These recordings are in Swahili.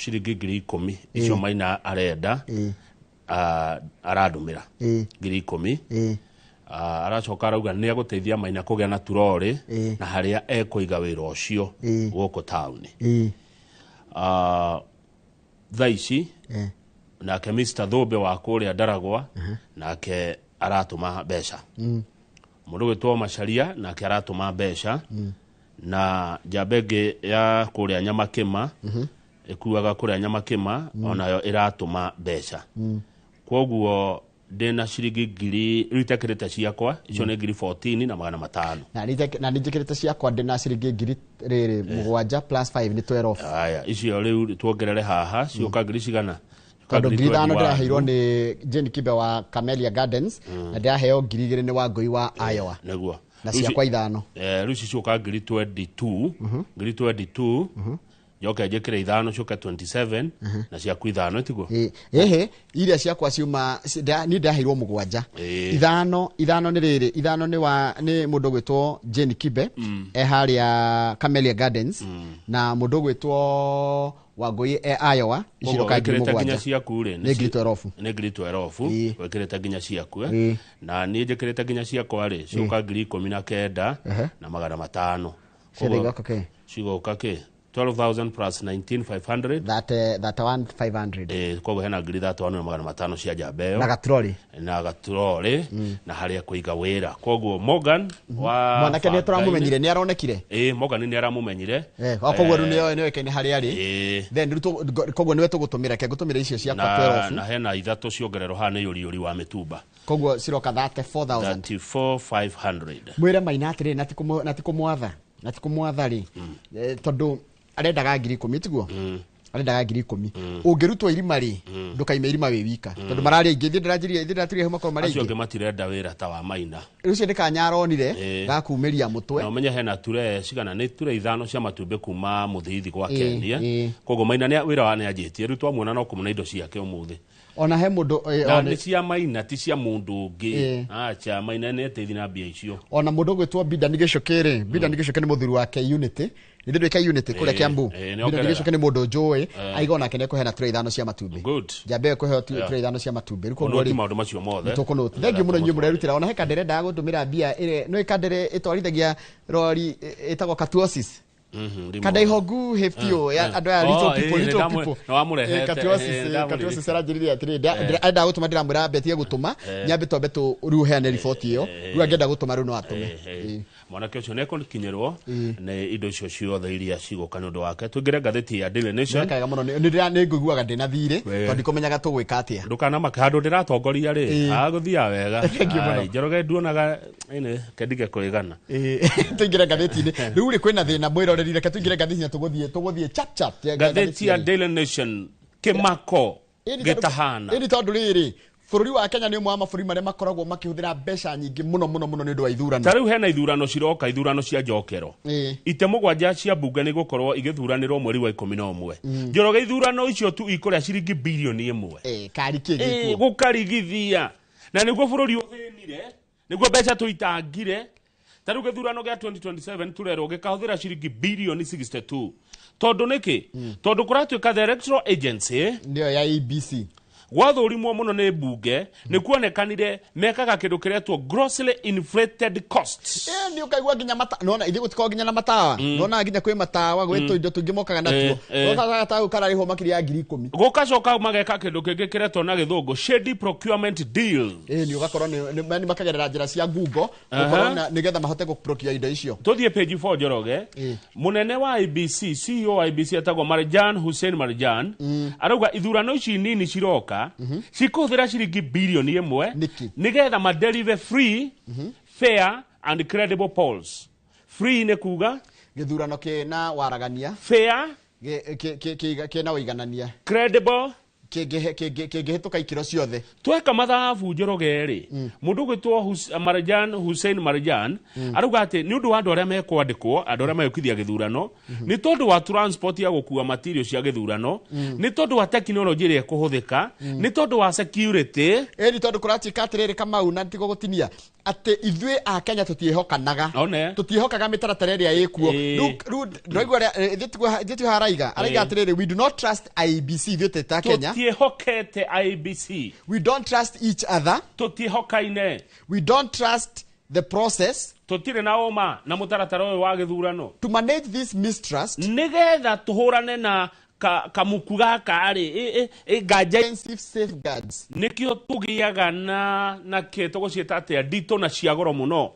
ciringi 10,000 icio Maina arenda aradumira 10,000 aracoka arauga nĩ agũteithia Maina kũgĩa na turori na harĩa ekũiga wĩra ũcio gũkũ taũni thaici nake Mr. Thũmbe wa kũrĩa Ndaragwa nake aratũma mbeca mũndũ gwĩtwo Macharia nake aratũma mbeca na njambenge ya kũrĩa Nyamakĩma ĩkuaga kũrĩa Nyamakĩma onayo ĩratũma mbeca kwoguo ndena ciringi ngiri ritekirite ciakwa icio nĩ ngiri 14 na 500 na nĩnjĩkĩrĩte ciakwa ndena ciringi ngiri rĩrĩ 7 plus 5 ni 12 aya icio rĩu tuongerere haha cioka ngiri cigana tondũ ngiri 5 ndĩraheirwo nĩ Jane Kibe wa Camellia Gardens na ndĩraheo ngiri 2 nĩ Wangui wa Iowa nĩguo na ciakwa 5 rĩu cioka ngiri 22 ngiri 22 Yoka njekire 5 coka 27 na ciaku 5 tiguo iria ciakwa ciuma ni ndaheirwo 7 ithano ni riri ithano ni wa ni mundu gwitwo Jane Kibe haria Camellia Gardens na mundu gwitwo Wangui Iowa iciroka ngiri 7 nginya ciaku ri ni ngiri 12 ni ngiri 12 wekirete nginya ciaku na ni njekirete nginya ciakwa ri coka ngiri 19 na 500 cigoka ke 12,000 plus 19,500 that 1,500 kwa hena ngiri 3,500 cia Njambeo na gaturori na haria kuiga wira kwoguo Morgan wa mwanake nĩ tũramumenyire nĩ aronekire Morgan nĩ aramumenyire kwoguo rĩu nĩ weke nĩ haria ari then kwoguo nĩwe tũgũtũmĩra ke ngũtũmĩra icio ciakwa 12 na hena ithatũ ciongererwo ha nĩ yuri wa Mĩtumba kwoguo ciroka 34,500 mwĩre Maina atĩrĩ na tikumwatha rĩ tondũ arendaga ngiri 10 tiguo arendaga ngiri 10 ũngĩrutwo irima rĩ ndukaime irima wĩ wika tondũ mararĩ aingĩ ndĩratirie homa kwa marĩ aingĩ acio matirenda wĩra ta wa Maina rĩu nĩ kanyaronire gakumĩria mũtwe na ũmenye hena ture cigana nĩ ture 5 cia matumbĩ kuma mũthithi gwa Kenya koguo Maina nĩ wĩra wa nĩ anjĩtie rĩu twamwona no kũmũna indo ciake ũmũthĩ ona he mundu ni cia Maina ti cia mundu ungi acha Maina ne tethi na bia icio ona mundu gwitwo Bida Nigicukire ni muthuri wake Unity ni ndwe ka Unity kule Kiambu Bida Nigicukire ni mundu njoi aigona kene kuhena tray 5 cia matumbi Njambe kuheo tray 5 cia matumbi riko ngori maundu macio mothe tukono thengi muno nyumu rerutira ona he kandere ndagutumira bia ire no ikandere itwarithagia rori itagwo Katuosis kada ihogu heftio ya andu ya little people no amurehe Katuosis arajiriria atiri enda gutuma ndiramwira betie gutuma nyambe tombe riu heane report iyo riu angenda gutuma riu no atume mwanake ucio ne konkinyerwo ne indo icio ciothe iria cigoka nundu wake tungire ngatheti ya Daily Nation kaga muno ni nguguaga ndina thire tondi kumenyaga tugwika atia ndukana makando ndiratongoria ri aguthia wega Njoroge nduonaga ine kendige kuigana tungire ngatheti ni riu ri kwina thina mwirorerire ke tungire ngatheti tuguthie chat ngatheti ya Daily Nation Kimako gitahana ini tondu riri bururi wa Kenya ni umwe wa mabũrũri marĩa makoragwo makĩhũthĩra mbeca nyingĩ mũno nĩ ũndũ wa ithurano tarĩu hena ithurano ciroka ithurano cia njokero ite mũgwanja cia bunge nĩ gũkorwo igĩthuranĩrwo mweri wa 11 Njoroge ithurano icio tu ikũrĩa ciringi bilioni 1 kari kĩgĩkuo gũkarigithia na nĩguo bũrũri ũthĩnire nĩguo mbeca tũitangire tarĩu gĩthurano gĩa 2027 turerwo gĩkahũthĩra ciringi bilioni 62 tondu niki tondu kuratuika the electoral agency ndio ya EBC gwathũrimwo muno ni bunge ni kuonekanire mekaga kindu kiretwo grossly inflated costs ni ukaigua ginya mata nona ithe gutiko ginya na matawa nona ginya kwi matawa gwito indo tungi mokaga natuo nokaga ta ukara riho makiri ya ngiri 10 gukacoka mageka kindu kingi kiretwo na githungu shady procurement deals ni ugakorwo ni makagerera njira cia Google gukorwo nigetha mahote guprocure indo icio tuthie page 4 Njoroge munene wa IBC CEO wa IBC etagwo Marjan Hussein Marjan arauga ithurano ici nini ciroka cikuthira ciringi bilioni 1 nigetha madeliver free fair and credible polls free ne kuga githurano kina waragania fair kina uiganania credible kĩngĩhĩtũka ikĩro ciothe tweka mathabu Njoroge ri mundu gwitwo Marjan Hussein Marjan aruga ati ni undu wa andu aria mekwandikwo andu aria mayukithia githurano ni tondu wa transport ya gukua material cia githurano ni tondu wa technology ria kuhuthika ni tondu wa security ni tondu kuratika atiriri Kamau na tigo gutinia ati ithuĩ a Kenya tutiehokanaga tutiehokaga mitaratara ĩrĩa ĩkuo riu ndoigwa thitu haraiga araiga atiriri we do not trust IBC ithuĩ ta Kenya tutiehokete IBC we don't trust each other tutiehokaine we don't trust the process tutire na oma na mutaratara ũyũ wa githurano to manage this mistrust nigetha tuhurane na kamuku gaka ri nganja safeguards nikio tugiaga na keto gocieta atia ndito na cia goro muno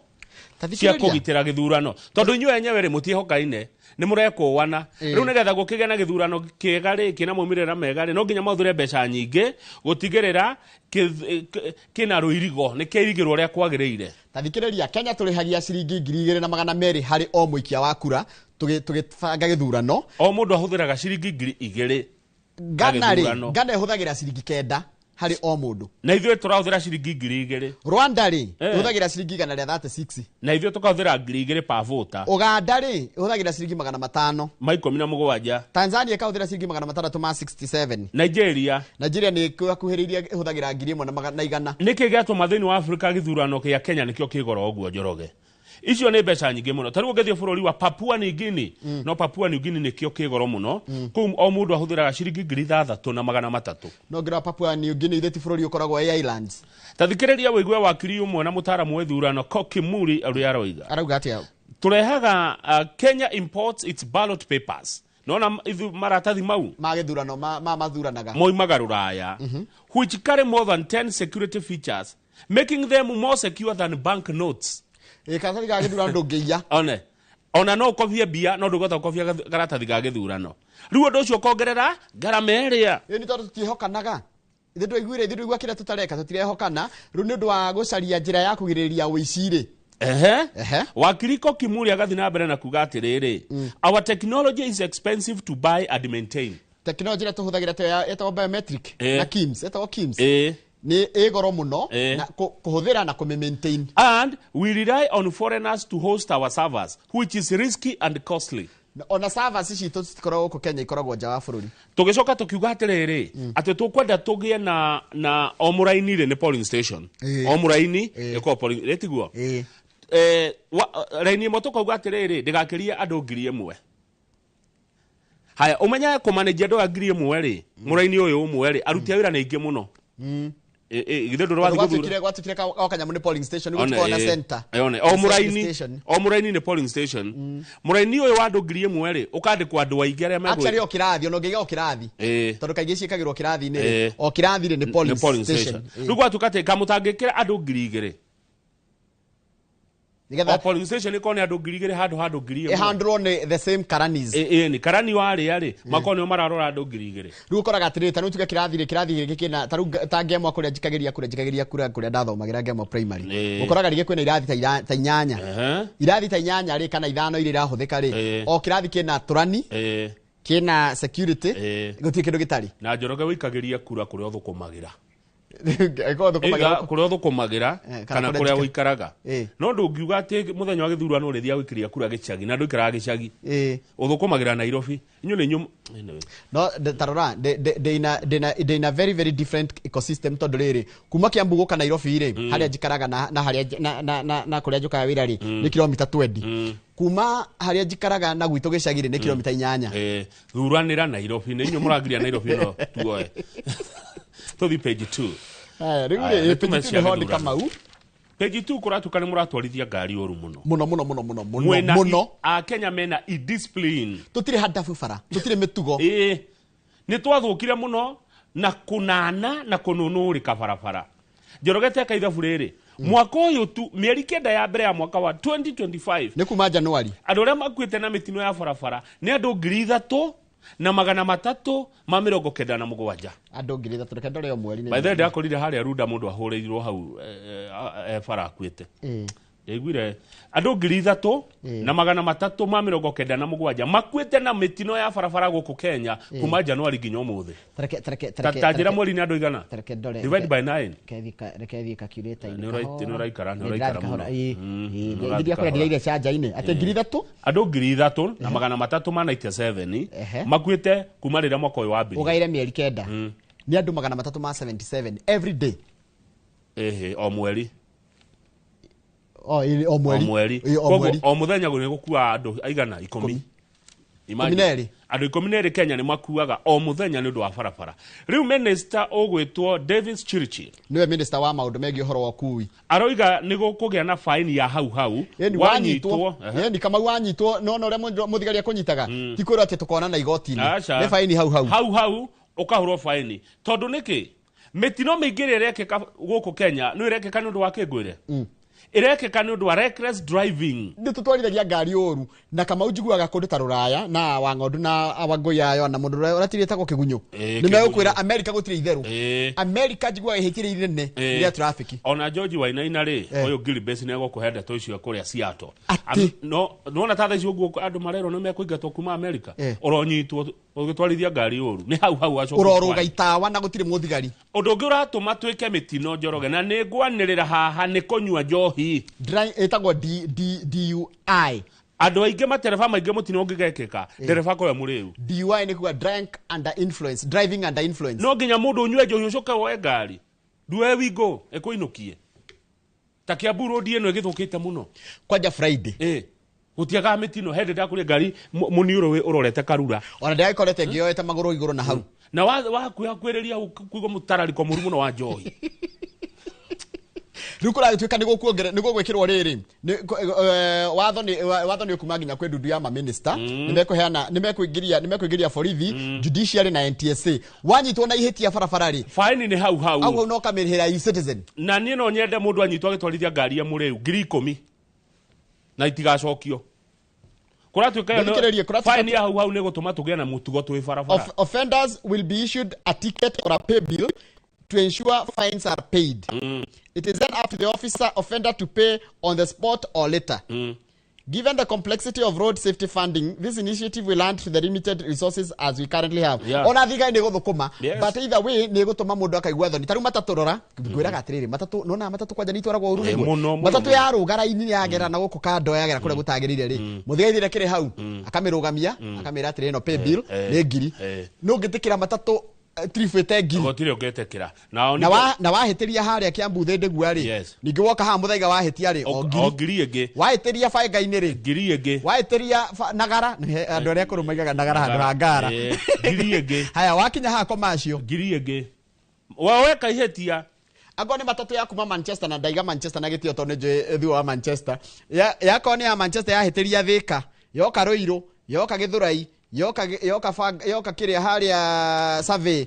cia kugitira githurano tondu inyuĩ enyewe ri mutihokaine ni mureko wana riu nigetha gukigea na githurano kiega ri kina maumirira mega ri no nginya mathure mbeca nyingi gutigirira kina ruirigo ni kirigirwo ria kwagiriire tathikiriria Kenya turihagia ciringi 2,200 hari o muikia wa kura tugibanga githurano o mundu ahuthiraga ciringi 2,000 Ghana ihuthagira ciringi 9 hari o mundu na ithuĩ turahuthira ciringi 2,000 Rwanda ri ihuthagira ciringi 136 na ithuĩ tukahuthira 2,000 per voter Uganda ri ihuthagira ciringi 500 ma 17 Tanzania ikahuthira ciringi 667 Nigeria ni kuhiriria ihuthagira 1,100 niki giatuma thiini wa Afrika githurano kia Kenya nikio kigoro oguo Njoroge icio ni mbeca nyingi muno tariu ngethio bururi wa Papua New Guinea no Papua New Guinea nikio kigoro muno kum o mundu ahuthiraga ciringi 3,300 no ngira Papua New Guinea itheti bururi ukoragwo islands tathikiriria wigwe wakiri umwe na mutaramu wethurano Kokimuri aria aroiga arauga atia turehaga Kenya imports its ballot papers nona ithu maratathi mau magithurano mathuranaga moimaga Ruraya which carry more than 10 security features making them more secure than bank notes karatathi ga githurano ndungiya ona no kofia bia no ndugota kofia karatathi ga githurano riu undu ucio kongerera garama ĩrĩa ni tondu tutihokanaga ithu ndũigua kĩrĩa tutareka tutirehokana riu ni undu wa gucaria njira ya kugirĩrĩria ũici wakiri Kokimuri agathi na mbere na kuga atiriri our technology is expensive to buy and maintain technology tuhuthagira etwo biometric na KIMS ni egoro muno na kuhuthira na maintain and we rely on foreigners to host our servers which is risky and costly ona servers ici tutikoragwo ku Kenya ikoragwo nja wa bururi tugicoka tukiuga atiriri ati tukwenda tugie na omuraini ri ni polling station omuraini iko polling retiguo raini mo tukauga atiriri ndigakirie andu 1,000 haya umenya ku manage andu 1,000 ri muraini uyu umwe ri arutia wira na ingi muno githe ndoro wathi guthura gwatukire kanya mune polling station gutiko na center omuraini ni polling station muraini uyu wa andu 1,000 ri ukandikwa andu aingĩ aria megwe actually o kirathi ono ngiga o kirathi tondu kaingĩ ciĩkagĩrwo kirathi-inĩ ri o kirathi ri ni polling station riu gwatukate kamutangĩkĩra andu 2,000 o polling station ikone andu 2,000 handu 1,000 handle on the same karanis ni karani wari ari makone mararora andu 2,000 riu koraga atiriri tanu tuge kirathi giki kina taru tangemwa kuria njikagiria kura kuria ndathomagira ngemwa primary ukoraga rige kwina irathi ta 8 irathi ta 8 ri kana 5 iri irahuthika ri o kirathi kina turani kina security gutie kindu gitari na Njoroge wikagiria kura kuria uthukumagira kuria uthukumagira kana kuria wikaraga no ndungiuga ati muthenya wa githurano urithia wikiria kura gicagi na ndukiraga gicagi uthukumagira Nairobi inyu ni nyum no tarora de ina very very different ecosystem tondu riri kuma Kiambu guka Nairobi ri haria njikaraga na haria na kuria njukaga wira ri ni kilomita 20 kuma haria njikaraga na gwitu gicagi ri ni kilomita 8 thuranira Nairobi ni inyu muragiria Nairobi no tuoe Tothi page 2. Riu page 2 honi Kamau. Page 2 kuratukane muratwarithia ngari oru muno. A Kenya mena discipline. Tutire hadafu bara. Tutire mitugo. Ni twathukire muno na kunana na kununurika barabara. Njoroge teka ithabu riri. Mwaka uyu tu mieri 9 ya mbere ya mwaka wa 2025. Ni kuma January. Andu aria makuite na mitino ya barabara ni andu 3,000 na 397 andu 3,000 reo mweri by the way ndakorire haria Runda mundu ahuriirwo hau bara akuite Ndaiguire andu 3,000 na 397 makuite na mitino ya barabara guku Kenya kuma Januari nginya umuthi. Tajira mweri ni andu igana. Divide by 9. Reke calculator ni uraikara muno. Ngiria kwa ndiga chaja-ini ate 3,000 andu 3,000 na 397 makuite kuma rira mwaka uyu wa mbere. Ugaire mieri kenda. Ni andu 377 every day. O mweri. O mweri. O muthenya ni gukua andu aigana 10. Imagine andu 12 Kenya ni makuaga o muthenya ni undu wa barabara. Riu minister ogwitwo Davis Chirichir niwe minister wa maundu megi horo wa kui aroiga ni gukugia na fine ya hau wanyitwo ni kama wanyitwo no ure muthigari akunyitaga ti kwira ati tukona na igoti ni fine hau ukahurwo fine tondu niki mitino mingire rekeka guku Kenya no irekeka ni undu wa kingwire irekeka ni undu wa reckless driving ndi tutwarithagia ngari oru na kama ujiguaga kundu ta Ruraya na Wang'ondu na Wangui yayo na mundu uratirite ko kigunyo ni megukwira America gutire itheru America jiguaga ihikire nene ya traffic ona George Wainaina ri oyo Gilbert ni agokuhenda to icio kuria Seattle no na tatha icio guo andu marero no mekuingatwo kuma America uronyitwo ugitwarithia ngari oru ni hau aco uroruga itawa na gutire muthigari undu ungi uratuma twike mitino Njoroge na ni ngwanirira haha ni kunywa njohi etagwo DUI andu aingi matereba maingi mutino ungigekeka dereba ko ya muriu DUI ni kuwa driving under influence no nginya mundu unywe njohi ucoka woe ngari duwe wigo ekuinukie takia buru die no igithukite muno kwaja Friday gutiaga mitino hende ndakuri ngari muniuro we urorete karura ona ndaikorete ngioete maguru iguru na hau na wa kwiriria kuigo mutarariko murumu no wa njohi rukura tuika ni gwikirwo riri watho ni ukumaginya kwe ndudu ya ma minister nimekuingiria borithi judiciary na NTSA wanyitwo na ihitia barabarari fine ni hau no kamirihira e-citizen na nie no nyende mundu anyitwo agitwarithia ngari ya muriu 10,000 na itigacokio kuratuika yo fine ya hau ni gutuma tugia na mutugo twi barabara offenders will be issued a ticket or a pay bill to ensure fines are paid. It is then up to the offender to pay on the spot or later. Given the complexity of road safety funding, this initiative will land to the limited resources as we currently have. Ona thiga ni guthukuma, but either way ni gutuma mundu akaigwa thoni. Taru matatu rora, ngwiraga atiriri, matatu kwanja nitwaragwo uru niguo. Matatu ya rugara ini yagera na guku kando yagera kuria gutagirire ri. Muthigaithire kiri hau, akamirugamia, akamira atiriri no pay bill, ni ngiri. No ngitikira matatu trifete ngiri gotire ungetekira na wahitiria haria Kiambu thende guari ningi woka ha muthaiga wahitia ri o ngiri enge wahitiria bainga-ini ri ngiri enge wahitiria nagara andu aria kurumaigaga nagara handu ha ngara ngiri enge haya wakinya ha komacio ngiri enge waweka ihetia ago ni matatu ya kuma Manchester na ndaiga Manchester na gitio to ne thio wa Manchester yako ni ya Manchester yahitiria Thika yoka Ruiru yoka Githurai yoka kiria haria survey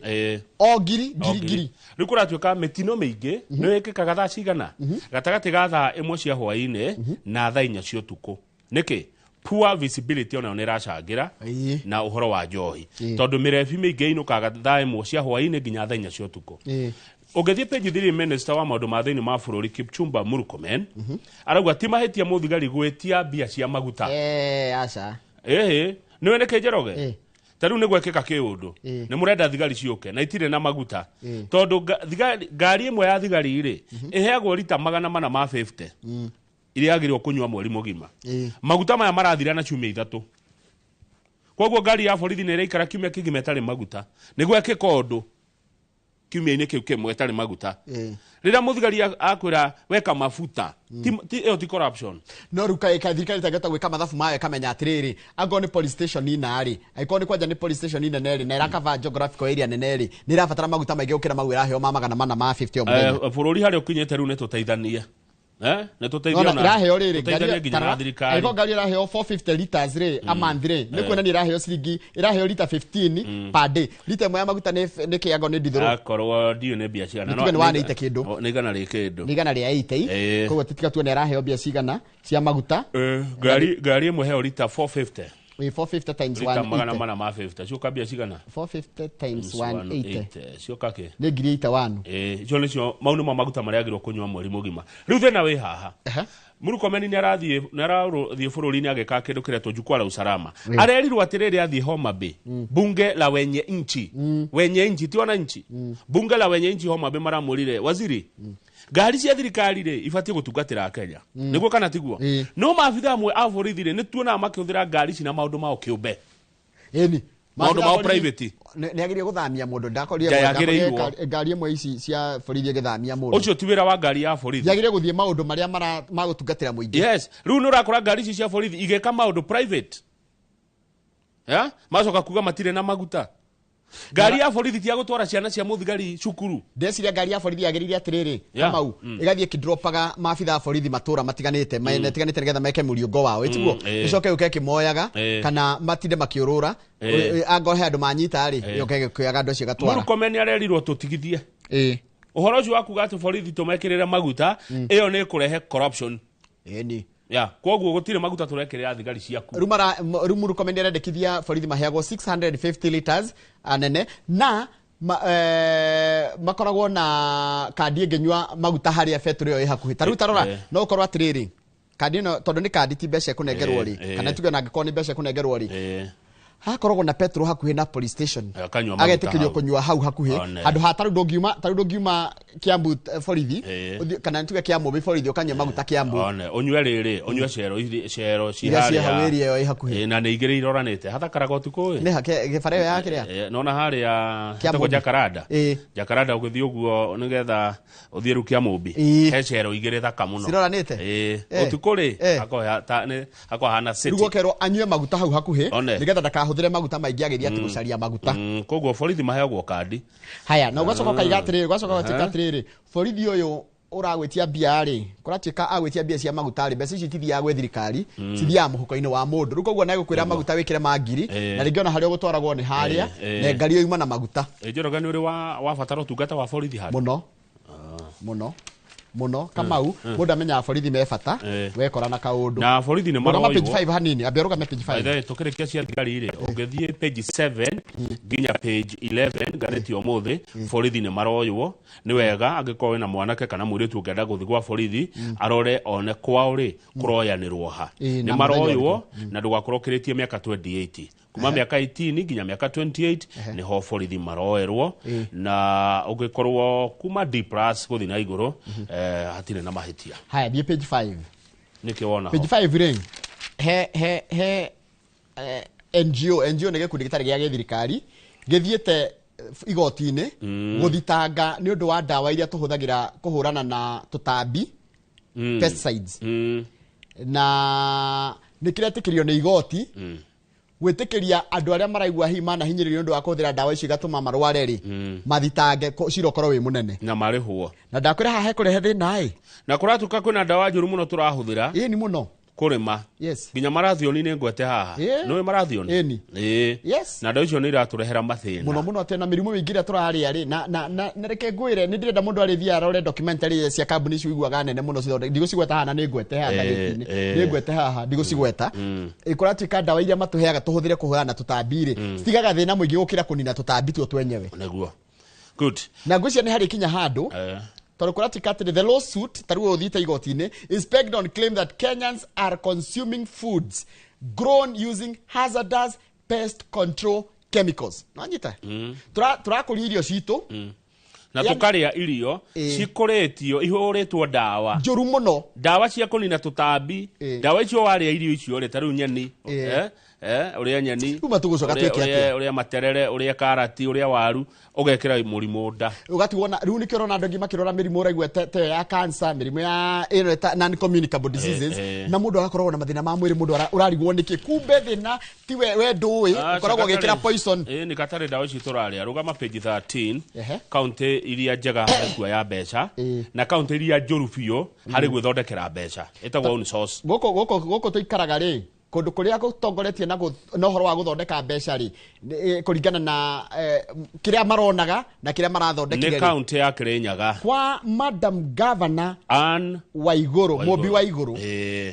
o ngiri rikuratuika mitino mingi no ikikaga thaa cigana gatagati ga thaa imwe cia hwaini na thaa 4 cia utuku niki poor visibility ona niracangira na uhoro wa njohi tondu mirebi mingi inukaga thaa imwe cia hwaini nginya thaa 4 cia utuku ugethie page thiri minister wa maundu ma thiini ma bururi Kipchumba Murkomen arauga ti mahitia muthigari gwetia mbia cia maguta aca niwe neke Njoroge taru ni gwekeka kiundu ni murenda thigari ciuke na itire na maguta tondu ngari imwe ya thigari ri iheagwo lita 450 iria agirwo kunywa mweri mugima maguta maya marathira na ciumia 3 koguo ngari ya borithi ni iraikara kiumia kigima tari maguta ni gwekeka undu kiumia-ini kiu kimwe tari maguta rira muthigari akwira weka mafuta ti corruption no ruka thirikari tagata gwika mathabu mawe kamenya atiriri ango ni police station ina ri aiko ni kwanja ni police station ina neri na irakava geographical area nene ri ni irabatara maguta maingi ukira mawira heo ma 450 o muthenya bururi hari ukinyete ru ne tuteithania ne tuteithia na iraheo riri aiko ngari iraheo 450 liters ri a month ri ni kwena ni iraheo ciringi iraheo liter 15 per day liter moya maguta ni kiago ni dithuru akorwo dio ne bia cigana no ni wana ite kindu ni gana ri kindu ni gana ri 80 koguo titika tuone iraheo bia cigana cia maguta ngari imwe heo liter 450 we 450 times Rita magana 180 mana ma 50 cio kabia cigana 450 times 180 cio kake nĩ ngiri 81 icio nĩcio maũndũ ma maguta marĩa agĩrĩirwo kũnyua mweri mũgima rĩu thĩna wĩ haha Murkomen nĩ arathiĩ bũrũri-inĩ agĩka kĩndũ kĩretwo jukwaa la usalama arerirwo atĩrĩrĩ athiĩ Homa Bay bunge la wenye nchi wenye nchi tiona nchi bunge la wenye nchi Homa Bay maramũrire waziri ngari cia thirikari rĩ ibatie gũtungatĩra Kenya nĩguo kana tiguo no maabitha amwe a borithi rĩ nĩ tuonaga makĩhũthĩra ngari ici na maũndũ mao kĩũmbe ĩni maũndũ mao private nĩ agĩrĩire gũthamia mũndũ ndakorire ngari ĩmwe ici cia borithi ĩgĩthamia mũndũ ũcio ti wĩra wa ngari ya borithi yagĩrĩire gũthiĩ maũndũ marĩa magũtungatĩra mũingĩ yes rĩu nĩ ũrakora ngari ici cia borithi igĩka maũndũ private macoka kuga matirĩ na maguta ngari ya borithi tia gũtwara ciana cia mũthigari cukuru ndeciria ngari ya borithi yagĩrĩire atĩrĩrĩ Kamau ĩgathiĩ kĩndropaga maabitha a borithi matũra matiganĩte nĩgetha meke mũriũngo wao ĩtiguo ĩcoke yũke ĩkĩmoyaga kana matinde makĩũrũra angohe andũ manyita rĩ yoke gĩkĩoyaga andũ acio gatwara Murkomen arerirwo tũtigithie ũhoro ũcio wa kuga atĩ borithi tũmekĩrĩre maguta ĩyo nĩ kũrehe corruption ĩni koguo gũtirĩ maguta tũrekĩrĩra thigari ciaku rĩu Murkomen nĩarendekithia borithi maheagwo 650 liters anene na makoragwo na kandi ĩngĩnyua maguta harĩa betũrũ ĩyo ĩ hakuhĩ ta rĩu tarora no ũkorwo atĩrĩrĩ kandi ĩno tondũ nĩ kandi ti mbeca ĩkũnengerwo rĩ kana tuge na angĩkorwo nĩ mbeca ĩkũnengerwo rĩ hakoragwo na petro hakuhĩ na police station agetĩkĩrio kũnyua hau hakuhĩ handũ ha tarĩu ndũngiuma Kiambu borithi kana tuge Kiambu borithi ũkanyua maguta Kiambu ũnyue rĩrĩ ũnyue cero ciharĩa ĩyo ĩ hakuhĩ na nĩ igĩrĩ iroranĩte hathakaraga ũtukũ nĩ gĩbara ĩyo ya kĩrĩa nona harĩa tagwo Jacaranda ũgĩthiĩ ũguo nĩgetha ũthiĩ rĩu Kiambu he cero igĩrĩ thaka mũno ciroranĩte ũtukũ rĩ hakorwo hana city rĩu ũkerwo anyue maguta hau hakuhĩ nĩgetha ndakahũthĩre maguta maingĩ agĩthiĩ atĩ gũcaria maguta koguo borithi maheagwo kandi haya na ũgacoka ũkaiga atĩrĩrĩ ũgacoka ũgatuĩka atĩrĩrĩ borithi ũyũ ũragwĩtia mbia rĩ kũratuĩka agwĩtia mbia cia maguta rĩ mbeca ici itithiaga gwĩ thirikari cithiaga mũhuko-inĩ wa mũndũ rĩu koguo nagũkwĩra maguta wĩkĩre mangiri na rĩngĩ ona harĩa ũgũtwaragwo nĩ harĩa na ngari ĩyo yuma na maguta Njoroge nĩ ũrĩ wabatara ũtungata wa borithi handũ mũno Kamau mũndũ amenyaga borithi me bata wekora na kaũndũ na borithi nĩ maroywo page 5 hanini ambia rũgame page 5 tũkĩrĩkia cia thigari rĩ ũngĩthiĩ page 7 nginya page 11 ngathĩti ũmũthĩ borithi nĩ maroywo nĩ wega angĩkorwo wĩna mwanake kana mũirĩtu ũngĩenda gũthiĩ gwa borithi arore one kwao rĩ kũroyanĩrwo ha nĩ maroywo na ndũgakorwo ũkĩrĩtie mĩaka 28 kuma mĩaka 18 nginya mĩaka 28 nĩho borithi maroerwo na ũngĩkorwo kuma D+ gũthiĩ na igũrũ hatirĩ na mahĩtia haya thiĩ page 5 nĩkĩ wona page 5 rĩ he NGO nĩ gĩkundi gĩtarĩ gĩa gĩthirikari gĩthiĩte igoti-inĩ gũthitanga nĩ ũndũ wa ndawa iria tũhũthagĩra kũhũrana na tũtambi pesticides na nĩ kĩretĩkĩrio nĩ igoti gwĩtĩkĩria andũ arĩa maraigua hihi manahinyĩrĩrio nĩ ũndũ wa kũhũthĩra ndawa icio igatũma marware rĩ mathitange cira ũkorwo wĩ mũnene na marĩhwo na ndakwĩra haha hekũrehe thĩna ĩ na kũratuĩka kwĩna ndawa njũru mũno tũrahũthĩra ĩni mũno kũrĩma nginya marathioni nĩ ngwete haha nĩwe marathioni na ndawa icio nĩ iratũrehera mathĩna mũno atĩ na mĩrimũ mĩingĩ ĩrĩa tũrarĩa rĩ na reke ngwĩre nĩ ndĩrenda mũndũ arĩthiĩ arore documentary cia kambuni icio iguaga nene mũno ndigũcigweta haha na nĩ ngwete haha nĩ ngwete haha ndigũcigweta kũratuĩka ndawa iria matũheaga tũhũthĩre kũhũrana na tũtambi rĩ citigaga thĩna mũingĩ gũkĩra kũnina tũtambi tuo twenyewe nĩguo good na ngwĩciria nĩ harĩ kinya handũ tondũ kũratuĩka atĩrĩ the lawsuit tarĩu ũthiĩte igoti-inĩ is pegged on claim that Kenyans are consuming foods grown using hazardous pest control chemicals nanyita tũrakũria irio citũ na tũkarĩa irio cikũrĩtio ihũrĩtwo ndawa njũru mũno ndawa cia kũnina tũtambi ndawa icio warĩa irio icio rĩ tarĩu nyeni ũrĩa nyeni ũrĩa materere ũrĩa karati ũrĩa waru ũgekĩra mũrimũ nda ũgatigwo rĩu nĩkĩo ũrona andũ angĩ makĩrora mĩrimũ ũraigua te ya cancer mĩrimũ ya non communicable diseases na mũndũ agakorwo na mathĩna ma mwĩrĩ mũndũ ũrarigwo nĩkĩ kumbe thĩna ti we ndũĩ ũkoragwo ũgĩkĩra poison nĩ katarĩ ndawa ici tũrarĩa rũgama page 13 kaunti iria njega harĩ kuoya mbeca na kaunti iria njũru biũ harĩ gwĩthondekera mbeca ĩtagwo own source gũkũ tũikaraga rĩ kundu kuria gutongoretie na horo wa guthondeka mbeca ri kuringana na kiria maronaga na kiria marathondekire ni county ya Kirinyaga kwa Madam Governor Anne Waiguru Mobi Waiguru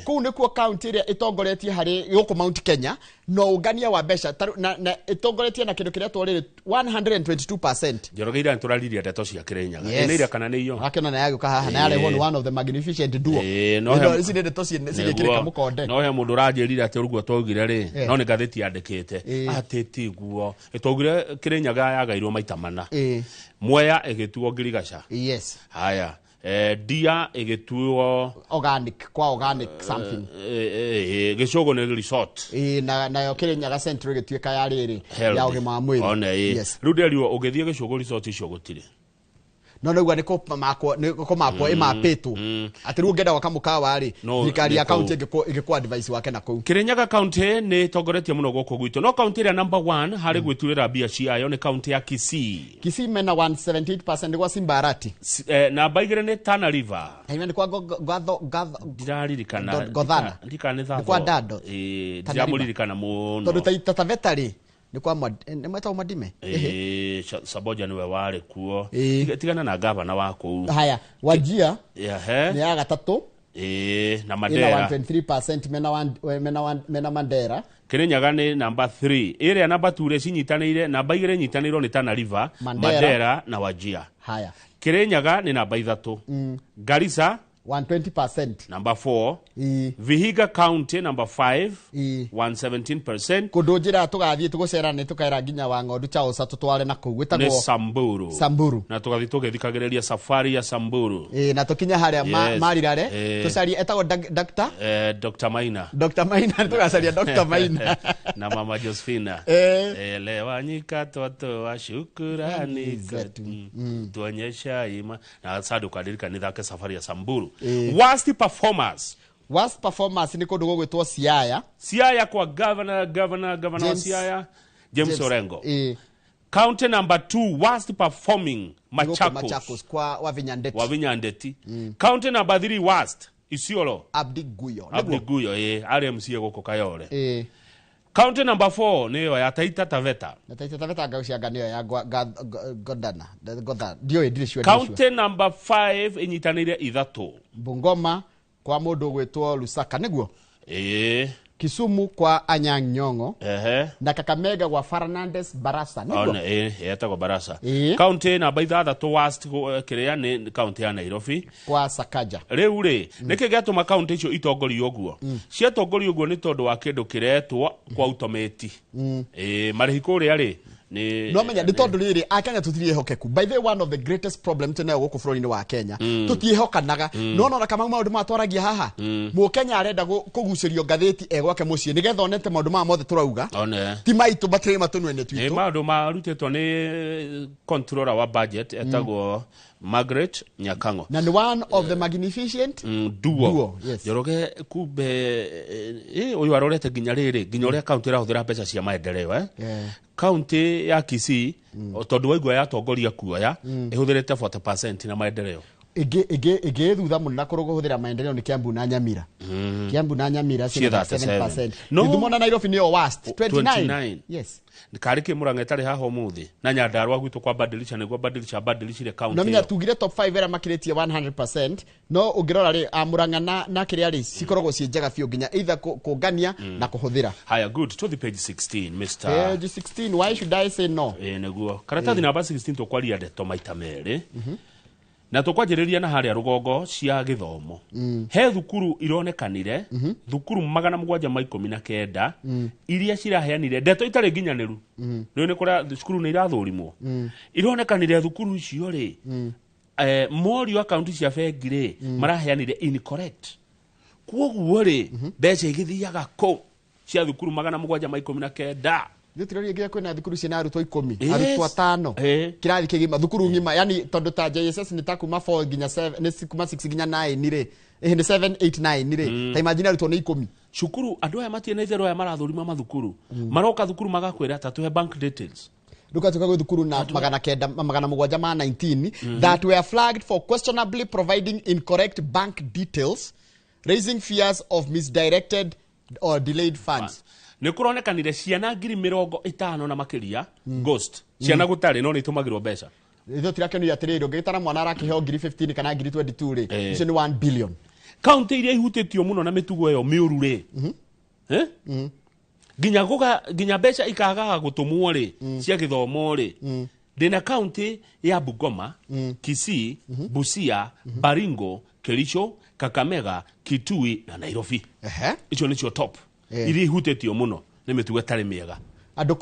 kuu nikuo county iria itongoretie hari guku Mount Kenya no ungania wa mbeca na itongoretie na kindu kiria twari 122%. Njoroge ira turariria ndeto cia Kirinyaga ira kana ni iyo akena na yaguka haha na yare one of the magnificent duo no ici ndeto cirekirika mukonde no he mundu ranjirira ati uruguo twaugire ri no ni ngatheti yandikite ati tiguo itwaugire Kirinyaga yagairwo maita mana Mwea igituo Girigaca yes haya Dia igituo organic kwa organic something Gicogo ni resort na yo Kirinyaga Central igituika ya riri ya ugima wa mwiri yes ruderio ugithie Gicogo resort icio gutire no nigwa niko makwo imapitwo ati ru ngenda wakamukawa ari thikari ya county igikwa advice wake na kuu Kirinyaga county ni tongoretie muno goko gwitu no county ya number 1 hari gwiturira bia ciayo ni county ya Kisii mena 178% gwa Simbarati na baigire ni Tana River ni kwa ndiraririkana Godhana ndikana kwa Dado ndiramuririkana muno tondu taitata vetari ni kwa mweta Madime Saboja niwe wari kuo tigana na gavana wako haya Wajia ni ya gatatu na Mandera 123% mena Mandera Kirinyaga ni number 3 area number 2 re cinyitanire namba 2 nyitanirwo ni Tana River Mandera na Wajia haya Kirinyaga ni namba 3 Garissa 120%. Number 4. Vihiga County number 5. 117%. Kudojira tugathie tugucera ne tukaira ginya wa Ng'ondu Chaosa tutware na kuu gwitagwo Samburu. Na tugathie tugithikagiriria safari ya Samburu. Na tukinya haria marirare tucari etagwo Dr. Maina. Dr. Maina tugacaria Dr. Maina na Mama Josephina. Lewanyika toto wa shukrani tuonyesha ima na sadu kadirika nithake safari ya Samburu. Worst performance ni kundu gugwitwo Siaya kwa governor wa Siaya James Orengo. County number 2 worst performing Machakos kwa Wavinyandeti. County number 3 worst Isiolo Abdi Guyo RMC goko Kayole. County number 4 niyo ya Taita Taveta ngaucianganio ya Godana dio edition. County number 5 inyitanire ithatu Bungoma kwa mundu gwitwo Lusaka niguo Kisumu kwa Anyang' Nyong'o na Kakamega kwa Fernandes Barasa niguo etagwo Barasa. County number 3 worst kiria ni county ya Nairobi kwa Sakaja. Riu ri niki gatuma county icio itongorio uguo ciatongorio uguo ni tondu wa kindu kiretwo kwa automate marihi kuria ri no menya ndi tondu riri Akenya tutirie hokeku. By the way, one of the greatest problem tunayo guku bururi-ini wa Kenya tutie hokanaga no no kama maundu matwaragia haha mu Kenya arenda kugucirio ngatheti egwake mucii nigetha onete maundu ma mothe turauga ti maitu batire matunwene twitu maundu marutetwo ni controller wa budget etagwo Margaret Nyakango na ni one of the magnificent duo Njoroge kumbe uyu arorete ginya riri ginya uria county irahuthira mbeca cia maendeleo county ya Kisii tondu waigua yatongoria kuoya ihuthirite 40% na maendeleo ige thutha muno na kuruguthira maendeleo ni Kiambu na Nyamira Kiambu na Nyamira 7%. Ndumo na Nairobi ni worst 29. Yes Nikariki Murang'a etari haho muthi na Nyandarua gwitu kwa badilisha niguo badilishire county. No minya tugire top 5 era makiritie 100% no ungirora ri Murang'a na kiria ri cikoragwo cie njega fiu ginya either kugania na kuhuthira. Haya good to the page 16 Mr. Page 16 why should I say no niguo karatathi namba 16 tukwaria ndeto maita meri na tukwanjiriria na haria rugongo cia githomo he thukuru ironekanire thukuru 719 iria ciraheanire ndeto itari nginyaniru niyo ni kuria thukuru ni irathurimwo ironekanire thukuru icio ri morio account cia bengi maraheanire incorrect kuoguo ri mbeca igithiaga ko cia thukuru 719 Nitiririe ngia kwena thukuru cina arutwo 10 arutwo 5 kirathi kigima thukuru ngima yani tondu ta JSS ni ta kuma 4 ginya 7 ni kuma 6 ginya 9 ni ri ni 7 8 9 ni ri ta imagine arutwo ni 10 cukuru andu aya matie na itherũ aya marathurima mathukuru maroka thukuru magakwira ta tuhe bank details Dukatuka kwa thukuru na magana mugwanja ma 19 that were flagged for questionably providing incorrect bank details raising fears of misdirected or delayed funds. Nä kå ronekanire ciana 50,000 na makiria ghost ciana gutarä no nä itå magä rwo mbeca itho tirakenio atirä å ngä tara mwana arakĩheo 15 kana 22 rĩ icio nĩ 1 billion. Kauntä iria ihutĩtio mũno na mĩtugo ĩyo mĩũru rĩ nginya mbeca ikagaga gũtũmwo rĩ cia gĩthomo rĩ ndĩna kaunti ya Bungoma, Kisii, Busia, Baringo, Kericho, Kakamega, Kitui na Nairobi. Icio nĩcio top iria ihutĩtio mũno nĩ mĩtugo ĩtarĩ mĩega. Andũ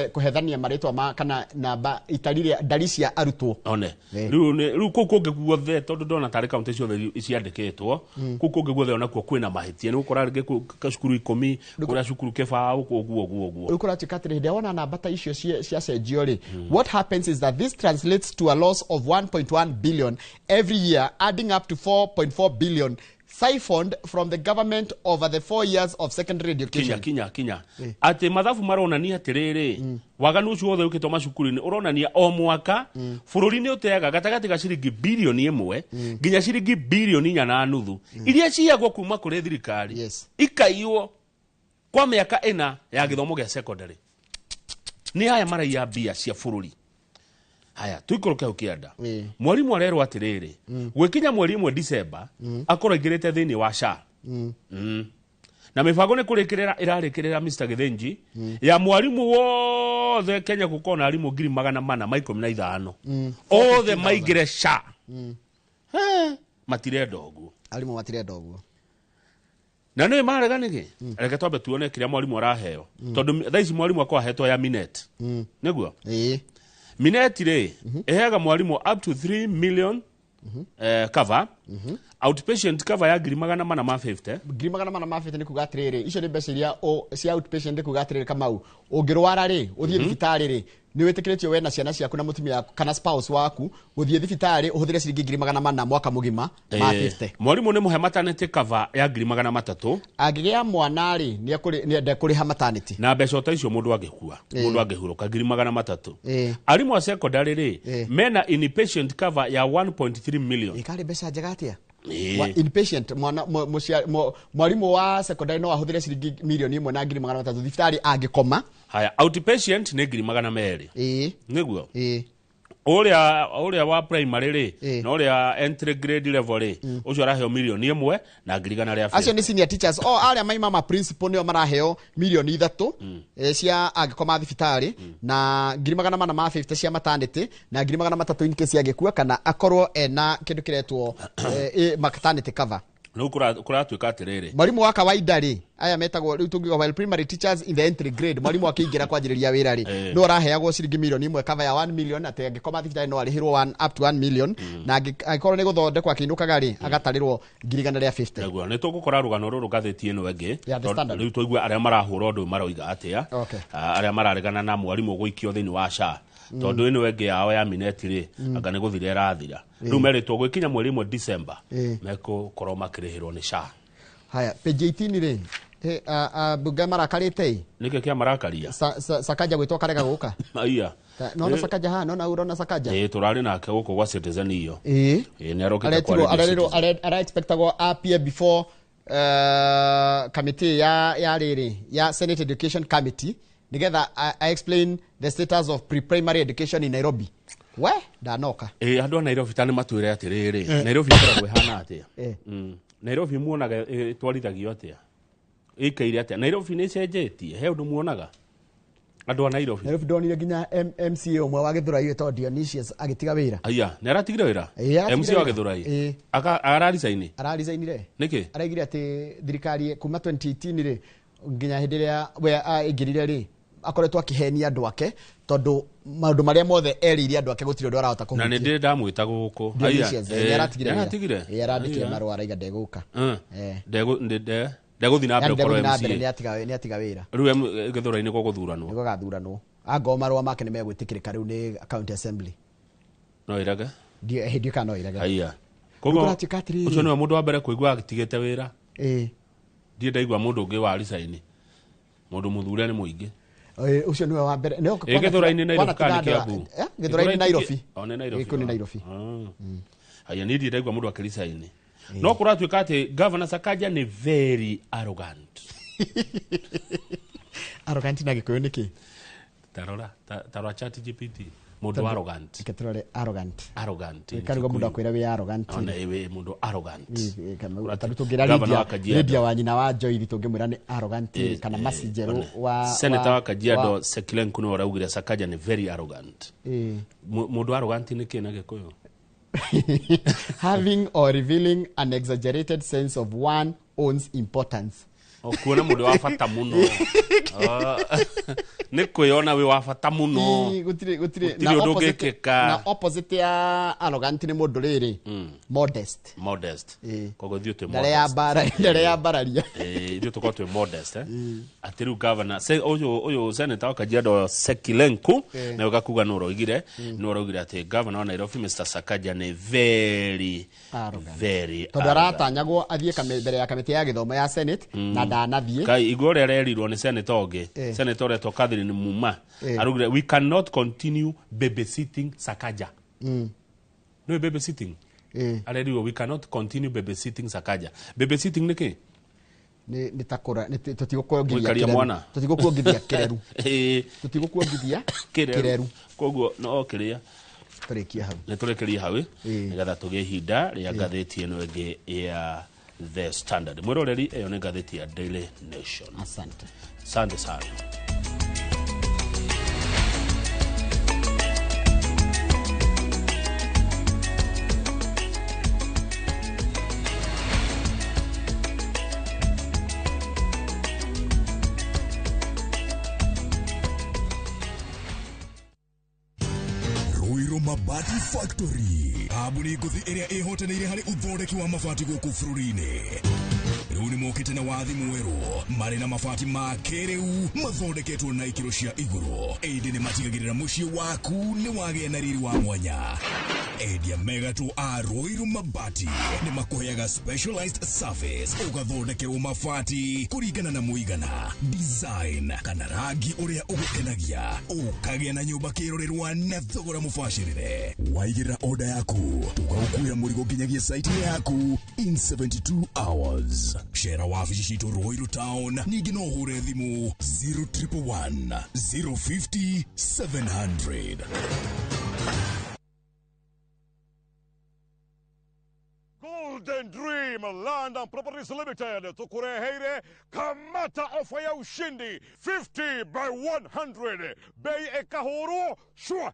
kũhethania marĩtwa ma kana namba itarire ndari cia arutwo. One rĩu kũu kũngĩ guothe tondũ ndona tarĩ kaunti ciothe ciandĩkĩtwo kũu kũngĩ guothe onakuo kwĩna mahĩtia nĩ gũkora rĩngĩ cukuru 10 kũrĩa cukuru kĩbaũ ũguo rĩu kũratuĩka atĩrĩ hĩndĩ wona namba ta icio ciacenjio rĩ what happens is that this translates to a loss of 1.1 billion every year, adding up to 4.4 billion siphoned from the government over the 4 years of secondary education. Kinya ati mathabu maronania atiriri waganu ucio wothe ukitwa macukuru-ini uronania o mwaka bururi-ini uteaga gatagati ga ciringi bilioni 1 nginya ciringi bilioni 4.5 iria ciagwo kuma kuri thirikari ikaiywo kwa miaka 4 ya githomo gya secondary. Ni haya maraiya mbia cia bururi. Haya tuikoroke ukienda mwarimu arerwo atiriri gwikinya mweri 1 December akoraigirite thini wa SHA na mibango ni kurikirira irarikirira Mr. Githinji ya mwarimu wothe Kenya gukona arimu 415 othe maigire SHA matirenda uguo arimu matirenda uguo na nĩ mareganĩge reke twambe tuone kiria mwarimu araheo tondu thaici mwarimu akwa hetwo ya Minet niguo Minet rĩ eheaga mwarimu up to 3 million cover outpatient cover ya 450 nĩ kuga atĩrĩrĩ icio nĩ mbeca iria cia outpatient nĩ kuga atĩrĩrĩ Kamau ũngĩrwara rĩ ũthiĩ thibitarĩ rĩ nĩ wĩtĩkĩrĩtio we na ciana ciaku na mũtumia waku kana spouse waku gũthiĩ thibitarĩ ũhũthĩre ciringi 400 mwaka mũgima ma 50. Mwarimu nĩ mũhe maternity cover ya 300 angĩgĩa mwana rĩ nĩ ekũrĩha maternity na mbeca ta icio mũndũ angĩkua mũndũ angĩhurũka 300. Arimũ a secondary rĩ mena inpatient cover ya 1.3 million. Ikarĩ mbeca njega atĩa inpatient mwarimu wa secondary no ahũthĩre ciringi milioni 1 na 300 thibitarĩ angĩkoma. Haya outpatient nĩ 200 niguo Oria wa primary rĩ na oria entry grade level rĩ ucio araheo milioni 1 na 100. Acio ni senior teachers aria maima principal nio maraheo milioni 3 cia angĩkoma thibitarĩ na 450 cia maternity na 300 in case agĩkua kana akorwo ena kindu kiretwo maternity cover. No kuratuĩka atĩrĩrĩ mwarimu wa kawaida rĩ aya metagwo rĩu tũngiuga while primary teachers in the entry grade mwarimu akĩingĩra kwanjĩrĩria wĩra rĩ no araheagwo ciringi milioni 1 cover ya 1 million atĩ angĩkoma thibitarĩ no arĩhĩrwo up to 1 million na angĩkorwo nĩ gũthondekwo akĩinũkaga rĩ agatarĩrwo 150. Naguo nĩ tũgũkora rũgano rũrũ gathĩti ĩno ĩngĩ rĩu tũigua arĩa marahũra ũndũ maroiga atĩa arĩa mararegana na mwarimu gũikio thĩinĩ wa SHA tondu ĩno ĩngĩ yao ya Minet rĩ anga nĩ gũthira ĩrathira rĩu meritwo gũkinya mweri 1 December mekũkorwo makĩrĩhĩrwo nĩ SHA. Haya page 18 rĩ bunge marakarĩte nĩkĩ kĩa marakaria Sakaja gwĩtwo karega gũka aiya no Sakaja ha no urona Sakaja tũrarĩ nake gũkũ gwa Citizen iyo nĩ arokĩte kwa ara expectagwo appear before committee ya rĩrĩ ya Senate Education Committee nigetha I explain the status of pre-primary education in Nairobi. We ndanoka andũ a Nairobi tani matwĩre atĩrĩrĩ Nairobi ĩkoragwo ĩhana atĩa Nairobi muonaga twarithagio atĩa ĩkaire atĩa Nairobi nĩ cenjetie he ũndũ muonaga andũ a Nairobi ndonire nginya MCA ũmwe wa Gĩthũrai wĩtagwo Dionysius agĩtiga wĩra. Aya nĩ aratigire wĩra MCA wa Gĩthũrai ararisainire nĩkĩ araigire atĩ thirikari kuma 2018 rĩ nginya hĩndĩ ĩrĩa we aingĩrire rĩ akoretwo akĩhenia andũ ake tondu maũndũ marĩa mothe erĩire andũ ake gũtirĩ ũndũ arahota kũhutia. Na nĩ ndĩ ndamwĩta gũkũ aratigire arandĩkire marũa araiga ndegũka ndegũthiĩ na mbere gũkorwo MCA nĩ atiga wĩra rĩu Gĩthũrai-inĩ gũgũthuranwo anga marũa make nĩ megwĩtĩkĩrĩka rĩu nĩ county assembly no ĩrege hĩndĩ ĩka no ĩrege. Aya koguo ũcio nĩwe mũndũ wa mbere kũigua atigĩte wĩra ndiĩ ndaigua mũndũ ũngĩ wa risaini mũndũ mũthure nĩ mũingĩ ucio niwe wa mbere Gĩthũrai-inĩ Nairobi kana Kiambu Gĩthũrai-inĩ Nairobi nĩ Nairobi aya nĩ ndiĩ ndaigua mũndũ akĩrisaini no kũratuĩka atĩ Governor Sakaja nĩ very arrogant Arrogant na gikuyu niki? Tarora chat GPT. Mundu arrogant. Iketrore arrogant. Arrogant. Karuga mundu akwira we arrogant. Ona ewe mundu arrogant. Kana tugira Lydia wa nyina wa Joy tungimwira ni arrogant kana Masijero wa Senator wa Kajiado Sekilenku no raugire Sakaja ni very arrogant. Mundu arrogant ni kina gikuyu. Having or revealing an exaggerated sense of one own's importance. Okuona mundu wa fata muno. Nikwiyona we wa fata muno. Gutire na opposite ya arrogant ni mundu riri modest. Kogo thiu te modest. Ndare ya bararia. Thiu tuko te modest Atiru governor oyo senator Kajiado Sekilenku na ugakuga no roigire ati governor wa Nairobi Mr. Sakaja ni very arrogant. Todaratanyagwo athie mbere ya kamiti ya githomo ya Senate na ndanathie. Kai igore rerirwo ni senator oge. Senator Reto Catherine Muma. Arugire we cannot continue babysitting Sakaja. No babysitting. Areriwo we cannot continue babysitting Sakaja. Babysitting niki? Ni takora tutigukuongithia kireru. Tutigukuongithia kireru. Koguo no kiria turikia hau. Ni turikiria hau nigetha tugie hinda ria ngatheti eno enge ya The Standard. Mwiroreri eyo ni ngatheti ya Daily Nation. Asante sana. Mabati Factory. Abuni nguthi iria ihotanire hari uthondeki wa mabati guku bururi-ini. Riu ni mokite na wathi mweru mari na mabati ma kiriu mathondeketwo na ikiro cia iguru. Indi ni matigagirira mucii waku ni wagia na riri wa mwanya. Endia megatu a Ruiru Mabati ni makuheaga specialized service ugathondekerwo mabati kuringana na muigana, design kana rangi uria ugukenagia, ukagia na nyumba kirorerwa na thogora mubashirire. Waigirira order yaku ugaukuira murigo nginyagia site yaku in 72 hours. Share wabici citu Ruiru Town, ningi no hure thimu 0111 050 700. Golden Dream Land and Properties Limited tukureheire kamata ofa ya ushindi 50 by 100 bei ekahoro shwa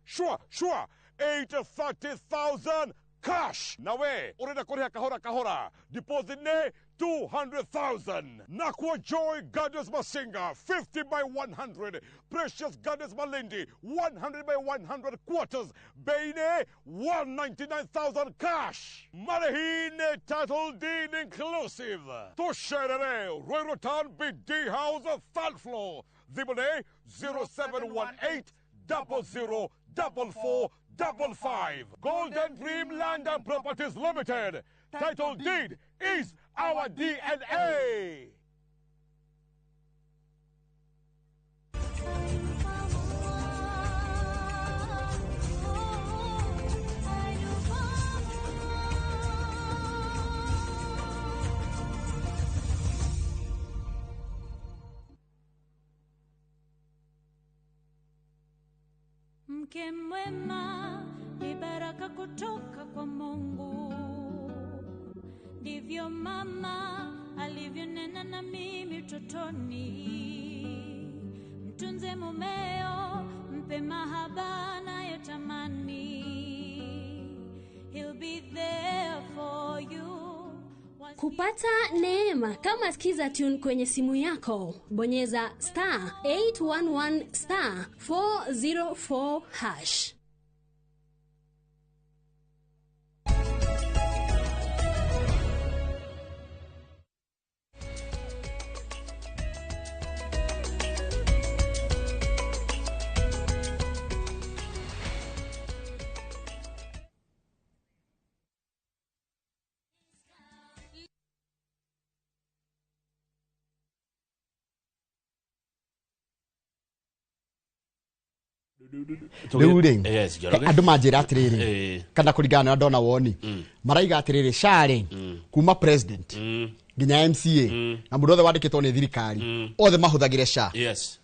830,000 cash. Nawe urenda kuriha kahora deposit ne 200,000. Nakwa Joy Gardens Masinga 50 by 100. Precious Gardens Malindi 100 by 100 quarters. Beine 199,000 cash. Marahine title deed inclusive. Tosherere Ruiru Town BD House 3rd floor. Dibone 0718 00 4455. Golden Dream Land and Properties Limited. Title deed is our DNA. Mke mwema ni baraka kutoka kwa Mungu. Ndivyo mama alivyonena na mimi utotoni. Mtunze mumeo, mpe mahaba anayotamani. He'll be there for you. Kupata neema kama sikiza tune kwenye simu yako, bonyeza *811 *404#. Yes, andu manjira atiriri kana kuringana na ndona woni maraiga atiriri share kuma president nginya MCA na mũndũ othe wandĩkĩtwo nĩ thirikari othe mahuthagire SHA yes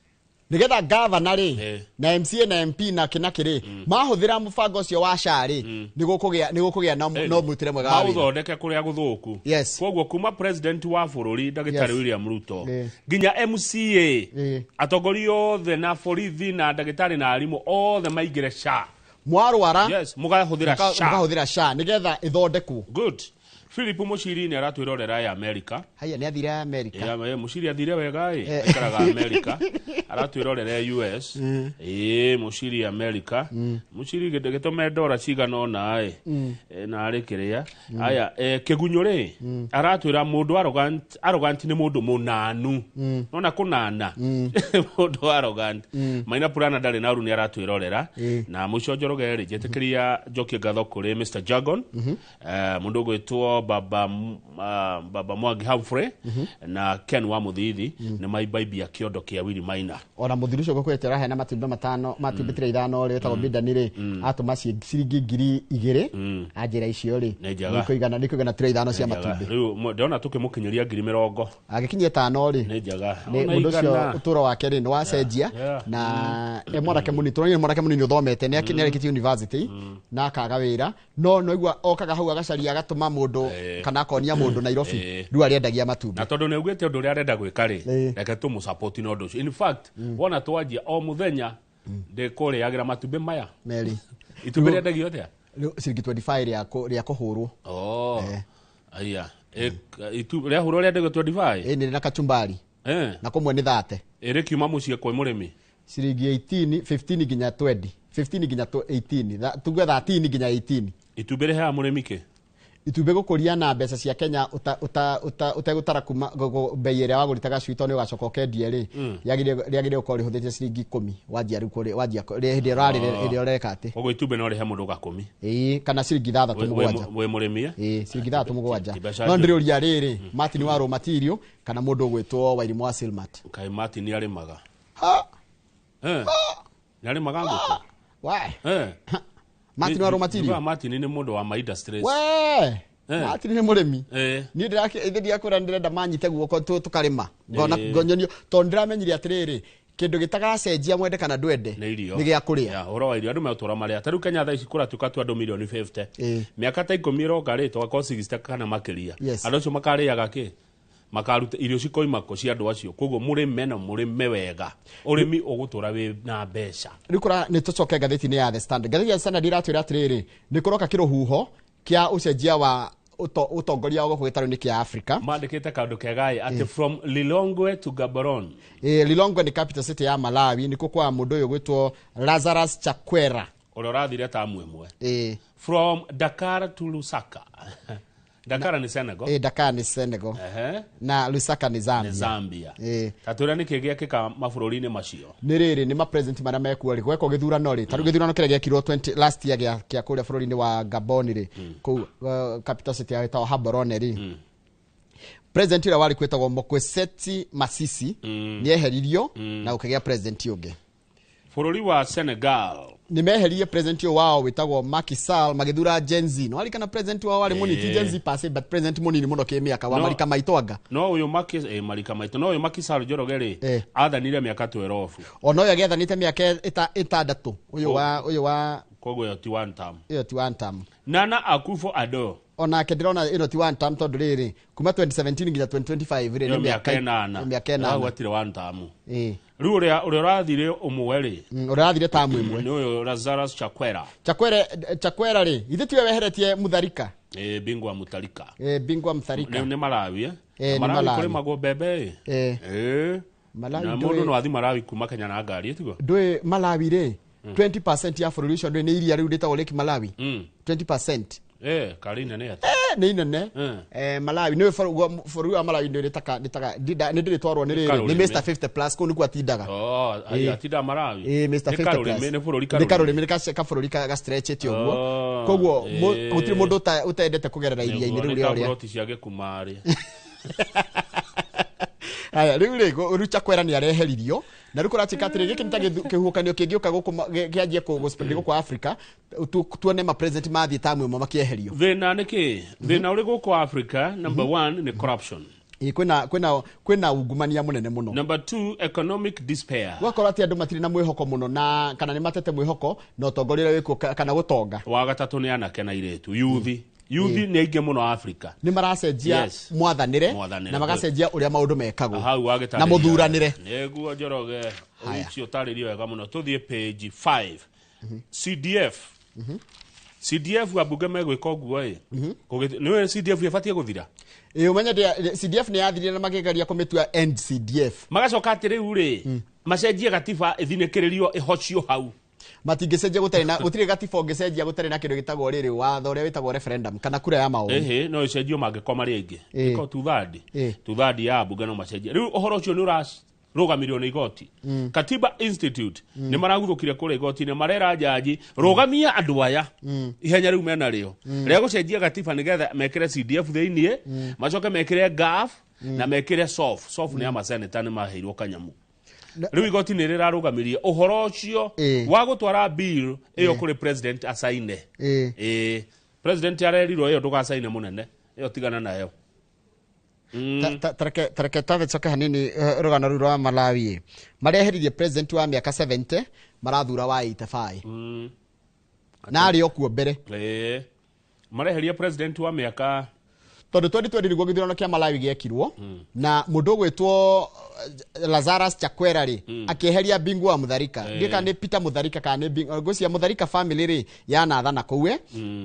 nigetha governor ri na MCA na MP na kinakiri mahuthira mubango ucio wa SHA ri nigukugĩa no mutire mwega wa uthondeke kuria guthuku koguo kuma president wa bururi Dagitari William Ruto nginya MCA atongoria othe na borithi na ndagĩtarĩ na arimũ othe maigire SHA mwarwara yes mugahuthira SHA nigetha ithondekwo good Philip Mushiri ni aratwirorera ya America. Haya ni athire America. Ya Mushiri athire wega aikaraga America. Aratwirorera US. Mushiri America. Mushiri gitome dora cigana na na arikiria. Haya kigunyure aratwira mundu arrogant ni mundu munanu. Nona kunana. Mundu arrogant. Maina Purana ndari na ru ni aratwirorera na muconjoroge ri jetikiria joki gatho kuri Mr. Jagon. Mundu gwitwo baba Mwangi Humphrey na Ken wa Muthithi ni maibaibia kiondo kia Willy Maina ona muthiru ucio gukwetera hena matumbe matano matumbitire ithano ri etagwo bidani ri atuma ciringi 2,000 ajira icio ri nikuigana tire ithano cia matumbe riu ndona tukimukinyiria 20,000 agikinyia 5 ri ni njaga mundu ucio uturo wake ri ni wacenjia na mwanake munini turonye mwanake munini uthomete ni akinyarikiti university na akaga wira no igua okaga hau agacaria agatuma mundu kana konia mundu Nairobi riu ariendagia matumbe na tondu ne ugite undu ri arenda gwika ri reke tumu support no ndu in fact wona twanjia o muthenya de kore yagira matumbe maya meri itumbe riendagio atia ciringi 25 ria kuhurwo aya itu ria hurwo riendagio 25 ni na kachumbari na kumwe ni 30 iri kiuma mucie kwa murimi ciringi 18 15 nginya 20 15 nginya 18 tuge 13 nginya 18 itumbe ri ha murimi ke itube gukuria na mbeca cia Kenya utegutara kuma bei ĩrĩa wagũritaga cwito ni ugacoka ũkendia ri yagire ukori huthitie ciringi 10 wajia riu kuri wajia hĩndĩ rari ĩrĩa ũreka ati ũguo itube no rihe mũndũ 10 kana ciringi 3 we mũrĩmi ciringi 3 no ndĩrĩũria rĩrĩ Martin wa raw material kana mũndũ ũgwĩtwo Wairimu wa Silmat kai Martin nĩ arĩmaga nĩ arĩmaga ngũkũ why Martin wa raw material Martin ni mundu wa my industries Martin ni murimi ni ndirakithia kura ndirenda manyite guoko tukarima ngona ngonyonio to ndiramenyire atiriri kindu gitagacenjia mwende kana ndwende ni gia kuria oro wa irio andu metora maria taru Kenya tha ikura tuka tu andu milioni 50 miaka ta 10 iroka ri to ko 60 kana makiria andu acio makariaga ki makaruta irio cikoimako cia andu acio koguo murime na murime wega urimi ugutura wi na mbeca rikura ni tucoke ngatheti ni ya The Standard ngatheti ya Standard iratwira atiriri ni kuroka kiruhuho kia ucenjia wa utongoria wa gwitaro ni kia Africa mandikite kandu kegai ati from Lilongwe to Gaborone Lilongwe ni capital city ya Malawi ni kwa mundu uyu gwitwo Lazarus Chakwera uri rathire ta mwemwe from Dakar to Lusaka Dakar ni Senegal Dakar ni Senegal na Lusaka ni Zambia tatura ni kigia kika mabũrũri-inĩ macio ni riri ni ma president mara mekuo ri gweko githurano ri taru githurano kire giakirwo 20 last year kia kuria bũrũri-inĩ wa Gabon ri ku capital city ya ta Gaborone ri president ira wari kwetagwo Mokweseti Masisi ni eheririo na ukagia president ungi bũrũri wa Senegal ni meherie president wao witagwo Macky Sall magithura Gen Z no ali kana president wao wali muni ti Gen Z passe but president muni ni muno kemiaka wa Marika Maitwanga no uyu Macky Marika Maito no uyu Macky Sall jorogeri athanire miaka 12 ono yo gethanite miaka itandatu uyu wa koguo yo ti one term Nana Akufo-Addo ona kedirona ino ti one term tondu riri kuma 2017 nginya 2025 ri ni miaka 8 watire one term riu uria urathire umwe ri urathire tamu imwe ni uyu Lazarus Chakwera ri ithe tiwe weheretie Mutharika bingwa Mutharika bingwa Mutharika ni Malawi Malawi kuri mago bebe Malawi na mundu no athi Malawi kuma Kenya na ngari etigo ndwe Malawi ri 20% ya bũrũri ũcio ndwe ni iria riu ritagwo Lake Malawi 20% karine ne ati ni nene Malawi ni bũrũri wa Malawi ndwe ritaka ni ndiritwarwo ni riri ni Mr 50 plus ko niku atindaga atinda Malawi Mr 50 plus ni bũrũri ka bũrũri ka stretch eti ũguo koguo gutiri mundu utendete kugerera iria-inĩ riu ria roti cia gikumari aya riu Chakwera ni areheririo na riu kuratika atiri giki nitage kihukanio kingioka gianjie guspread guku Africa tuone ma president mathi tamu mo makieherio thina niki thina uri guku Africa number 1 ni corruption kwina ungumania munene muno. Number 2, economic despair. Gwakora ati andu matiri na mwihoko muno na kana ni matete mwihoko no utongorire wiko kana gutonga. Wa gatatu ni anake na iretu youth ni ainge muno Africa. Ni maracenjia mwathanire na magacenjia uria maundu mekagwo na muthuranire. Neguo Njoroge ucio taririo wega muno. Tuthie page 5. CDF. CDF abunge megwika guo niwe CDF yabatie guthira. Umenya CDF ni yathirire na magegaria kumitua end CDF. Magacoka atiriu ri macenjie gatiba ithinekererio ihocio hau. Matingecenjia gutire gatiba ungecenjia gutire na kindu gitagwo riri watho uria witagwo referendum kana kura ya maoni. No icenjio mangekoma ringi. Iko tuthadi ya abunge no macenjia. Riu uhoro ucio ni uras rugamirio ni igoti. Katiba Institute ni maraguthukire kure igoti ni marera jaji rugamia andu aya ihenya riu mena rio ria gucenjia gatiba nigetha mekire CDF theinie macoke mekire GAF na mekire SOF ni ama senator ni maheirwo kanyamu. Riu igoti ni rirarugamirie uhoro ucio wa gutwara bill iyo kuri president asaine. President arerirwo iyo ndugasaine munene iyo tigana nayo. Tareke tavetsoke hanini rugano rwa Malawi mareheririe president wa miaka 70 marathura wa 85 na ari okuo mbere mareheria president wa miaka tondu 2020 niguo githurano kia Malawi giekirwo na mundu gwitwo Lazarus Chakwera ri akieheria Bingu wa Mutharika ndika ni Peter Mutharika kana ni Bingu gocia Mutharika family ri yana thana kuwe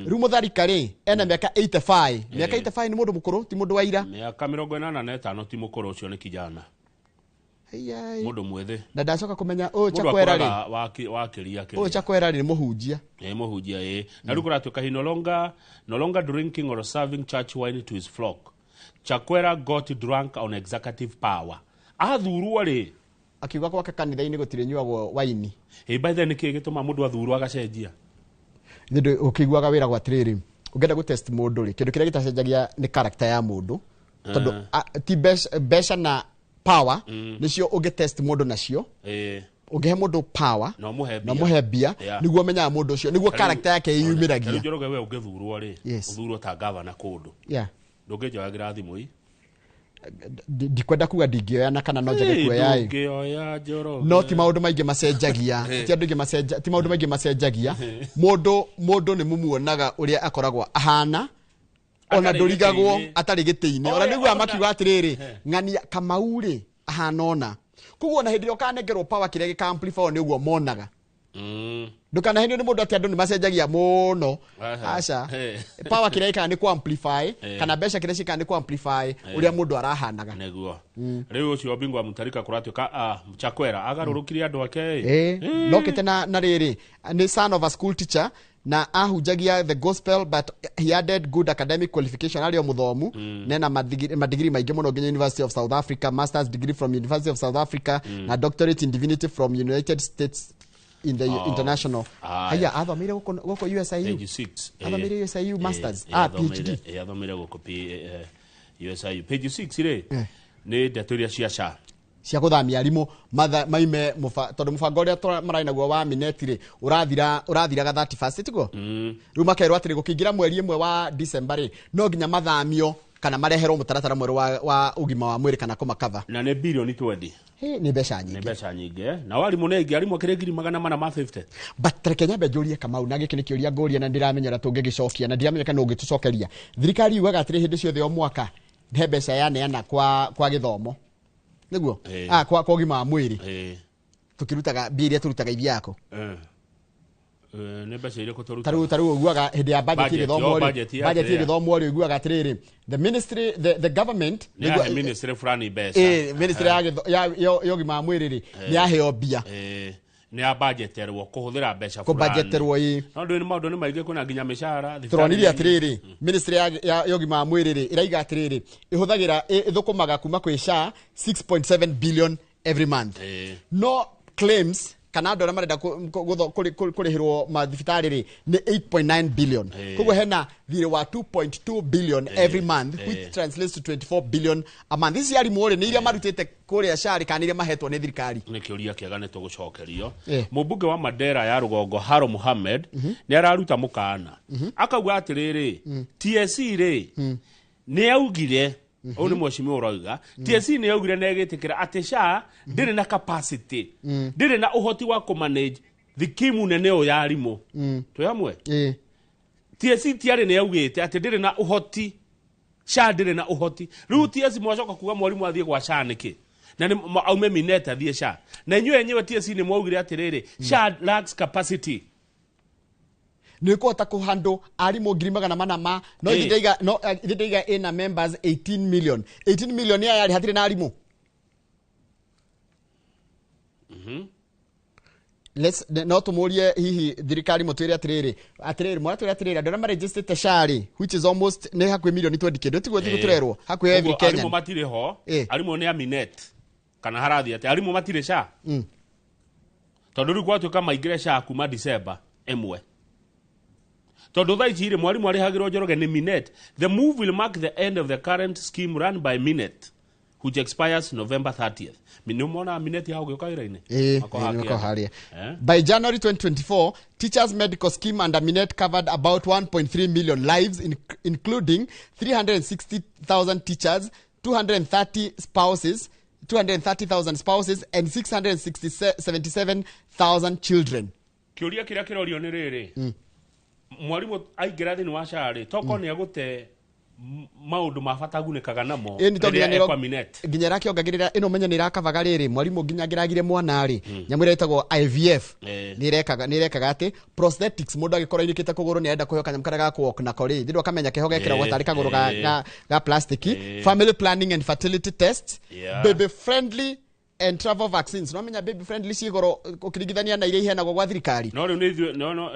riu Mutharika ri ena miaka 85 miaka 85 ni mundu mukuru ti mundu wa ira miaka 85 ti mukuru ucio ni kijana mundu mwethe na ndacoka kumenya Chakwera ri wakiria Chakwera ri muhunjia muhunjia na riu kuratuka he no longer drinking or serving church wine to his flock. Chakwera got drunk on executive power. Athurwa ri akiuga kwa kanitha-ini gutire nyuagwo waini. By then niki gituma mundu athurwa agacenjia. Ndio ukiguaga wira gwa tiriri. Ugenda gutest mundu ri kindu kiria gitacenjagia ni character ya mundu. Tondu ti besha na power nicio ugetest mundu nacio. Ugehe mundu power no muhe bia niguo menya mundu ucio niguo character yake yumiragia. Njoroge we ugethurwo ri uthurwo ta governor kundu. Ndungejoyagira thimu ii ndikwenda kuga ndingioya na kana no njage kuoya no ti maundu maingi macenjagia ti andu ingi macenjagia ti maundu maingi macenjagia mundu ni mumuonaga uria akoragwo ahana ona ndurigagwo atari gitiine ona niguo amakiuga atiriri ng'ania Kamauri ahana ona kuguo na hindi ukanengerwo power kiria gika amplify niguo monaga ndukana hindi ni mundu ati andu ni macenjagia muno aca power kiria gika ni ku amplify kana besha kiria gika ni ku amplify uria mundu arahanaga neguo riu ucio Bingu wa Mutharika kuratuka Chakwera agarurukire andu ake lokete na riri ni son of a school teacher na ahunjagia the gospel but he added good academic qualification alio muthomu nena madigiri maingi muno nginya University of South Africa, master's degree from University of South Africa na doctorate in divinity from United States in the international. Haya athomire goko USIU page 6 athomire USIU masters PhD athomire goko USIU page 6 ri ni ndaturia cia guthamia arimu maime tondu mubango uria maraina guo wa mineti ri urathiraga 31st tiguo riu makerwo atiri gukingira mweri imwe wa December ri no nginya mathamio kana mareherwo mutaratara mweru wa ugima wa mwiri kana kumakava na ne billion 20 ni besha nyingi na walimu negi arimu akirengiri 450 but Kenya bejurie Kamau na giki nikiuria ngoria na ndiramenyera tungigicokia na ndiramenya kana ungitucokeria thirikari yugaga atiri hindi ciothe o mwaka he besha yaneana kwa githomo niguo kwa ugima wa mwiri tukirutaga biria turutaga ivyako ne besha ile kutoruta taru uguaga hindi ya budget ile githomo ri uguaga atiriri the ministry the government niguo ministry fulani besha ministry ya ugima wa mwiri ri ni aheo bia ni a budgeterwo kuhuthira besha fulani ko budgeterwo no ndu ni maundu ni maige kuna nginya mishahara turonire atiriri ministry ya ugima wa mwiri ri iraiga atiriri ihuthagira ithukumaga kuma kwi SHA 6.7 billion every month no claims kana andå arä a marenda kå rä hä rwo mathibitari rä nä 8.9 billion koguo hena thirä wa 2.2 billion every month which translates to 24 billion a month. Ici arimå rä nä iria marutä te kå rä a cari kana iria mahetwo nä thirikari nä kä å ria kä aga nä tå gå cokerio mũmbunge wa Mandera ya Rũgongo Haro Mohamed nä araruta må kana akauga atä rä rä TSC rä nä augire o ni mweshimio urauga TSC ni yaugire na egitikira ati SHA ndire na capacity ndire na uhoti wa ku manage thikimu nene o ya arimu tuyamwe TSC tiari ni yaugite ati ndire na uhoti SHA ndire na uhoti riu TSC mwacoka kuga mwarimu athie gwa SHA niki na ni aume mineta athie SHA na nywe enyewe TSC ni mwaugire atiriri SHA lacks capacity ni kuhota kuhandle arimu 800 no ithiga ina members 18 million ya yari hatire na arimu let's no tumurie hihi thirikari mutwire atiriri mwatwire atiriri andora ma registered SHA which is almost ne hakwe million 20 kendo tiguo thiguturerwo hakwe every Kenya arimu matire ho arimu ni aminet kana harathi ati arimu matire SHA tondu ri gwatuka maingire SHA kuma December emwe tondu thaicire mwarimu arihagirwo Njoroge ni Minet. The move will mark the end of the current scheme run by Minet, which expires November 30th. Minumona Minet ya ugeuka iraine by January 2024. Teachers medical scheme under Minet covered about 1.3 million lives, including 360,000 teachers, 230,000 spouses and 677,000 children. Kiuria kira kirorio ni riri mwarimu aingira thini wa SHA toko ni agute maundu mabatagunikaga namo kwa Minet nginya rakiongagirira ino menya ni rakavaga riri mwarimu nginya ngiragire mwana nyamwira itagwo IVF ni rekaga ati prosthetics mundu agikora irikite kuguru ni enda kuhoka nyamkara ga kuok na kori ndirwo kamenya kehoga kira gwatari kaguru ga plastiki family planning and fertility tests baby friendly and travel vaccines no menya baby friendly sigoro ukirigithania na ile ihena gwa thirikari no riu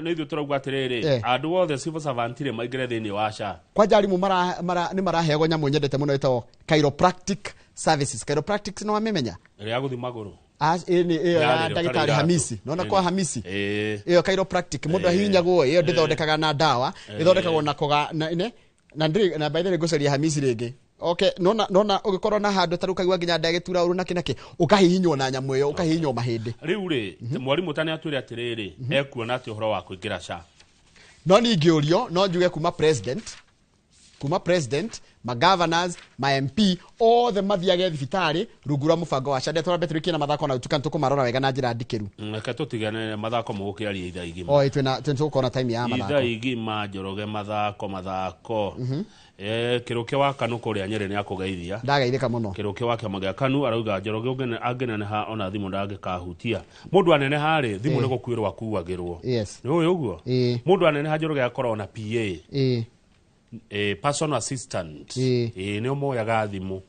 ni ithu turauga atiriri andu othe civil servant ile maigire thini wa SHA kwa jarimu ni marahego nyamu nyendete muno ito chiropractic services. Chiropractic no amemenya ile ya guthima maguru ya ndagitari Hamisi nona kwa Hamisi iyo chiropractic mundu ahinyagwo iyo ndithondekaga na dawa ithondekagwo na koga na by the way goceria Hamisi ringi okay nona ugikorwo na handu tarukaigwa nginya ndagitura uru naki ukahihinywo na nyamu iyo ukahihinywo mahindi riu ri mwarimu tani atwire atiriri ekuona ati uhoro wa kuingira SHA no ni ngiurio no njuge kuma president ma governors ma MP all the mathiage thibitari rugura mubango wa SHA ndetora beturiki na mathako na utukan tukumarora wega na njira ndikiru reke tutigane mathako mugukiaria itha igima o itwena tukona time ya mathako itha igima Njoroge mathako kiruke wa kanu kuria Nyeri ni akugeithia ndagaithika muno kiruke wa kiama gia kanu arauga Njoroge angene ha ona thimu ndagikahutia mundu anene hari thimu ni gukwirwa kuwagirwo ni uyu uguo mundu anene ha Njoroge akorwo na PA personal assistant ni omoyaga thimu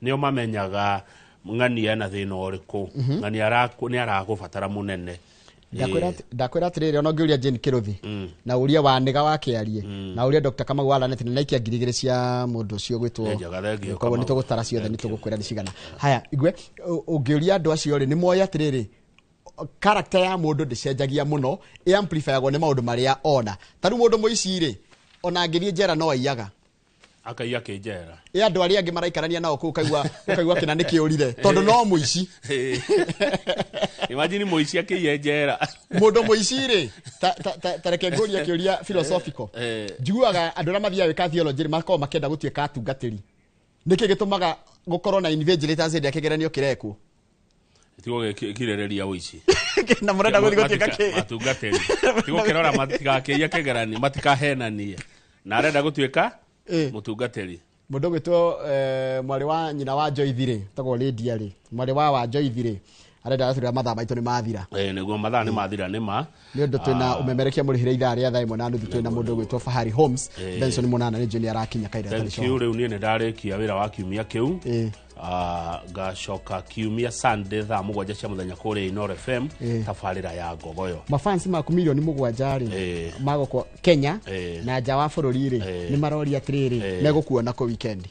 ni omamenyaga ng'ania na thina uriku ng'ania ni aragubatara munene ndakwira atiriri ona ngiuria Jane Kiruthi na uria waniga wakiarie na uria Dr. Kamau Walaneti na ikia ngirigire cia mundu cio gwitwo kwa ni tugutara ciothe ni tugukwira ni cigana haya igwe ungiuria andu acio ri ni moya atiriri character ya mundu ndicenjagia muno amplifyagwo ni maundu maria ona taru mundu muici ri ona ngirie njera no aiyaga akaiya kinjera andu aria angi maraikarania nao kukaigwa kina ni kiurire tondu no muici imagine muici akiye njera mundu muici ri tareke ngoria kiuria philosophical njuaga andu aria mathia wika theology makao makenda gutwika atungatiri niki gitumaga gukorwo na invigilators ndia kigeranio kirekwo tigo kirereria uici na murenda gutwika atungatiri tigo kirora matikakiya kigerani matikahenanie na arenda gutwika mutungatiri mundu gwitwo mwari wa nyina wa Joythire tagwo Lydia ri mwari wa Joythire arenda atura mathaa maitu ni mathira niguo mathaa ni mathira ni ma ni undu twina umemerekia murihire ithaa ria thaa 1:30 twina mundu gwitwo Fahari Homes Benson Munana ni juni arakinya kaira tari show riu ni ndarikia wira wa kiumia kiu gacoka kiumia Sunday thaa 7 cia muthenya kuri Inoro FM tafarira ya Ngogoyo mafansi maku milioni 7 ri magoko Kenya na nja wa bururi ri ni marori atiriri megukuona ko weekend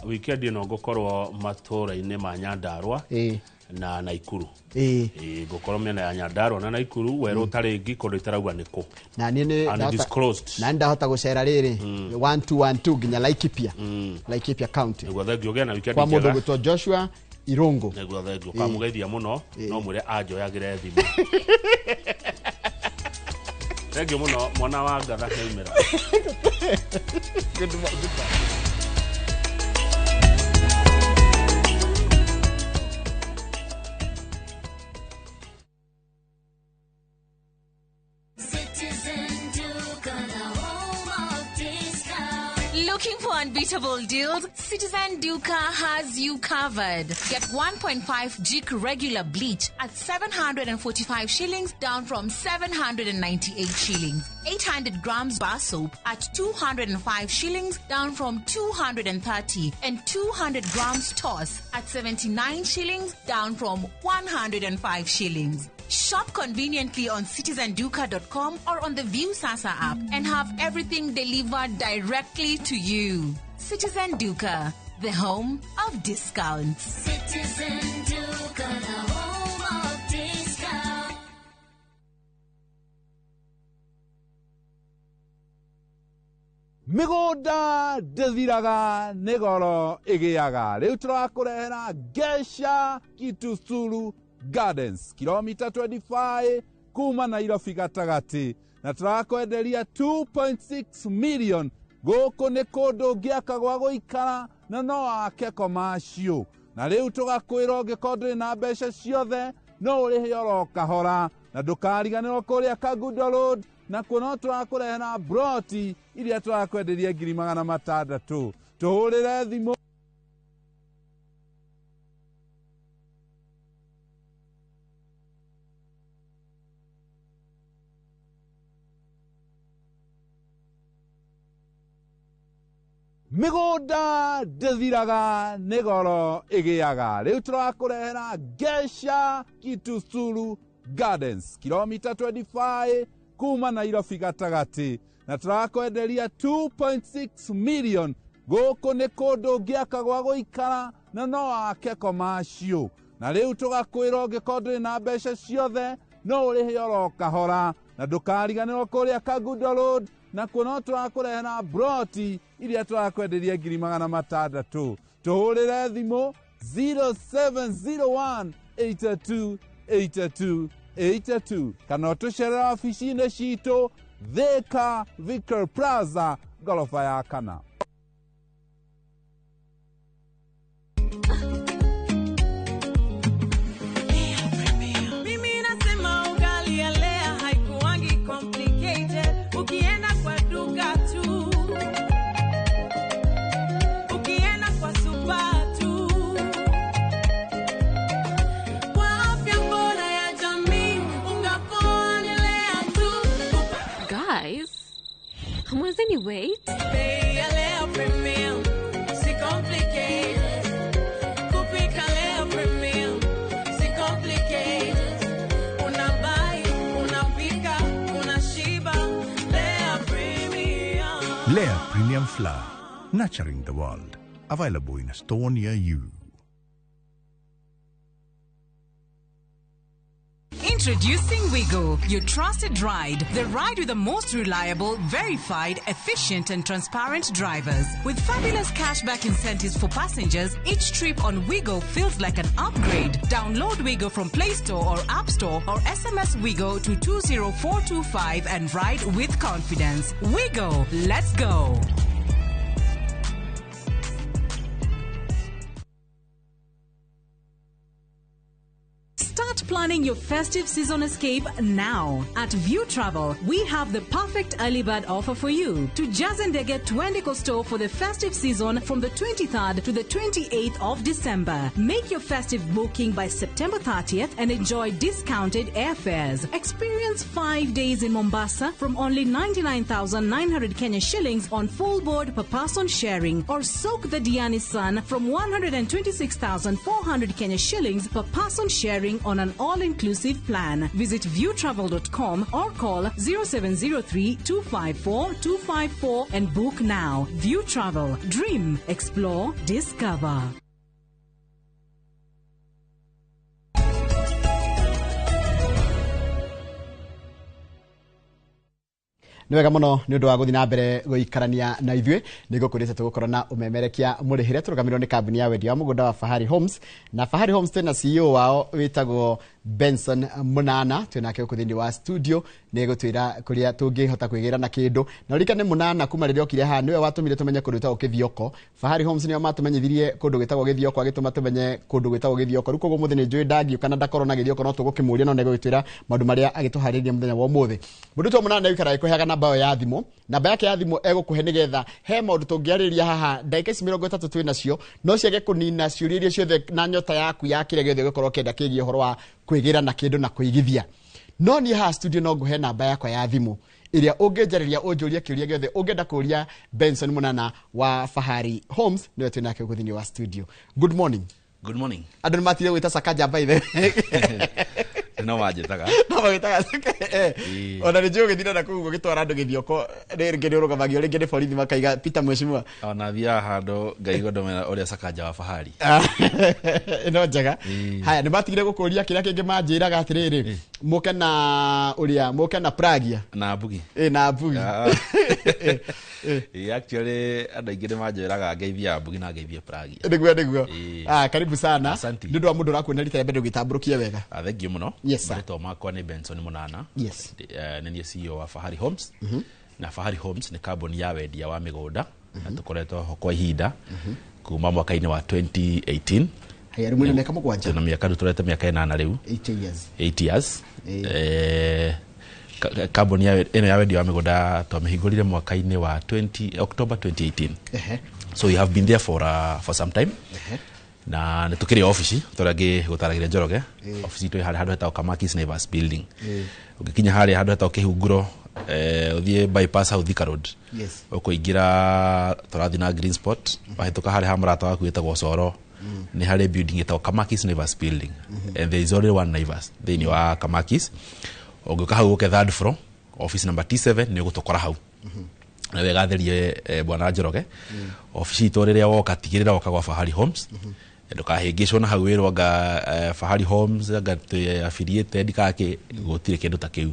weekend ino ngukorwo matura-ini ma Nyandarua na Naikuru gukorwo mena ya Nyandarua na Naikuru weru taringi kundu itarauga niku na ni undisclosed na ndahota gucera riri 1212 nginya Laikipia county niguo thengio gena weekend kwa mundu gwitwo Joshua Irungu niguo thengio kamugeithia muno no mwire anjoyagire thimu thengio muno mwana wa ngatha heimera good Looking for unbeatable deals? Citizen Duca has you covered. Get 1.5 Jik regular bleach at 745 shillings, down from 798 shillings. 800 grams bar soap at 205 shillings, down from 230. And 200 grams toss at 79 shillings, down from 105 shillings. Shop conveniently on citizenduca.com or on the View Sasa app and have everything delivered directly to you. Citizen Duca, the home of discounts. Citizen Duca, the home of discount. Migoda desiraga negoro egeaga. Leutra korehera Gesha Kitusulu Gardens, kilomita 25 kuma Nairobi gatagati, na turakwenderia 2.6 million. Goko nĩ kũndũ ngĩaka gwa gũikara na no ake commercial, na rĩu tũgakwĩra ũngĩkorwo ndũrĩ na mbeca ciothe no ũrĩhe oro kahora, na ndũkariganĩrwo kũrĩa Kagundo Road, na kuo tũrakũrehera broti iria tũrakwenderia 600,000. Tũhũrĩre thimũ Migoda desiraga negoro egeaga. Rĩu tũrakũrehera Gesha Kitusulu Gardens, kilomita 25 kuma Nairobi gatagati, na turakwenderia 2.6 million. Gũkũ nĩ kũndũ ngĩaka gwa gũikara na no ake commercial, na rĩu tũgakwĩra ũngĩkorwo ndũrĩ na mbeca ciothe no ũrĩhe oro kahora, na ndũkariganĩrwo kũrĩa Kagundo Road, na kuo no tũrakũrehera broti iria tũrakwenderia 600,000. Tũhũrĩre thimũ 0701 82 82 82, kana tũcerera ofici-inĩ citũ Thika Vicar Plaza, gorofa ya kana. Mwazeni wait. Bei ya leo premium, si complicated. Kupika leo premium, si complicated. Unabai, unapika, unashiba. Lea premium. Lea Premium Flour, nurturing the world. Available in a store near you. Introducing Wigo, your trusted ride. The ride with the most reliable, verified, efficient and transparent drivers. With fabulous cashback incentives for passengers, each trip on Wigo feels like an upgrade. Download Wigo from Play Store or App Store or SMS Wigo to 20425 and ride with confidence. Wigo, let's go. Start planning your festive season escape now. At View Travel, we have the perfect early bird offer for you. To Jazendege Twende Costo for the festive season from the 23rd to the 28th of December. Make your festive booking by September 30th and enjoy discounted airfares. Experience 5 days in Mombasa from only 99,900 Kenya shillings on full board per person sharing, or soak the Diani Sun from 126,400 Kenya shillings per person sharing on an all-inclusive plan. Visit viewtravel.com or call 0703 254 254 and book now. View Travel. Dream, explore, discover. Nĩ wega mũno nĩ ũndũ wa gũthiĩ na mbere gũikarania na ithuĩ nĩ gũkũrĩte tũgũkorwo na ũmemerekia mũrĩhĩre tũrũgamĩrĩrwo nĩ kambuni ya wendia wa mũgũnda wa Fahari Homes, na Fahari Homes tena CEO wao wĩtagwo Benson Munana twinake uku thini wa studio nego twira kuria tungihota kwigera na kindu na rikane Munana kuma riria okire ha niwe watumire tumenye kundu gwitagwo Githioko. Fahari Homes niyo matumenyithirie kundu gwitagwo Githioko agituma tumenye kundu gwitagwo Githioko ruko go muthenya njui ndagi kana ndakorwo na Githioko no tugukimuria no nego gwitwira maundu maria agituhariria muthenya wa umuthi. Mundu to Munana ikara ikuheaga namba ya thimu, namba yake ya thimu egukuhe nigetha he maundu tungiariria haha ndagika 30 twina cio no ciage kunina ciuria iria ciothe na nyota yaku ya kire giothe gukorwo kenda kigie horo wa kwigira na kindu na kuigithia. No ni ha studio no nguhe namba yakwa ya thimu iria ungenjariria unjuria kiuria giothe ungenda kuria Benson Munana wa Fahari Homes niwe twinake uku thini wa studio. Good morning. Good morning. Andu matire gwita Sakaja by the no wajitaga no wajitaga ona ni joge thina na kugo gitwara andu Githioko ringi ni urugamagia ringi ni borithi makaiga Peter Mweshimwa ona thia hando ngaigo ndomera uria Sakaja wa Fahari ino njega. Haya ni batigire gukuria kiria kingi manjiraga atiriri muke na uria muke na Pragia na Mbugi na Mbugi actually andu aingi ni manjiraga ngeithia Mbugi na ngeithia Pragia niguo karibu sana ndu wa mundu rakwenda rita mbere gitamburukie wega. Thank you muno. Yes, Marito makwa ni Benson Munana. Yes. Ni CEO wa Fahari Homes. Na Fahari Homes ni kambuni ya wendia wa migunda. Na tukoretwo ho kwa ihinda kuma mwaka-ini wa 2018. Haya rumwe miaka mugwanja. Na miaka turete miaka 8 riu. 8 years. Kambuni ya wendia wa migunda twamihingurire mwaka-ini wa October 2018. So you have been there for some time. Na nitukiri office turage gutaragira Njoroge office tu hari handu heta Kamakis Naivas building ugikinya hari handu heta Kihunguro uthie bypass au Thika Road ukuingira turathi na green spot wahituka hari hamrata waku etagwo Coro ni hari building etagwo Kamakis Naivas building and there is only one Naivas thini wa Kamakis uguka hau uke third floor office number T7 ni gutukora hau na wega therie bwana Njoroge office itu riria woka tigirira woka gwa Fahari Homes ndukahingicwo na hau wirwaga Fahari Homes anga affiliated kake gutire kindu ta kiu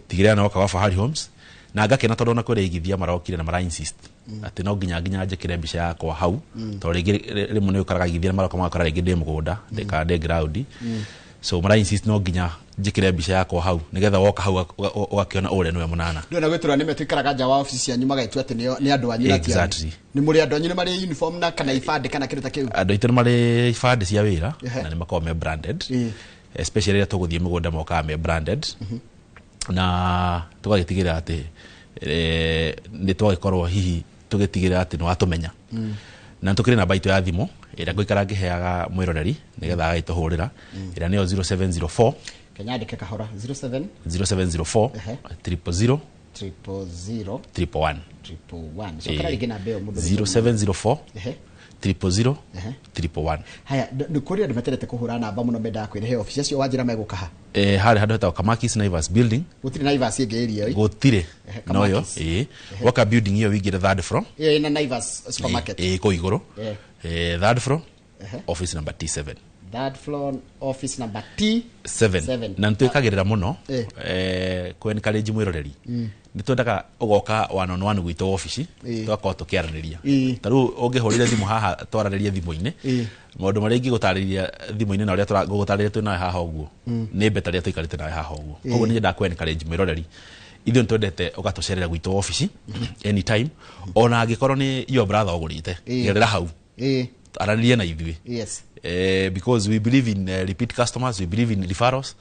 tigirira na woka gwa Fahari Homes na ngakena tondu na kure igithia marokire na mara insist ati no nginya njikire mbica yakwa hau to rimwe ni ukaraga igithia maroka makora ringi ndi mugunda ndikande ground so mara insist no nginya njikire mbica yakwa hau nigetha woka hau ugakiona ure niwe Munana ndio na gwitura ni metwikaraga nja wa office yanyu magaitu ati ni andu anyu exactly ni muri andu anyu ni mari uniform na kana ifade kana kindu ta kiu andu itu mari ifade cia wira na ni makao me branded especially ria tuguthie mugunda moka me branded na tugagitigira ati ni twagikorwo hihi tugitigira ati no atumenya na tukiri na baito ya thimu ira ngoikara ngiheaga mwiroreri nigetha agaituhurira ira niyo 0704 Kenya ndike kahora 0704 000 111 so kara igena beo mudo 0704 000 111. Haya ndukuria ndimeterete kuhura namba muno menda kwire office cio wanjira megukaha hari handu heta Kamakis Naivas building gutire Naivas inge area oi gutire noyo waka building hiyo wigire third floor na Naivas supermarket ko iguru third floor office number T7 third floor office number T7 na ntwikagirira muno ku encourage mwiroreri nitwendaga ugoka one on one gwito office twakao tukiaraniria taru ungihurire thimu haha twaraniria thimu-ini maundu maria ingigutariria thimu-ini na uria turagutariria twina haha uguo ni beta ria tuikarite nawe haha uguo koguo ni ndakwa encourage mwiroreri ithu ntwendete ugatucerera gwito office anytime ona angikorwo ni your brother ugurite gerera hau araniria na ithui because we believe in repeat customers, we believe in referrals.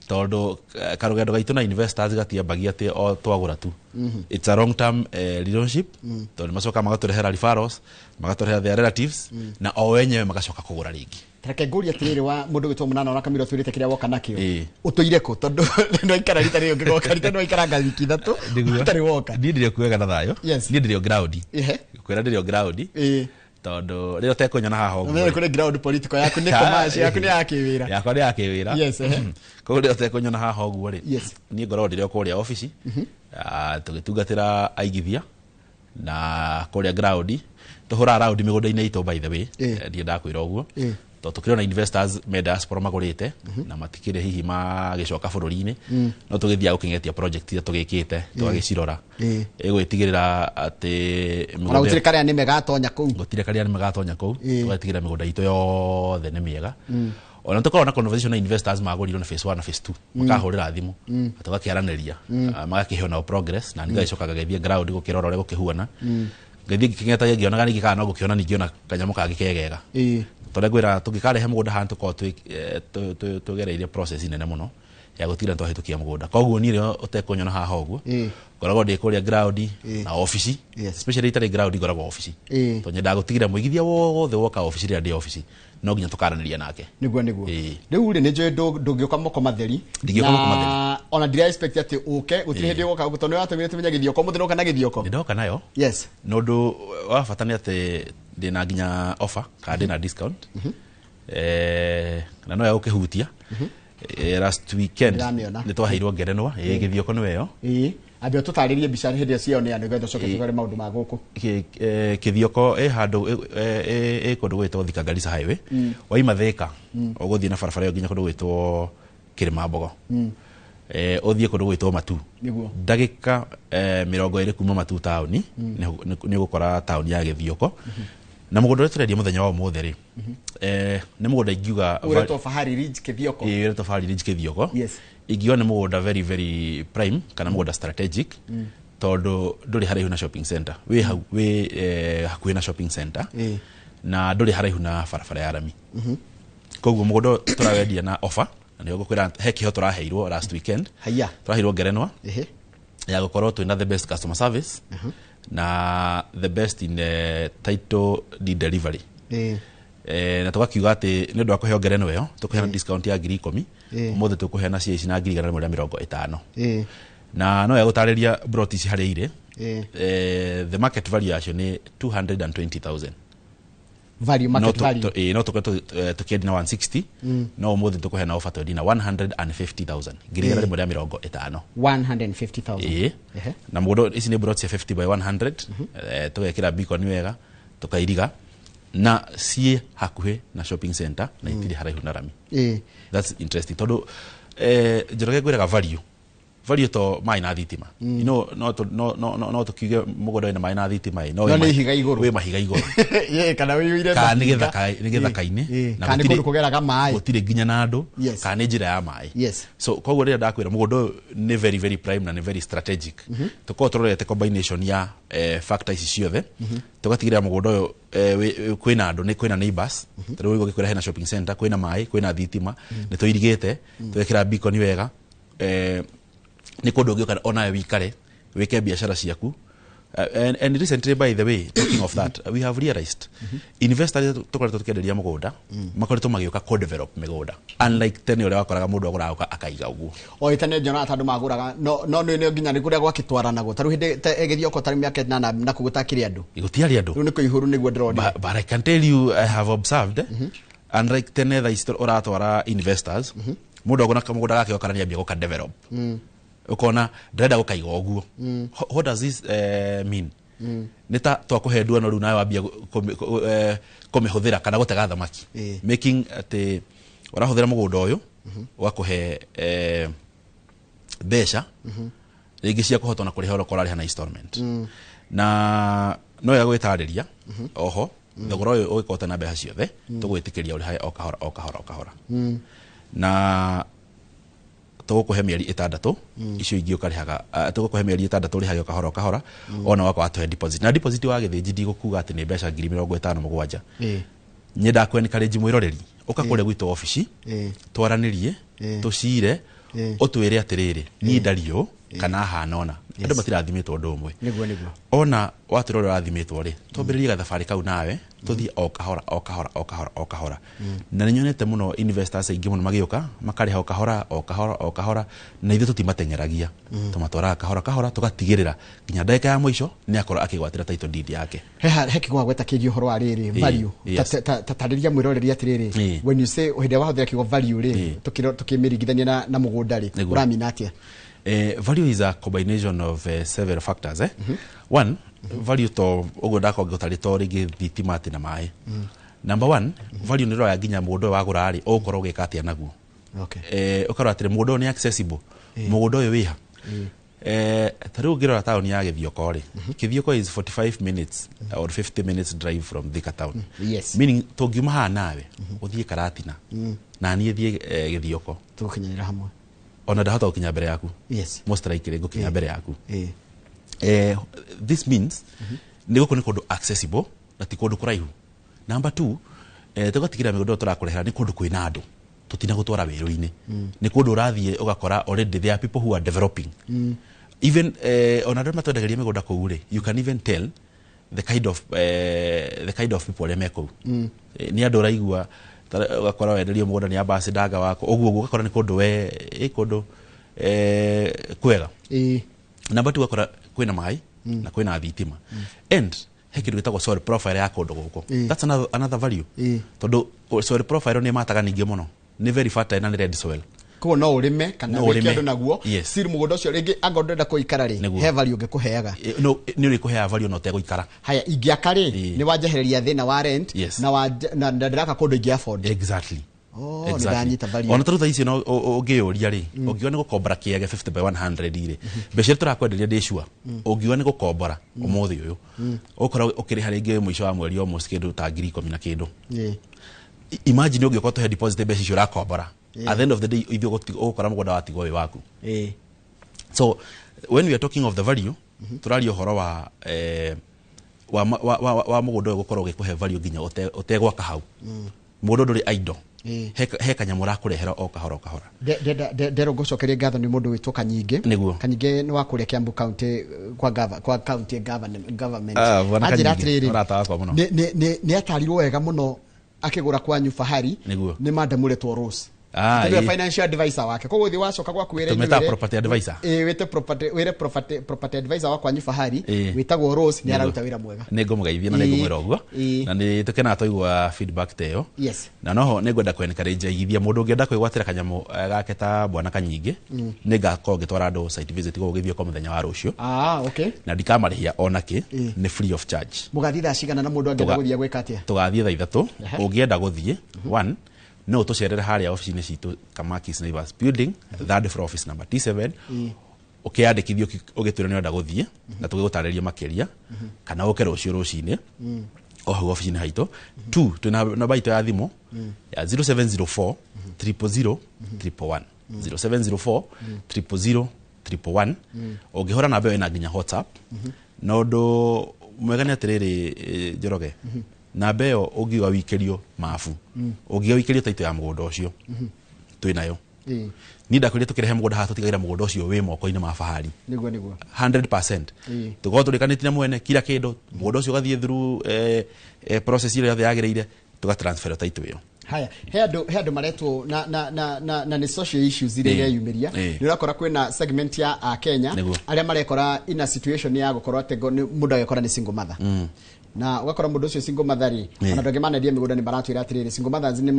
Todo karugendo gaitu na investors gatiambagia ati o twagura tu. It's a long term relationship. Todo macoka magaturehera referrals, magaturehera their relatives na o wenyewe magacoka kugura ringi. Tareke nguri atiriri wa mundu gitwo Munana ona kamiro twirite kiria woka nakio utuire ko tondu no ikara rita rio ngigoka rita no ikara ngathi kithatu tari woka ndire kuega na thayo ndire ground kwira ndire ground tondu rio tekunyona haha uguo no kuri ground political yaku ni commercial yaku ni yakiwira yakwa ni yakiwira koguo rio tekunyona haha uguo ri ni ngoro ndire kuria office tugitungatira aigithia na kuria ground tuhura round migunda-ini itu by the way ndie ndakwira uguo to tukirona investors me diaspora magurite na matikire hihi magicoka bururi-ini no tugithia gukingetia project ira tugikite twagicirora igwitigirira ati migunda gutire karia ni megatonya kou gutire karia ni megatonya kou tugatigira migunda itu yothe ni miega ona tukorwo na conversation na investors magũrirwo na phase 1 na phase 2 makahũrĩra thimũ tũgakĩaranĩria magakĩhe na progress na nĩgacokaga gĩthiĩ ground gũkĩrora ũrĩa gũkĩhuana gĩthiĩ gĩkĩng'eta gĩkĩonaga ningĩ kana no gũkĩona ningĩ ona kanyamũ kagĩkegega tondũ ngwĩra tũngĩkarehe mũgũnda hana tũkorwo tũgereire process nene mũno ya gũtira twahĩtũkia mũgũnda koguo niĩ rĩo ũtekũnyona haha ũguo ngoragwo ndĩ kũrĩa ground na office especially itarĩ ground ngoragwo office tondũ nyendaga gũtigĩra mũigithia wothe woka office rĩrĩa ndĩ office no nginya tũkaranĩria nake nĩguo rĩu rĩ nĩ njũĩ ndũngĩũka moko matheri na ona ndĩra expect atĩ ũke gũtirĩ hĩndĩ ũgoka tondũ nĩ watũmire tũmenya gĩthioko mũthĩ ndoka na gĩthioko ndoka nayo yes no ũndũ wa bata nĩ atĩ ndĩna nginya offer kana ndĩna discount na no ya gũkĩhutia last weekend nĩ twaheirwo ngerenwa gĩthioko nĩwe yo ambia tũtarĩrie mbica hĩndĩ cio nĩ andũ getho coke tũgare maũndũ ma gũkũ kĩthioko handũ kũndũ gwĩtwo Thika Garissa highway waima Thika ũgũthiĩ na barabara ĩyo nginya kũndũ gwĩtwo Kĩrĩmambogo ũthiĩ kũndũ gwĩtwo Matu ndagĩka 20 kuma Matu taũni nĩ ũgũkora taũni ya gĩthioko na mũgũnda ũrĩa tũrendia mũthenya wa ũmũthĩ rĩ nĩ mũgũnda ingiuga ũretwo Fahari Ridge Kĩthioko ũretwo Fahari Ridge Kĩthioko ingiuga nĩ mũgũnda very very prime kana mũgũnda strategic tondũ ndũrĩ haraihu na shopping center wĩ hakuhĩ na shopping center na ndũrĩ haraihu na barabara ya rami koguo mũgũnda tũrawendia na offer na nĩ ũgũkwĩra he kĩho tũraheirwo last weekend tũraheirwo ngerenwa ya gũkorwo twĩna the best customer service na the best in title deed delivery na tũgakiuga atĩ nĩ ũndũ wa kũheo ngerenwa ĩyo tũkũheana discount ya 10,000 ũmũthĩ tũkũheana CAC na 150 na no ya gũtarĩria brot ici harĩa irĩ the market value yacio nĩ 220,000 value market value no tũkĩendia na 160 no ũmũthĩ tũkũheana offer twendia na 150,000 150,000 na mũgũnda ici nĩ brot cia 50 by 100 tũgekĩra beacon wega tũkairiga na ciĩ hakuhĩ na shopping center na itirĩ haraihu na rami that's interesting tondũ Njoroge ngwĩraga value to maĩ na thitima no tũkiuge mũgũnda wĩna maĩ na thitima no nĩ ihiga igũrũ wĩ mahiga igũrũ kana wĩire kana nĩ gĩthaka-inĩ kana nĩ kũndũ kũgeraga maĩ gũtirĩ nginya na andũ kana nĩ njĩra ya maĩ so koguo rĩrĩa ndakwĩra mũgũnda ũyũ nĩ very very prime na nĩ very strategic tũkorwo tũrorete combination ya factor ici ciothe tũgatigĩrĩra mũgũnda ũyũ kwĩna andũ kwĩna neighbors tondũ wĩgwo gĩkwĩra hena shopping center kwĩna maĩ kwĩna thitima nĩ tũirigĩte twekĩra beacon wega nĩ kũndũ ũngĩũka onawe wikare wĩke biacara ciaku and recently by the way talking of that we have realized investors tũkoretwo tũkĩenderia mũgũnda makoretwo magĩũka co-develop mĩgũnda unlike tene ũrĩa wakoraga mũndũ agũraga akaiga ũguo tene njona atandũ magũraga no nĩ nginya nĩ kũrĩa gwakĩtwaranago tarũ hĩndĩ Gĩthioko tarĩ mĩaka 8 na kũgũtakĩrĩ andũ gũtiarĩ andũ rĩu nĩ kũihũru nĩguo ndĩrona but I can tell you I have observed unlike tene tha ũratwara investors mũndũ agũna mũgũnda gake okarania ambia gũka develop ukona ndĩrenda gũkaiga ũguo what does this mean nĩ ta twakũhe nduano rĩu nawe wambia kũmĩhũthĩra kana gũtega thamaki making atĩ ũrahũthĩra mũgũnda ũyũ ũgakũhe mbeca rĩngĩ cia kũhota na kũrĩha ũrĩa ũrarĩha na installment na no ya gwĩtarĩria oho thogora ũyũ ũgĩkota na mbeca ciothe tũgwĩtĩkĩria ũrĩhae o kahora na tũgũkũhe mĩeri 6 icio ingĩ ũkarĩhaga tũgũkũhe mĩeri 6 ũrĩhage o kahora ona wako watũhe deposit na deposit wa gĩthĩnji ndigũkuga atĩ nĩ mbeca 57,000 nyenda kwencourage mwĩroreri ũka kũrĩa gwitũ ofici twaranĩrie tũcire ũtwĩre atĩrĩrĩ niĩ ndario kana hana ona andũ matirathimĩtwo ũndũ ũmwe ona watũra ũrĩa ũrathimĩtwo rĩ twambĩrĩrie gathabarĩ kau nawe tũthiĩ o kahora na nĩ nyonete mũno investors aingĩ mũno magĩũka makarĩha o kahora na ithuĩ tũtimateng'eragia tũmatwaraga kahora tũgatigĩrĩra nginya ndagĩka ya mũico nĩ akorwo akĩgwatĩra title deed yake he kĩgwa gwetagĩrio ũhoro wa rĩrĩ value tatarĩria mwĩroreri atĩrĩrĩ when you say hĩndĩ wahũthĩra kĩgwa value rĩ tũkĩmĩringithania na mũgũnda rĩ ũramina atĩa value is a combination of several factors one value to ugo ndako gũtarĩ to rĩngĩ thitima atĩ na maĩ number one value nĩ roya nginya mũgũnda wagũra rĩ ũgũkorwo ũgĩka atĩa naguo ũkarora atĩrĩ mũgũnda ũyũ nĩ accessible mũgũnda ũyũ wĩha Taru ngirora town ya Githioko ri Githioko is 45 minutes or 50 minutes drive from Thika town. Yes. Meaning tungiuma ha nawe uthie Karatina na niĩ thie Githioko tukinyira hamwe ona ndahota gukinya mbere yaku. Yes. Most likely gukinya mbere yaku. This means nĩ gũkũ nĩ kũndũ accessible na ti kũndũ kũraihu. Number 2, tũgatigĩra mĩgũnda tũrakũrehera nĩ kũndũ kwĩna andũ tutina gũtwara wĩra-inĩ. Nĩ kũndũ ũrathiĩ ũgakora already there are people who are developing. Even ona andũ matwendageria mĩgũnda kũu rĩ, you can even tell the kind of people arĩa me kũu. Nĩ andũ ũraigua ũgakora wenderio mũgũnda nĩ ambassador wako ũguo ũgakora nĩ kũndũ kũndũ kwega. Number 2, ũgakora kwĩna maĩ na kwĩna thitima. And he kĩndũ gĩtagwo soil profile ya kũndũ gũkũ. That's another value. Tondũ soil profile nĩ mataga ningĩ mũno. Nĩ very fertile na nĩ red soil. Ko no urime kana wiki andu naguo siri mugondo ucio ringi anga ndenda kuikara ri he value ngikuheaga no ni uri kuhea value no tegũikara. Haya ingiaka ri ni wanjehereria thina wa rent na ndiraka kundu ingi afford. Exactly. Ni ndanyita value ona tarutha icio no ungiuria ri ungiwa ni gukombora kiege 50 by 100 ri mbeca turakwenderia ndi sure ungiwa ni gukombora umuthi uyu ukora ukiriha ringi mwisho wa mweri almost kindu ta 10,000 na kindu. Imagine ungiuka to deposit mbeca icio urakombora. At the end of the day ithu gukora mugunda watigwo wi waku. So when we are talking of the value turario horo wa mugunda gukorwo gikuhe value ginya utegwaka hau mundu nduri aido he kanyamu rakurehera o kahora ndero gucokeria ngatho ni mundu witwo Kanyinge ni wa kuria Kiambu County kwa county government ajira atiriri ni atarirwo wega muno akigura kwanyu fahari ni madam uretwo Rose ndio financial advisor wake koguo thi wacoka gwa kwire ni property advisor wete property advisor wa kwanyu fahari witagwo Rose ni araruta wira mwega ni ngomugeithia na ni ngumwira uguo na ni tukena toigwa feedback teo na noho ni ngwenda kwencourage igithia mundu ungienda kwigwatira kanyamu gake ta bwana Kanyinge ni ngakorwo ngitwara andu site visit go githio kwa muthenya wa rucio okay na ndikamarihia onake ni free of charge mugathitha cigana na mundu angienda guthia gwika atia tugathie thaa ithatu ungienda guthie 1 no tucerere haria office-ini citu Kamakis Naivas building third floor office number T7 ukiandikithio ugitwira ni wenda guthie na tugigutareria makeria kana ukero ucio rucine hau office-ini haitu 2 tuna namba itu ya thimu ya 0704 000 111 0704 000 111 ungihora namba ina nginya WhatsApp no ndo mwega ni atiriri Njoroge namba ĩyo ũngiuga wikerio mafu ũngiuga wikerio taito ya mũgũnda ũcio twĩnayo ni ndakwĩrĩa tũkĩrehe mũgũnda haha tũtigagira mũgũnda ũcio wĩ moko-inĩ ma fahari niguo 100% tukorwo tũrĩkanĩtie na mwene kila kĩndũ mũgũnda ũcio ũgathiĩ through process ĩrĩa yothe yagĩrĩire tũgatransfer taito ĩyo. Haya he andu maretwo na ni social issues iria yumĩria ni urakora kwina segment ya Kenya aria marekora ina situation ya gukorwo atego mundu agekora ni single mother na ugakora mundu ucio single mother ri ona ndoge manendia migunda ni maratwira atiriri single mothers ni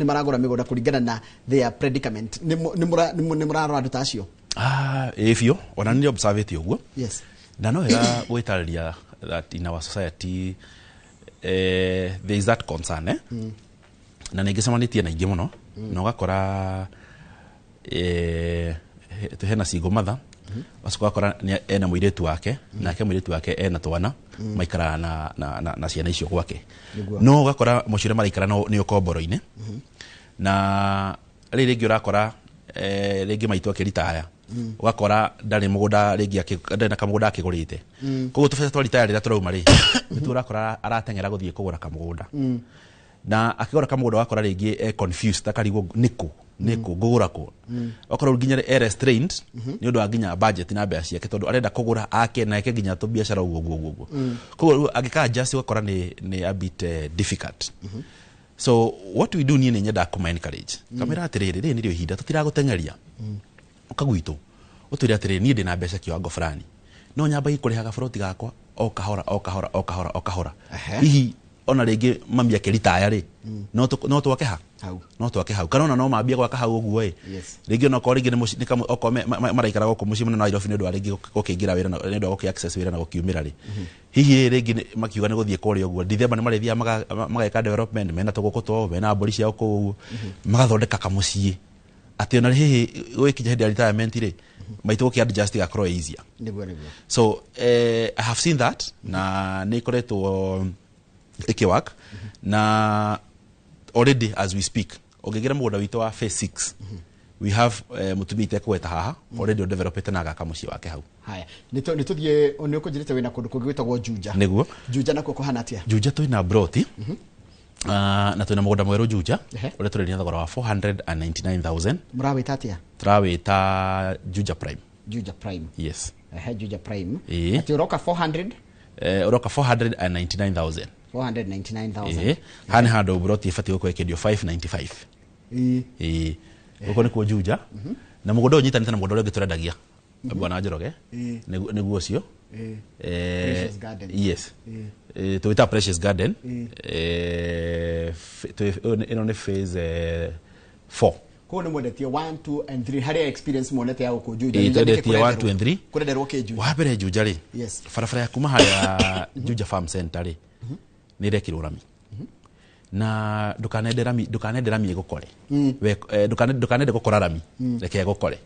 maragura migunda kuringana na their predicament ni murarora andu tacio ifio ona ni observe it uguo yes na no era gwitariria that in our society there is that concern na ningisemanitie na ingi muno na ugakora hena single mother wacoka akora ena muiretu wake nake muiretu wake ena twana maikara na ciana icio gwake no ugakora mucire maraikara ni ukomboro-ini na ringi urakora ringi maitu akiritaya ugakora ndari mugunda ringi ndena kamugunda akigurite koguo tubesa twaritaya rira turauma ri nitu urakora aratengera guthie kugura kamugunda na akigura kamugunda wakora ringi confused akarigo niku ngugura ko okora nginya restrained ni undu nginya budget na mbeca ciake tondu arenda kugura ake na yake nginya to biashara uguo koguo agika just ukora ni a bit difficult so what we do ni nyenda ku encourage kamera atiriri ni rio hinda tutiragutengeria ukagwitu utwire atiriri ni ndina mbeca kiwango fulani no nyamba ikurihaga froti gakwa o kahora hihi ona ringi mami akiritaya ri no twake hau kana no mambia gwaka hau uguo ringi no koringi ni oko maraikara goko muci munene wa Nairobi ni ndu ringi gukingira wira ni ndu guki access wira na gukiumira ri hihi ringi makiuga ni guthie kuri uguo December ni marithia mageka development mena tuguko to mena mburi cia uko magathondeka kamucii ati ona hihi gwikinya hindi ya retirement ri maitå gå kä adjust gakorwo easier. So I have seen that na nä ikoretwo ä work na already as we speak ũngĩgĩra mũgũnda witũ wa phase 6 we have mũtumia itekũgweta haha already developete na gaka mũciĩ wake hau. Haya nĩ tũthiĩ nĩ ũkũnjĩrĩte wĩna kũndũ kũngĩ gwĩtagwo Juja. Nĩguo Juja nakuo kũhana atĩa? Juja twĩna broti na twĩna mũgũnda mwerũ Juja ũrĩa tũrendia thogora wa 499,000. Mũrawĩta atĩa? Tũrawĩta Juja Prime. Juja Prime. Yes. Juja Prime. Ati uroka 400? Uroka 499,000. 499,000. Hani handũ broti ĩbatiĩ gũkorwo ĩkĩendio 595. Gũkũ nĩkuo Juja na mũgũnda ũnyitanĩte na mũgũnda ũrĩa ũngĩ tũrendagia Bwana Njoroge nĩguo ũcio. Precious Garden. Yes. Tũwĩta Precious Garden. Ĩno nĩ phase 4. Kwa nĩ mwendetie 1, 2 and 3 harĩa experience monete ya gũkũ Juja. Twendetie 1, 2 and 3. Kũrenderwo kĩ Juja. Wa mbere Juja rĩ. Yes. Barabara ya kuma harĩa Juja Farm Center rĩ. Nĩ rekĩrwo rami. Na ndukanende rami ĩgũkore. Ndukanende gũkora rami. Reke ĩgũkore.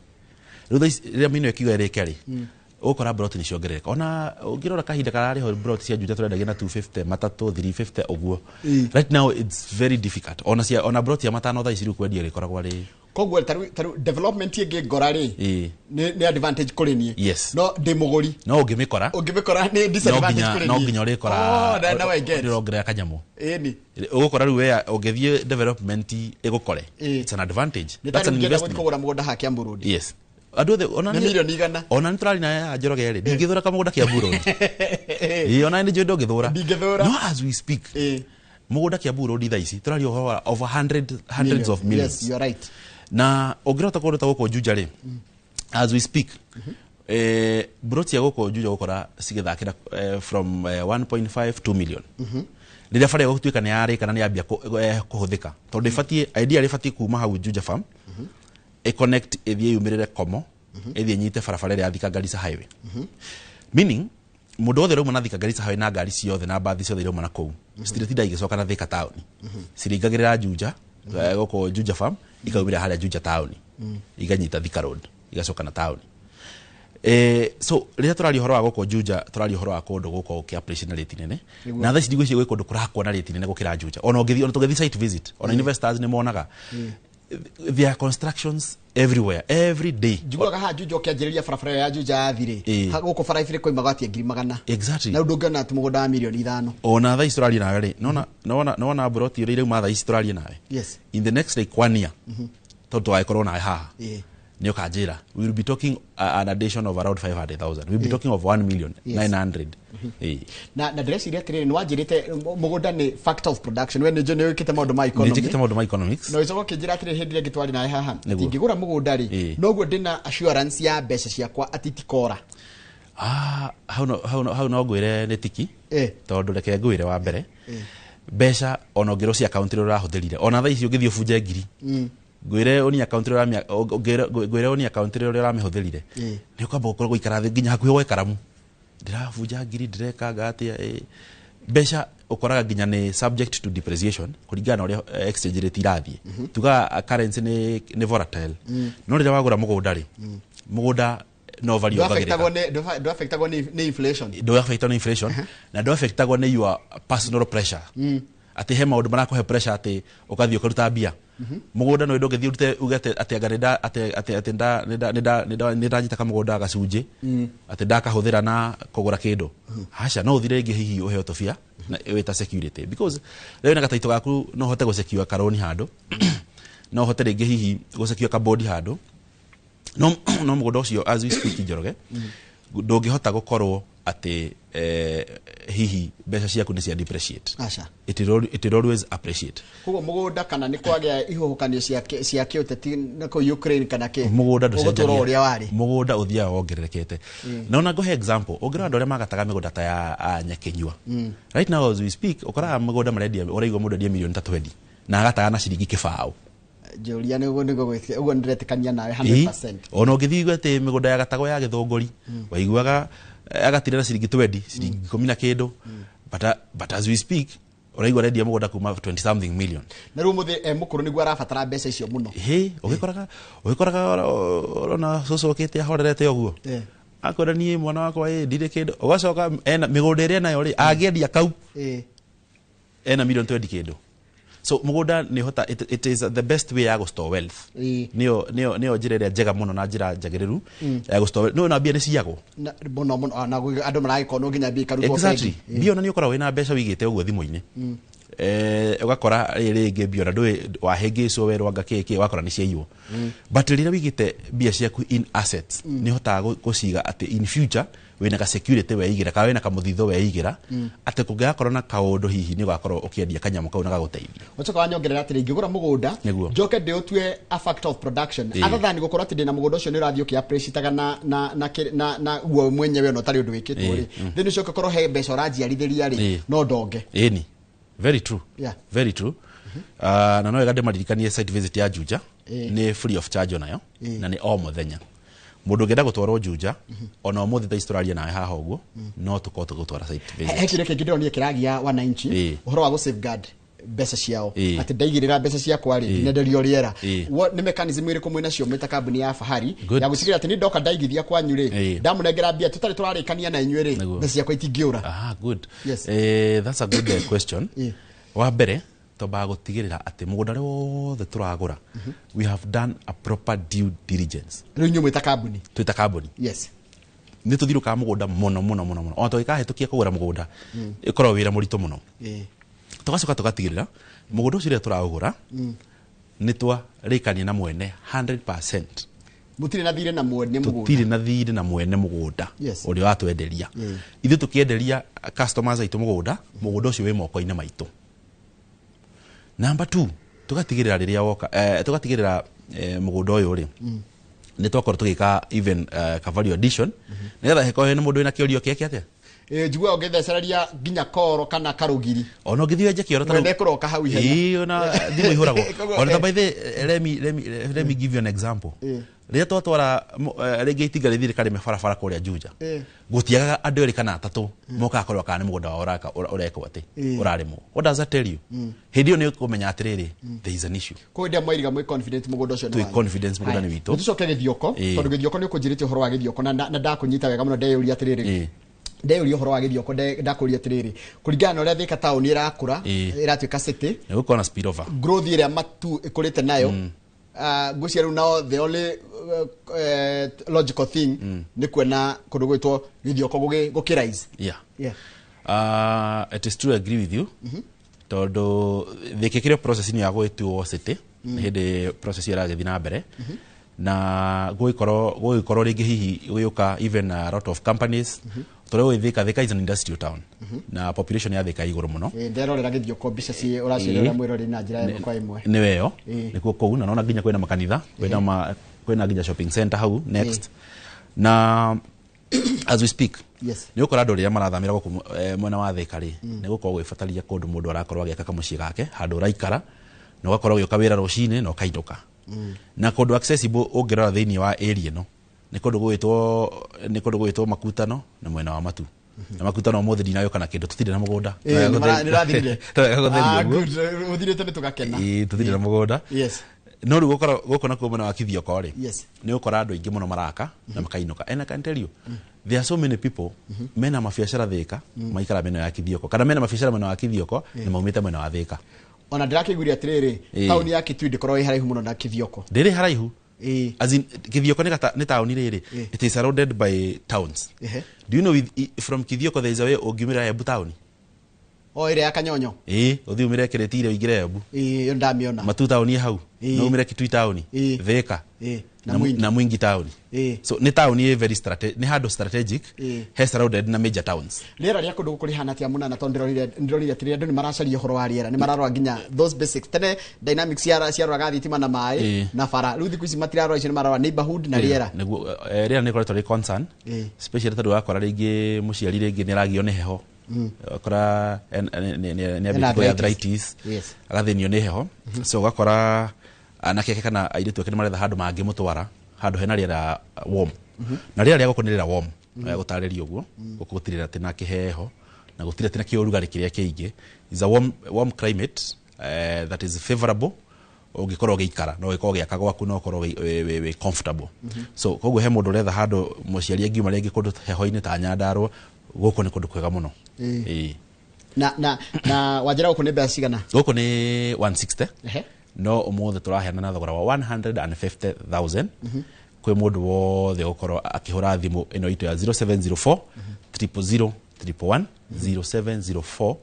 Rĩu rami ĩno ĩkiuga ĩrĩke rĩ. Ũgũkora broti nĩ ciongerereka. Ona ũngĩrora kahinda kararĩ ho broti cia Juja tũrendagia na 250 matatũ 350 ũguo. Right now it's very difficult. Ona broti ya matano thaa ici rĩu kwendia rĩkoragwo rĩ. Koguo taru development ĩngĩ ngora rĩ. Nĩ advantage kũrĩ niĩ. Yes. No ndĩ mũgũri. No ũngĩmĩkora nĩ disadvantage kũrĩ niĩ. No nginya ũrĩkora. Ũrĩrongerera kanyamũ. Ĩni. Ũgũkora rĩu weya ũngĩthiĩ development ĩgũkore. It's an advantage. That's an investment. Kũgũra mũgũnda ha Kiambu Road. Yes. Andũ othe ona nĩ milioni igana. Ona nĩtũrari na Njoroge rĩ. Ndingĩthũra kamũgũnda Kiambu Road. Ona nĩ njũĩ ndũngĩthũra. No as we speak. Mũgũnda Kiambu Road thaa ici tũrari ũhoro over hundreds of millions. Yes, you're right. Na ũngĩrota kũndũ ta gũkũ Juja rĩ. As we speak. Broti ya gũkũ Juja gũkora cigĩthakĩra from 1.5 2 million. Rĩrĩa bara gũtuĩka nĩ yarĩ kana nĩ yambia kũhũthĩka. Tondũ ĩbatiĩ idea ĩbatiĩ kuma hau Juja Farm. Connect ĩthiĩ yumĩrĩre Komo. Ĩthiĩ nyite barabara ĩrĩa ya Thika Garissa Highway. Meaning mũndũ wothe ũrauma na Thika Garissa Highway na ngari ciothe na mbathi ciothe irauma na kũu. Citirĩtinda igĩcoka na Thika town. Ciringagĩrĩra Juja gũkũ Juja Farm ikaumĩra harĩa Juja town. Iganyita Thika Road igacoka na town. So rĩrĩa tũrari ũhoro wa gũkũ Juja tũrari ũhoro wa kũndũ gũkũ kĩa operation rate nene. Na thaa ici ndigwĩciria gwĩ kũndũ kũrakwo na rate nene gũkĩra Juja. Ona tũgĩthiĩ site visit ona investors nĩ monaga. There are constructions everywhere every day. Njiguaga ha Juja ũkĩanjĩrĩria barabara ya Juja yathire. Gũkũ bara ibire koimaga atĩa 100,000. Exactly. Na ndũngĩona atĩ mũgũnda wa milioni 5. Ona thaa ici tũraria nawe rĩ. Nona broti ĩrĩa irauma thaa ici tũraria nawe. Yes. In the next like 1 year. Tondũ tũgagĩkorwo nawe haha. Nĩ ũkanjĩra. We will be talking an addition of around 500,000. We will be talking of 1,900,000. Na ndĩreciria atĩrĩrĩ nĩ wanjĩrĩte mũgũnda nĩ factor of production. We nĩ wĩkĩte maũndũ ma economy. Nĩnjĩkĩte maũndũ ma economics. Na ũcoka ũkĩnjĩra atĩrĩrĩ hĩndĩ ĩrĩa ngĩtwarĩ nawe haha. Ingĩgũra mũgũnda rĩ. Noguo ndĩna assurance ya mbeca ciakwa atĩ tikora. Hau no ngwĩre nĩ tiki. Tondũ reke ngwĩre wa mbere. Mbeca ona ũngĩrwo cia account ĩrĩa ũrahũthĩrire. Ona thaa ici ũngĩthiĩ ũbunje ngiri. Gwĩre oni account ĩrĩa ũramĩhũthĩrire nĩ ũkwamba gũkorwo gũikara thĩ nginya hakuhĩ woe karamu ndĩrabunja ngiri ndĩrekanga atĩa mbeca ũkoraga nginya nĩ subject to depreciation kũringana na ũrĩa exchange rate irathiĩ tugaga currency nĩ volatile no rĩrĩa wagũra mũgũnda rĩ mũgũnda no value do affectagwo nĩ inflation na do affectagwo nĩ your personal pressure atĩ he maũndũ marakũhe pressure atĩ ũgathiĩ ũkaruta mbia mũgũnda no ndũngĩthiĩ urute ugete atĩ anga nĩ ndanyita kamũgũnda gacunjĩ atĩ ndakahũthĩra na kũgũra kĩndũ haca no ũthire rĩngĩ hihi ũheo tũbia na wĩta security because rĩu na gataito gaku no hote gũcekio karoni handũ no hote rĩngĩ hihi gũcekio kabodi handũ no mũgũnda ũcio as we speak Njoroge ndũngĩhota gũkorwo atĩ hihi mbeca ciaku nĩ cia depreciate. Acha. It will always appreciate. Koguo mũgũnda kana nĩ kwagĩa ihuhũkanio cia kĩũteti na kũ Ukraine kana kĩ. Mũgũnda ndũcenjagia. Mũgũnda ũthiaga wongererekete. Na ona ngũhe example, ũngĩrora andũ arĩa magataga mĩgũnda ta ya Nyakenyua. Right now as we speak, ũkoraga mũgũnda marendia ũraigua mũndũ endia milioni 3 na agataga na ciringi kĩbaũ. Julia nĩguo gwĩkĩra ũguo ndĩretikania nawe 100%. Ona ũngĩthiĩ atĩ mĩgũnda ya gatagwo ya Gĩthũngũri waiguaga agatire na ciringi 20 ciringi 10 na kĩndũ but as we speak uraigwa redia mugunda kuma 20 something million na rĩu mũthĩ mũkũrũ nĩguo arabatara mbeca icio mũno ũgĩkoraga ona cũcũkĩte ahorerete ũguo akwenda niĩ mwana wakwa ndirĩ kĩndũ ũgacoka mĩgũnda ĩrĩa nayo rĩ angĩendia kau ena million 20 kĩndũ so mũgũnda nĩ hota it is the best way ya gũstore wealth nĩyo njĩra ĩrĩa njega mũno na njĩra njagĩrĩru ya gũstore no na mbia nĩ ciyagwo mũno na andũ maragĩkorwo nginya mbia karutwo exactly mbia ona nĩ ũkoragwo wĩna mbeca wĩigĩte ũguo thimũ-inĩ ũgakora rĩngĩ mbia ona ndũĩ wahĩngĩcwo werwo anga kĩkĩ wakora nĩ ciaiywo but rĩrĩa wĩigĩte mbia ciaku in assets nĩ hotaga gũciga atĩ in future wĩna ka security weigĩra kana wĩna kamũthitho weigĩra atĩ kũngĩgakorwo na kaũndũ hihi nĩ ũgakorwo ũkĩendia kanyamũ kau na gagũteithia ũcoka wanyongerera atĩ ingĩgũra mũgũnda njoke ndĩũtue a factor of production other than gũkorwo atĩ ndĩna mũgũnda ũcio nĩ ũrathiĩ ũkĩappreciataga na guo mwenyewe ona ũtarĩ ũndũ wĩkĩtwo rĩ thĩinĩ ũcio ũkorwo he mbeca ũranjiarithĩria rĩ no ndonge ĩni very true very true na no wega ndĩmaririkanie site visit ya Juja nĩ free of charge onayo na nĩ o mũthenya mũndũ ũngĩenda gũtwarwo Juja ona ũmũthĩ thaa Australia nawe haha ũguo no tũkorwo tũgũtwara site visit hekire kĩngĩ ndĩronire kĩragia wananchi ũhoro wa gũ safeguard mbeca ciao atĩ ndaigĩrĩra mbeca ciakwa rĩ nyenderio rĩera nĩ mechanism ĩrĩkũ mwĩna cio mwĩta kambuni ya Fahari ya gũtigĩrĩra atĩ nĩ ndoka ndaigithia kwanyu rĩ ndamũnengera mbia tũtarĩ tũrarĩkania na inyuĩ rĩ mbeca ciakwa itingĩũra good that's a good question wa mbere toba gũtigĩrĩra atĩ mũgũnda wothe tũragũra we have done a proper due diligence rĩu inyuĩ mwĩta kambuni twĩta kambuni nĩ tũthiũrũkaga mũgũnda mũno ona tũgĩkahĩtũkia kũgũra mũgũnda ĩkorwo wĩra mũritũ mũno tũgacoka tũgatigĩrĩra mũgũnda ũcio rĩrĩa tũraũgũra nĩ twarĩkania na mwene 100% mũtirĩ na thirĩ na mwene mũgũnda tũtirĩ na thirĩ na mwene mũgũnda ũrĩa watwenderia ithuĩ tũkĩenderia customers aitũ mũgũnda ũcio wĩ moko-inĩ maitũ. Number 2 tugatigirira riria woka tugatigirira mũgũnda ũyũ rĩ nĩ twakorwo tũgĩka even value addition nĩgetha heko nĩ mũndũ wĩna kĩũrio kĩake atĩa njigua ũngĩthecereria nginya koro kana karũgiri ona ũngĩthiĩ wenje kĩoro ta rĩu kũroka hau ihenya ona thimũ ihũragwo ona ta by the let me give you an example rĩrĩa twatwara rĩngĩ itinga rĩthire karĩme barabara kũrĩa Juja gũtiagaga andũ erĩ kana atatũ moka akorwo kana nĩ mũgũnda wa ũrekwo atĩ ũrarĩmwo. What does that tell you? Hĩndĩ ĩyo nĩ ũkũmenya atĩrĩrĩ there is an issue. Kwenda mwĩriga mwĩ confident mũgũnda ũcio nĩ wa confidence mũgũnda nĩ witũ. Tucoke Gĩthioko tondũ Gĩthioko nĩ ũkũnjĩrĩte ũhoro wa Gĩthioko na ndakũnyita wega mũno ndeyũria atĩrĩrĩ ndeyũria ũhoro wa Gĩthioko ndakũria atĩrĩrĩ kũringana na ũrĩa Thika town ĩrakũra ĩratuĩka city nĩ gũkorwo na spill over growth ĩrĩa matu ĩkũrĩte nayo ngũcia rĩu nao the only logical thing nĩ kuona kũndũ gwĩtwo Gĩthioko gũkĩrise. It is true, I agree with you. Tondũ thĩkĩkĩrĩo process ya gwĩtwo city hĩndĩ process ĩragĩthiĩ na mbere na gũgĩkorwo rĩngĩ hihi gũgĩũka even a lot of companies tũrĩa Thika is an industrial town na population ya Thika igũrũ mũno nderorera Gĩthioko mbica ci ũracirera mwĩrori na njĩra ĩmwe kwa ĩmwe nĩ weyo nĩkuo kũu na nona nginya kwĩna makanitha kwĩna nginya shopping center hau next na as we speak nĩ ũkora andũ rĩrĩa marathamĩra gũkũ mwena wa Thika rĩ nĩ gũkorwo gwĩbataria kũndũ mũndũ arakorwo agĩaka kamũciĩ gake handũ ũraikara na ũgakorwo ũgĩũka wĩra rũcinĩ na ũkainũka na kũndũ accessible ũngĩrora thĩinĩ wa area no nĩ kũndũ gwĩtwo Makutano na mwena wa Matu na Makutano mũthĩ ndinagĩũka na kĩndũ tũtirĩ na mũgũnda ũthirĩte nĩ tũgakena tũtirĩ na mũgũnda no rĩu gũkũ na kuo mwena wa Gĩthioko rĩ nĩ ũkora andũ aingĩ mũno maraka na makainũka and I can tell you there are so many people mena mabiacara Thika maikara mena ya Gĩthioko kana mena mabiacara mena wa Gĩthioko na maumĩte mwena wa Thika ona ndirakĩiguria atĩrĩrĩ tauni ya Kitui ndĩkorwo ĩ haraihu mũno na Gĩthioko ndĩrĩ haraihu as in Gĩthioko nĩ tauni rĩrĩ it is surrounded by towns. Do you know from Gĩthioko there is a way ũngiumĩra Embu town ĩrĩa ya Kanyonyo ũthiĩ umĩre Kĩrĩtire ũingĩre Embu yo ndamĩona Matu town hau no umĩre Kitui town Thika na Mwingi town so nĩ town very strategic nĩ handũ strategic he surrounded na major towns. Rĩera rĩa kũndũ gũkũ rĩhana atĩa mũna na tondũ ndĩrorire atĩrĩrĩ andũ nĩ maracaria ũhoro wa rĩera nĩ mararora nginya those basics tene dynamics cia rwaga thitima na maĩ na bara rĩu thikũ ici matirarora icio nĩ mararora neighborhood na rĩera nĩguo rĩera nĩ koretwo rĩ concern especially tondũ wakora rĩngĩ mũciari rĩngĩ nĩ aragio nĩ heho okora nĩ abĩtwo ya arthritis agathĩnio nĩ heho so ugakora anake kana airĩtu ake nĩ maretha handũ mangĩ mũtwara handũ hena rĩera warm na rĩera rĩa gũkũ nĩ rĩera warm gũtarĩria ũguo gũkũ gũtirĩ atĩ na kĩheho na gutire tina kiurugari kiria kiingi. Is a warm climate that is favorable ugikorwo giikara no gikorwo giaka gwaku no korwo we comfortable. So koguo he mundu retha handu muciari angiuma rengi kundu heho-ini ta Nyandarua guku ni kundu kwega muno. Na wajira guku ni mbeca cigana? Guku ni 160. No umuthi turaheana na thogora wa 150,000 kwi mundu wothe ukorwo akihura thimu ino itu ya 0704 000 111 0704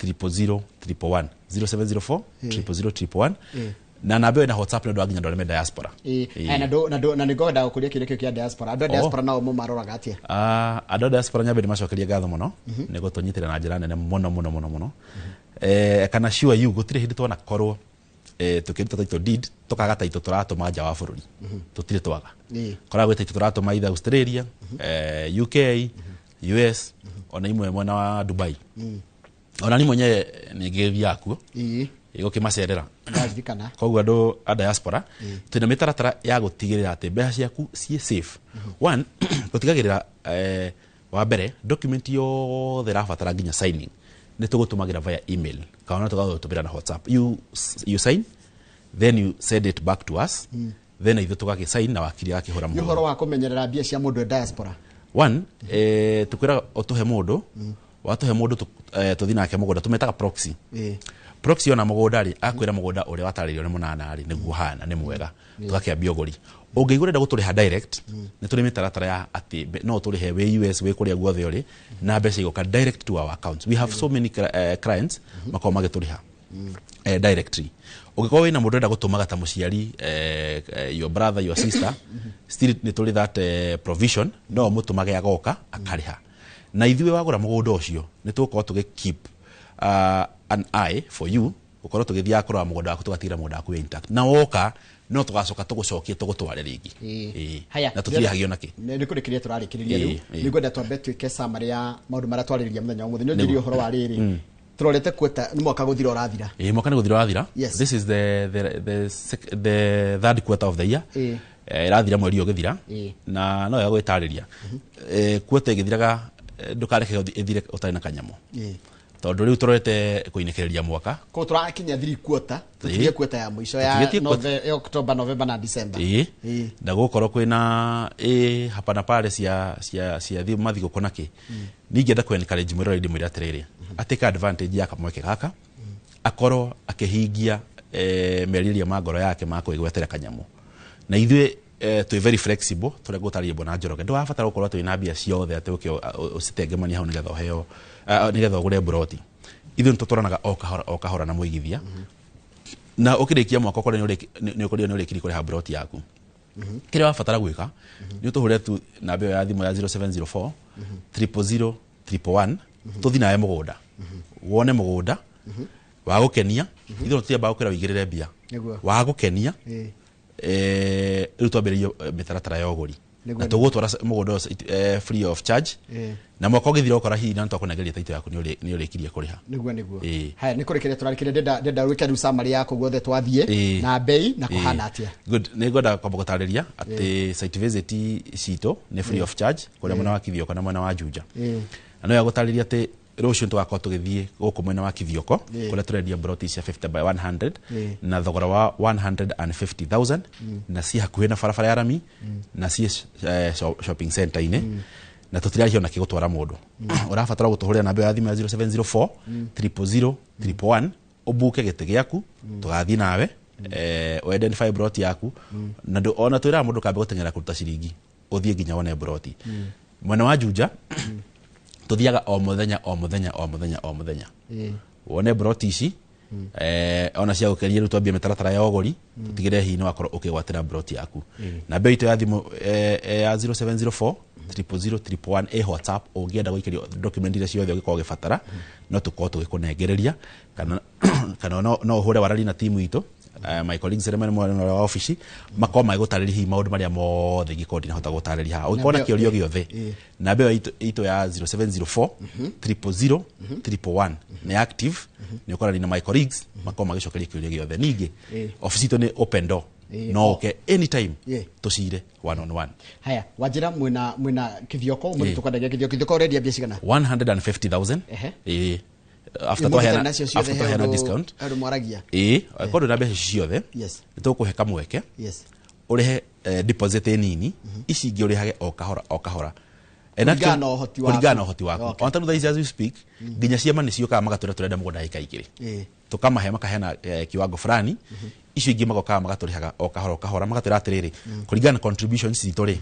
000 111 0704 000 111 na nabe na WhatsApp ndo aginya ndo me diaspora na nigoda ukuria kire kia diaspora ando diaspora nao mo maroraga atia ando diaspora nyabe ni macokeria gatho muno nego tunyitira na njira nene muno kana sure you gutire hindi twana korwo tukiruta title deed tukaga title turatuma nja wa bururi tutire twaga kora gwita title turatuma either Australia UK US ona imwe mwana wa Dubai ona ni mwenye nigethia kuo igo kimacerera ndazikana koguo andu a diaspora twina mitaratara ya gutigirira ati mbeca ciaku cie safe. One gutigagirira wa mbere document yothe rabatara nginya signing ni tugutumagira via email kana tugatubira na WhatsApp you sign then you send it back to us then ithu tugaki sign na wakiri akihura mundu uhoro wa kumenyerera mbia cia mundu diaspora. One tukwira otuhe mundu watuhe mundu tuthina ake mugunda tumetaga proxy. Proxy ona mugunda ri akwira mugunda uri wataririo ni munana ri niguo hana ni mwega tugakiambia uguri ungigure nda guturiha direct ni turi mitaratara ya ati no turihe we US we kuria guothe uri na mbeca igoka direct to our accounts. We have so many clients makoma magituriha directly. Ugikwa wina mundu nda gutumaga ta muciari your brother your sister still ni turi that provision no mutumage agoka akariha na ithuwe wagura mugunda ucio ni tuko keep an eye for you ukorwo tugithia akora mugunda waku tugatira mugunda waku intact na woka no tugacoka tugucokie tugutware ringi haya na tutihagio naki ni kurikiria turarikiria riu ni gwenda twambe twike summary ya maundu maria twaririria muthenya umuthi no ndirio horo wa riri turorete kweta ni mwaka guthira urathira mwaka ni guthira urathira. This is the third quarter of the year irathira mweri ugithira na no ya gwitariria kweta igithiraga ndukareke ithire utari na kanyamo tondu riu turorete kuinekereria mwaka ko turakinya 3 quarter tutige kweta ya mwisho ya October November na December na gukorwo kwina hapana pale cia thi mathiko konaki ningenda ku encourage mwero ndi mwira atiriri ateka advantage ya kamweke gaka akorwo akihingia meriria magoro yake makwigwetera kanyamo na ithwe tu very flexible tore gutari bona Njoroge ndo afatara gukorwo twina mbia ciothe ati uke usitengemani hau nigetha heo nigetha ugure broti ithu ntutoranaga o kahora na muigithia na ukirikia mwaka kore ni ukorio ni urikiri kore ha broti yaku kire wafatara gwika ni utuhure tu na mbia ya thimu ya 0704 000 111 tuthi nae mugunda wone mugunda wa gukenia ithu tutia ba ukira wigirire mbia wa gukenia twambiririo mitaratara ya uguri na tugutwara mugunda free of charge na mwaka ugithira ukora hihi na twakunegeria taito yaku ni urikirie kuriha niguo haya ni kurikiria turarikire ndenda wike ru summary yako guothe twathie na bei na kuhana atia good ni ngoda kwamba gutariria ati site visit cito ni free of charge kuria mwana wa Kithioko na mwana wa Juja na no ya gutariria ati rucio twakwa tugithie guku mwena wa Kithioko kuria turendia broti cia 50 by 100 na thogora wa 150,000 na si hakuhe na barabara ya rami na si shopping center ine na tutirahiyo na kigutwara mundu urafatara gutuhuria na mbia ya thimu ya 0704 000 111 ubuke gite giaku tugathi nawe identify broti yaku na ndo ona twira mundu kambe gutengera kuruta ciringi uthie nginya wone broti mwena wa Juja tuthiaga o muthenya wone broti ici ona cia gukeria ru twambia mitaratara ya ogori tutigire hihi no akorwo ukigwatira broti yaku na mbei to ya thimu ya 0704 000 111 WhatsApp ungienda guikiria document ile ciothe ugikorwo gifatara no tukorwo tugikunengereria kana no hure warari na timu itu my colleagues rema mwana wa office makoma gutarĩria hi maundu maria mothe gikodi na hota gutarĩria ha ukona kĩorio giothe na mbeo ito ya 0704 000 111 ni active ni ukora ni my colleagues makoma gicokeria kĩorio giothe ningi office ito ni open door no ke anytime tucire one on one. Haya wajira mwina kithioko muri tukadagia kithioko already abia cigana 150,000 after to hena discount mwaragia kodo na beca ciothe nitukuhe kamweke urihe deposit nini ici ingi urihage o kahora kuringana uhoti waku on time as we speak nginya ciama ni ciokaga magatura turenda mugunda hika igiri tukamahe makahena kiwango fulani icio ingi magoka magaturihaga o kahora magatwira atiriri kuringana contributions cituri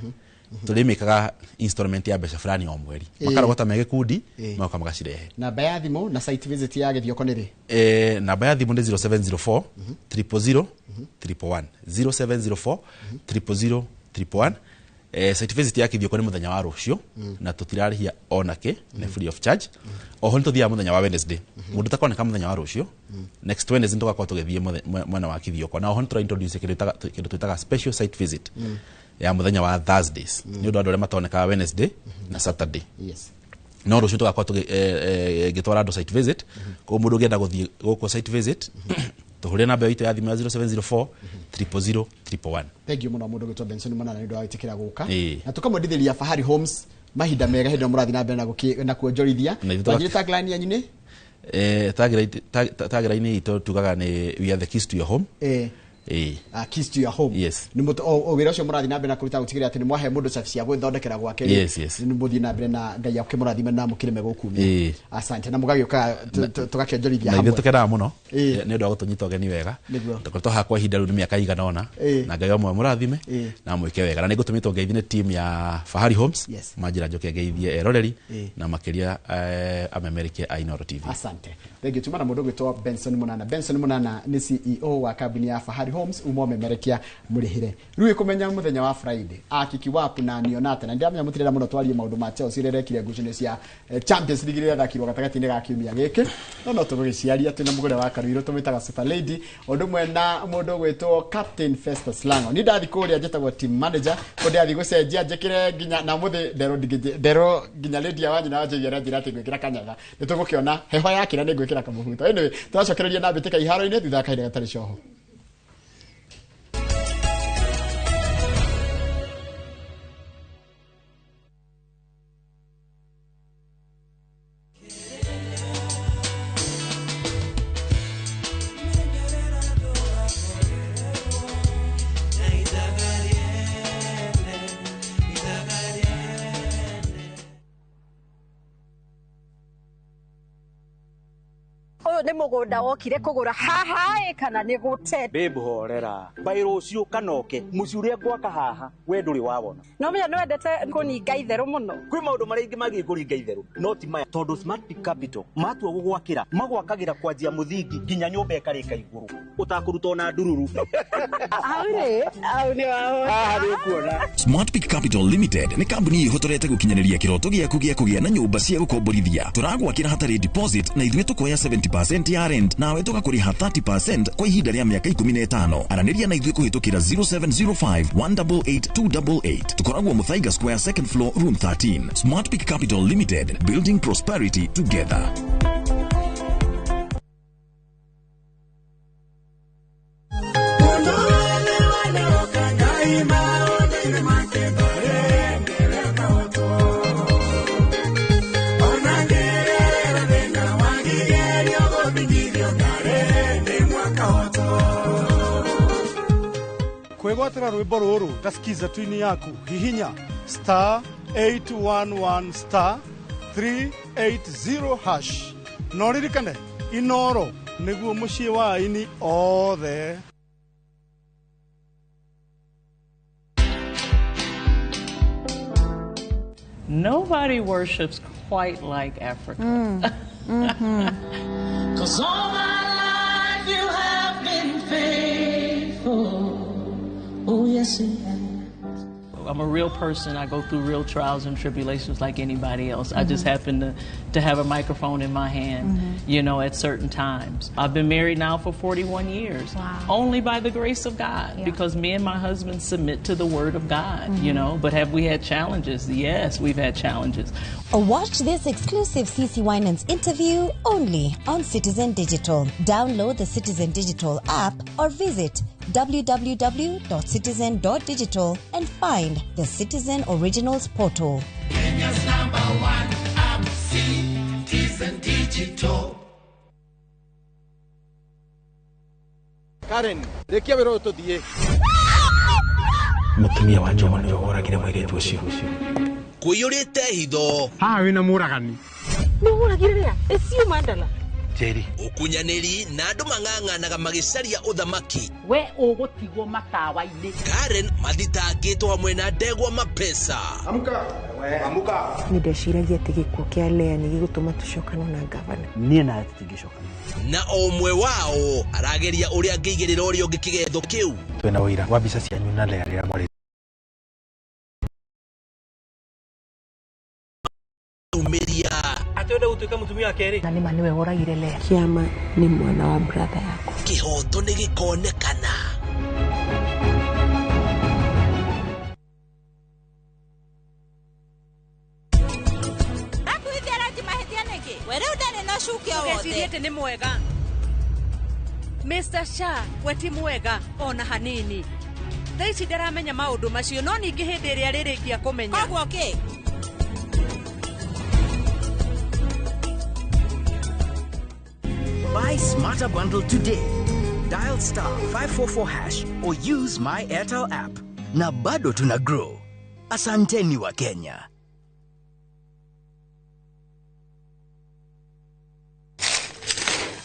tulimikaga installment ya beca fulani o mweri makarogota mege kundi magoka magacirehe. Namba ya thimu na site visit ya Githioko ni ri? Namba ya thimu ni 0704 000 111 0704 000 111. Site visit ya Githioko ni muthenya wa rucio na tutirarihia onake na free of charge. Oho nituthia muthenya wa Wednesday mundu takoneka muthenya wa rucio next Wednesday ntugakorwo tugithie mwena wa Githioko na oho ntura introduce kindu twitaga special site visit ya muthenya wa Thursdays ni undu andu aria matoneka Wednesday na Saturday. No rucio tugakorwo gitwara andu site visit ko mundu ngenda guthie guko site visit tuhuria namba yitu ya thimu ya 0704 000 111. Thank you muno mundu gitwa Benson Munana ni ndo awitikira guka na tukamwendithĩria Fahari Homes mahinda mega hindi murathi na mbere na kuonjorithia wajire tagline yanyu ni tagline ito tugaga ni we are the keys to your home. Keys to your home. Yes. Ni muto wira ucio murathi na mbere na kuruta gutigira ati ni mwahe mundu service ya gwithondekera gwake. Ni muthi na mbere na ngai yake murathi na mukirime gukumia. Asante na mugagioka tugakionjorithia hamwe. Na ithu tukenda muno ni ndu agutunyita ogeni wega. Tukoretwo hakwa ihinda riu ni miaka igana ona na ngai omwe murathime na mwike wega na ni gutumitwo ngeithie ni team ya Fahari Homes majira njoke ngeithie eroreri na makiria amemerike Ainoro TV. Asante. Thank you tumana mundu gwitwa Benson Munana. Benson Munana ni CEO wa kambuni ya Fahari Homes umo memerekia murihire riu kumenya muthenya wa Friday akiki wapu na nionate na ndiamenya mutirira muno twarie maundu ma Chelsea rerekire ngucanio cia Champions League ria thakirwo gatagati-ini ga kiumia giki no tugiciaria twina mugure wa karuiro tumitaga Super Lady undu mwena mundu gwitwo Captain Festus Lango ni ndathi kuria njetagwo team manager ko ndathi gucenjia njekire nginya na muthi dero nginya lady ya wanyu na wanjira njira ati gwikira kanyaga nitugukiona heho yakira ni gwikira kamuhuto anyway turacokereria na bitika iharo-ini thutha kaire gatari coho. ni mugunda wokire kugura haha kana ni gute babe horera bairo cio kanoke muci uria gwaka haha we nduri wabona no menya no endete kuninga itheru muno kwi maundu mara ingi magi kuringa itheru no ti maya tondu Smart Peak Capital matua gugwakira magwakagira kwanjia muthingi nginya nyumba ikarika iguru utakuruta na ndururu au ni wahona. Smart Peak Capital Limited ni kambuni ihotorete gukinyaniria kiroto giaku gia kugia na nyumba cia gukomborithia turagwakira hatari deposit na ithuĩ tukoya 70% ya rent nawe tugakuriha 30% kwa ihinda rĩa miaka 15 araniria na ithuĩ kuhitukira 0705 188 288 tukoragwo Muthaiga Square second floor room 13. Smart Peak Capital Limited, building prosperity together. Kwegwatira rwimbo ruru ndasikiza twini yaku hihinya *811 *380# noririkane inoro niguo mucii wa ini othe. Nobody worships quite like Africa. 'Cause all my life you have been faithful. Oh, yes, it has. I'm a real person. I go through real trials and tribulations like anybody else. I just happen to have a microphone in my hand, you know, at certain times. I've been married now for 41 years, only by the grace of God, because me and my husband submit to the word of God, you know. But have we had challenges? Yes, we've had challenges. Watch this exclusive CeCe Winans interview only on Citizen Digital. Download the Citizen Digital app or visit www.citizen.digital and find the Citizen Originals portal. Kenya's #1 app, Citizen Digital. Karen, rekia wero tuthie. Mutumia wa Joma nĩ ũhũragire mũirĩtu ũcio. Kũiyũrĩte hitho. Haha wĩna mũragani. Nĩ ũragire rĩa? Ĩcio mandala. Jerry. Ũkunyanĩri na andũ mang'ang'anaga magĩcaria ũthamaki. We ũgũtigwo matawa-inĩ. Karen mathitangĩtwo hamwe na Ndegwa Mapesa. Amuka. Amuka. Nĩ ndeciragia atĩ gĩkuũ kĩa Lea nĩ gĩgũtũma tũcokane na ngavana. Niĩ na tũtingĩcokana. Na o ũmwe wao arageria ũrĩa angĩigĩrĩra ũrĩa ũngĩ kĩgetho kĩu. Twĩna ũira wa mbica cianyu na Lea rĩrĩa mwarĩ umeria atende gutuika mutumia wa keri na nĩ ma niwe woragire Lea. Kiama nĩ mwana wa brother yako. Kĩhoto nĩ gĩkonekana. Akuithera timahĩtia nĩkĩ? Were ũtarĩ na cukia wothe. Ũgecirie nĩ mwega. Mr. Shah, we ti mwega ona hanini. Thaici ndaramenya maũndũ macio no ningĩ hĩndĩ ĩrĩa rĩrĩkia kũmenya. Koguo kĩ? Buy Smarter Bundle today. Dial *544# or use My Airtel app. Na bado tuna grow. Asanteni wa Kenya.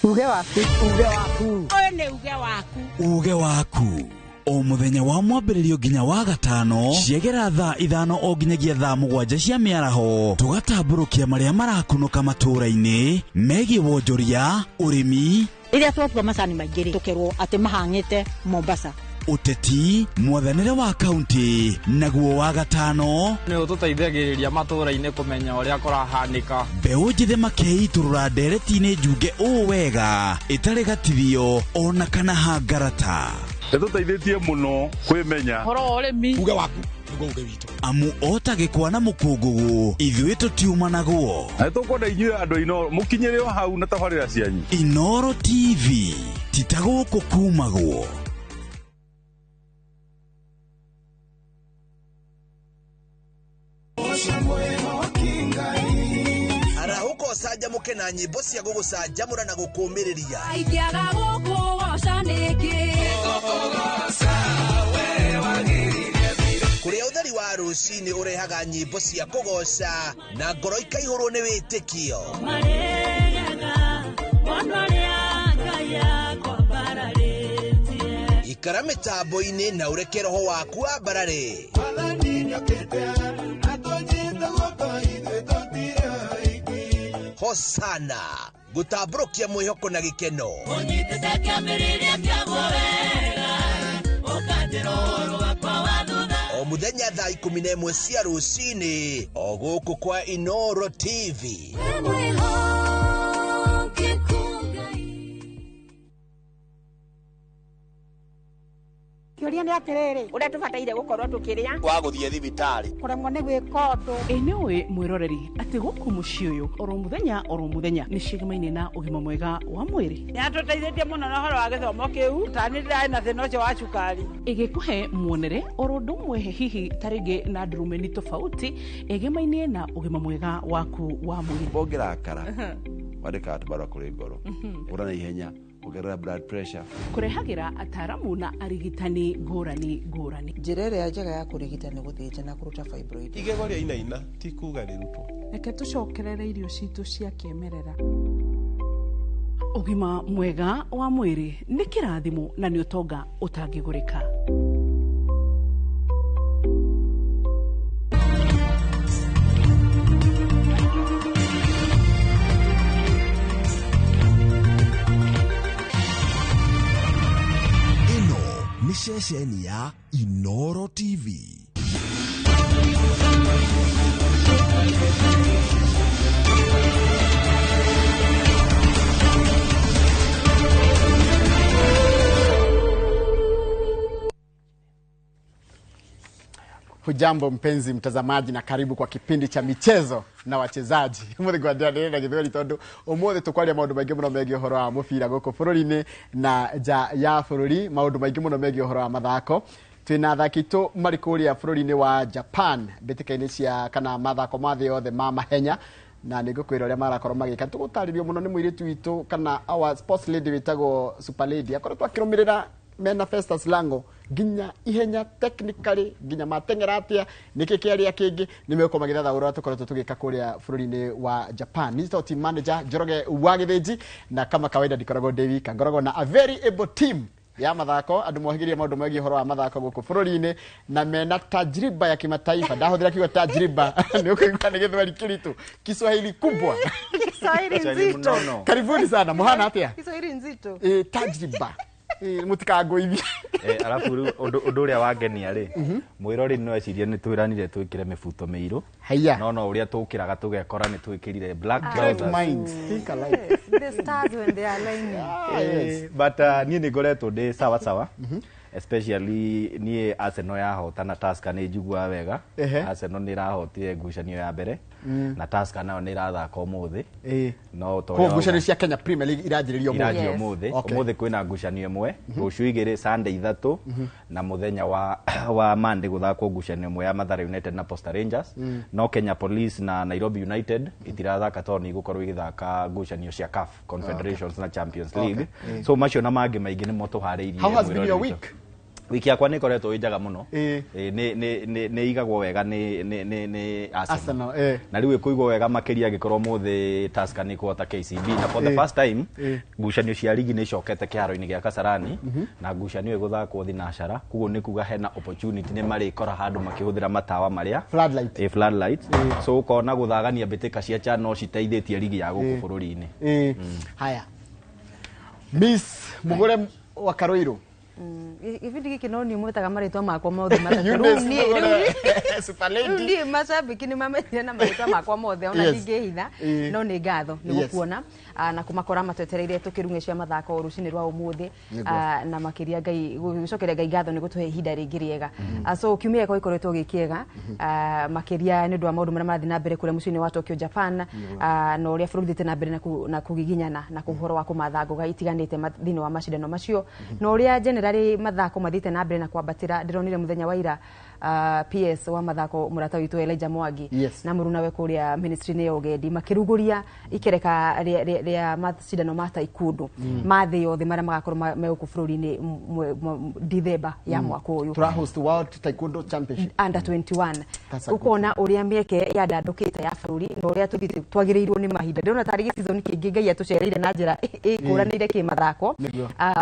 Uge waku. Uge waku. Oye uge waku. Uge waku. O muthenya wa mwambĩrĩrio nginya wa gatano ciegera thaa 5 o nginyagia thaa 7 cia mĩaraho tugatambũrũkia marĩa marakunũka matũũra-inĩ megiĩ wonjoria ũrĩmi Rĩrĩa twatua macani maingĩ tũkerwo atĩ mahang'ĩte Mombasa ũteti mwathanĩre wa kaunti naguo wa gatano nĩ ũtũteithagĩrĩria matũũra-inĩ kũmenya ũrĩa kũrahanĩka mbeũ njĩthĩ makeitũrũra ndereti-inĩ njunge ũũ wega ĩtarĩ gatithio ona kana hangarata Nĩtũteithĩtie mũno kwĩmenya horo ũrĩmi uge waku nĩguo uge witũ amu otagĩkwa na mũkũngũgũ ithuĩ tũtiuma naguo tũkwenda inyuĩ andũ Inoro mũkinyĩre o hau na tabarĩra cianyu Inoro TV titagũkũ kumagwo Arahuko canjamũke na nyĩmbo cia gũgũcanjamũra na gũkũũmĩrĩria Aingĩaga gũkũgoca nĩngĩ kũrĩa ũtheri wa rũcinĩ ũrehaga nyĩmbo cia kũgoca na ngoro ikaihũrwo nĩ wĩtĩkio ikara mĩtambo-inĩ na ũreke roho waku wambarare Hosana gũtambũrũkia mwĩhoko na gĩkeno ũnyitĩte kĩambĩrĩria kĩaguo wega ũkanjĩra ũhoro wakwa wa thutha o mũthenya thaa 11 cia rũcinĩ o gũkũ kwa Inoro TV Kĩũria nĩ atĩrĩrĩ, ũrĩa tũbataire gũkorwo tũkĩrĩa twagũthiĩ thibitarĩ kũremwo nĩ gwĩka ũndũ. Nĩ ũĩ mwĩroreri atĩ gũkũ mũciĩ ũyũ oro mũthenya nĩ ciĩgemaine na ũgima mwega wa mwĩrĩ. Nĩ atũteithĩtie mũno na ũhoro wa gĩthomo kĩu, tani ndĩrarĩ na thĩna ũcio wa cukari. Ĩgĩkũhe muonere oro ũndũ ũmwe hihi tarĩngĩ na ndurumeni tofauti ĩgemaine na ũgima mwega waku wa mwĩrĩ. Bongĩrakara wandĩkaga tũbarũa kũrĩ ngoro ũra na ihenya kugerera blood pressure kurehagĩra ataramu na arigitani ngũrani. Njĩra ĩrĩa njega ya kũrigita nĩ gũthĩnja na kũruta fibroid. igego rĩa inaina ti kuga rĩrutwo Reke tũcokerere irio citũ cia kĩmerera. Ũgima mwega wa mwĩrĩ nĩ kĩrathimo na nĩ ũtonga ũtangĩgũrĩka. ni ceceni ya Inoro TV. Hujambo mpenzi mtazamaji na karibu kwa kipindi cha michezo na wachezaji. Umuthi ngwandira na githori tondu umuthi tukwaria maundu maingi muno megie uhoro wa mubira guku bururi-ini na ja ya bururi, maundu maingi muno megie uhoro wa mathako. Twina athaki tu mari kuria bururi-ini wa Japan mbitikaini cia kana mathako ma thi yothe ma mahenya, na nigukwira uria marakorwo magika tugutaririo muno ni muiritu witu kana our sports lady witagwo super lady akoretwo akirumirira mena Festus Lango ginya ihenya technically ginya matengera atia niki kiaria kingi nimeko magithatha ura tukoretwo tugika kuria bururi-ini wa Japan. Ni team manager Njoroge wa Githiji, na kama kawaida ndikoragwo Devi Kangorogo na a very able team ya mathako andu mohigiria maundu megie horo wa mathako guku bururi-ini na mena tajriba ya kimataifa. Ndahuthira kiugo tajriba ni ukigwa ni githwari kiritu Kiswahili kubwa Kiswahili nzito. Karibuni sana muhana atia Kiswahili nzito tajriba mutikago ibi alafu undu uria wangenia ri mwirori no eciria ni twiranire twikire mibuto miiru no uria tukiraga tugekora ni twikirire black minds think alike the stars when they are aligning. But ni ngoretwo ndi sawa sawa, especially ni Arsenal yahotana Tusker ni njigua wega. Arsenal ni rahotire ngucanio ya mbere na Tusker nayo ni rathaka umuthi no to ngucanio cia Kenya Premier League iranjiririo umuthi kwina ngucanio imwe ruciu igiri Sunday 3 na muthenya wa Monday guthakwo ngucanio imwe ya Mathare United na Posta Rangers. No Kenya Police na Nairobi United itirathaka toni gukorwo igithaka ngucanio cia CAF Confederations na Champions League. So macio na mangi maingi ni moto hariirie. How has been your week? Wiki yakwa ni koretwo ijaga muno ni igagwo wega ni Arsenal na riu ikuigwo wega makiria gikorwo muthi Tusker ni kuota KCB na for the first time ngucanio cia ligi ni cokete kiharo-ini gia Kasarani na ngucanio iguthakwo thinashara, kuguo ni kuga hena opportunity ni mari kora handu makihuthira matawa maria floodlight so ukona guthagania mbitika cia cha no citeithitie ligi ya guku bururi-ini. Haya Miss Mugure wa Karoiro Gibindi giki no ni mwetaga maritwa makwa mothe matatu ni super lady ni mashabiki ni mamenye na maritwa makwa mothe ona ndingehitha no ni ngatho ni gukuona na kumakora matwetereire tukirunge cia mathako rucini rwa umuthi na makiria ngai gucokeria ngai ngatho ni gutuhe ihinda ringi riega. So kiumia ko ikoretwo gikiega makiria ni ndu wa maundu maria marathi na mbere kuria mucini wa Tokyo Japan no uria bũrũri thite na mbere na kugiginyana na kuhoro wa kumathango gaitiganite thini wa macindano macio no uria generally mathako mathite na mbere na kwambatira. Ndironire muthenya wa ira PS wa mathako murata witu Elijah Mwangi na muruna we kuria ministry ni yogendi makiruguria ikereka ria macindano ma taekwondo mathi yothe maria magakorwo me ku bururi-ini December ya mwaka uyu tura host World Taekwondo Championship under 21 ukona uria mieke ya ndandukite ya bururi no uria tuthite twagirirwo ni mahinda. Ndona tarigi season kingi ngai atucereire na njira ikuranire ki mathako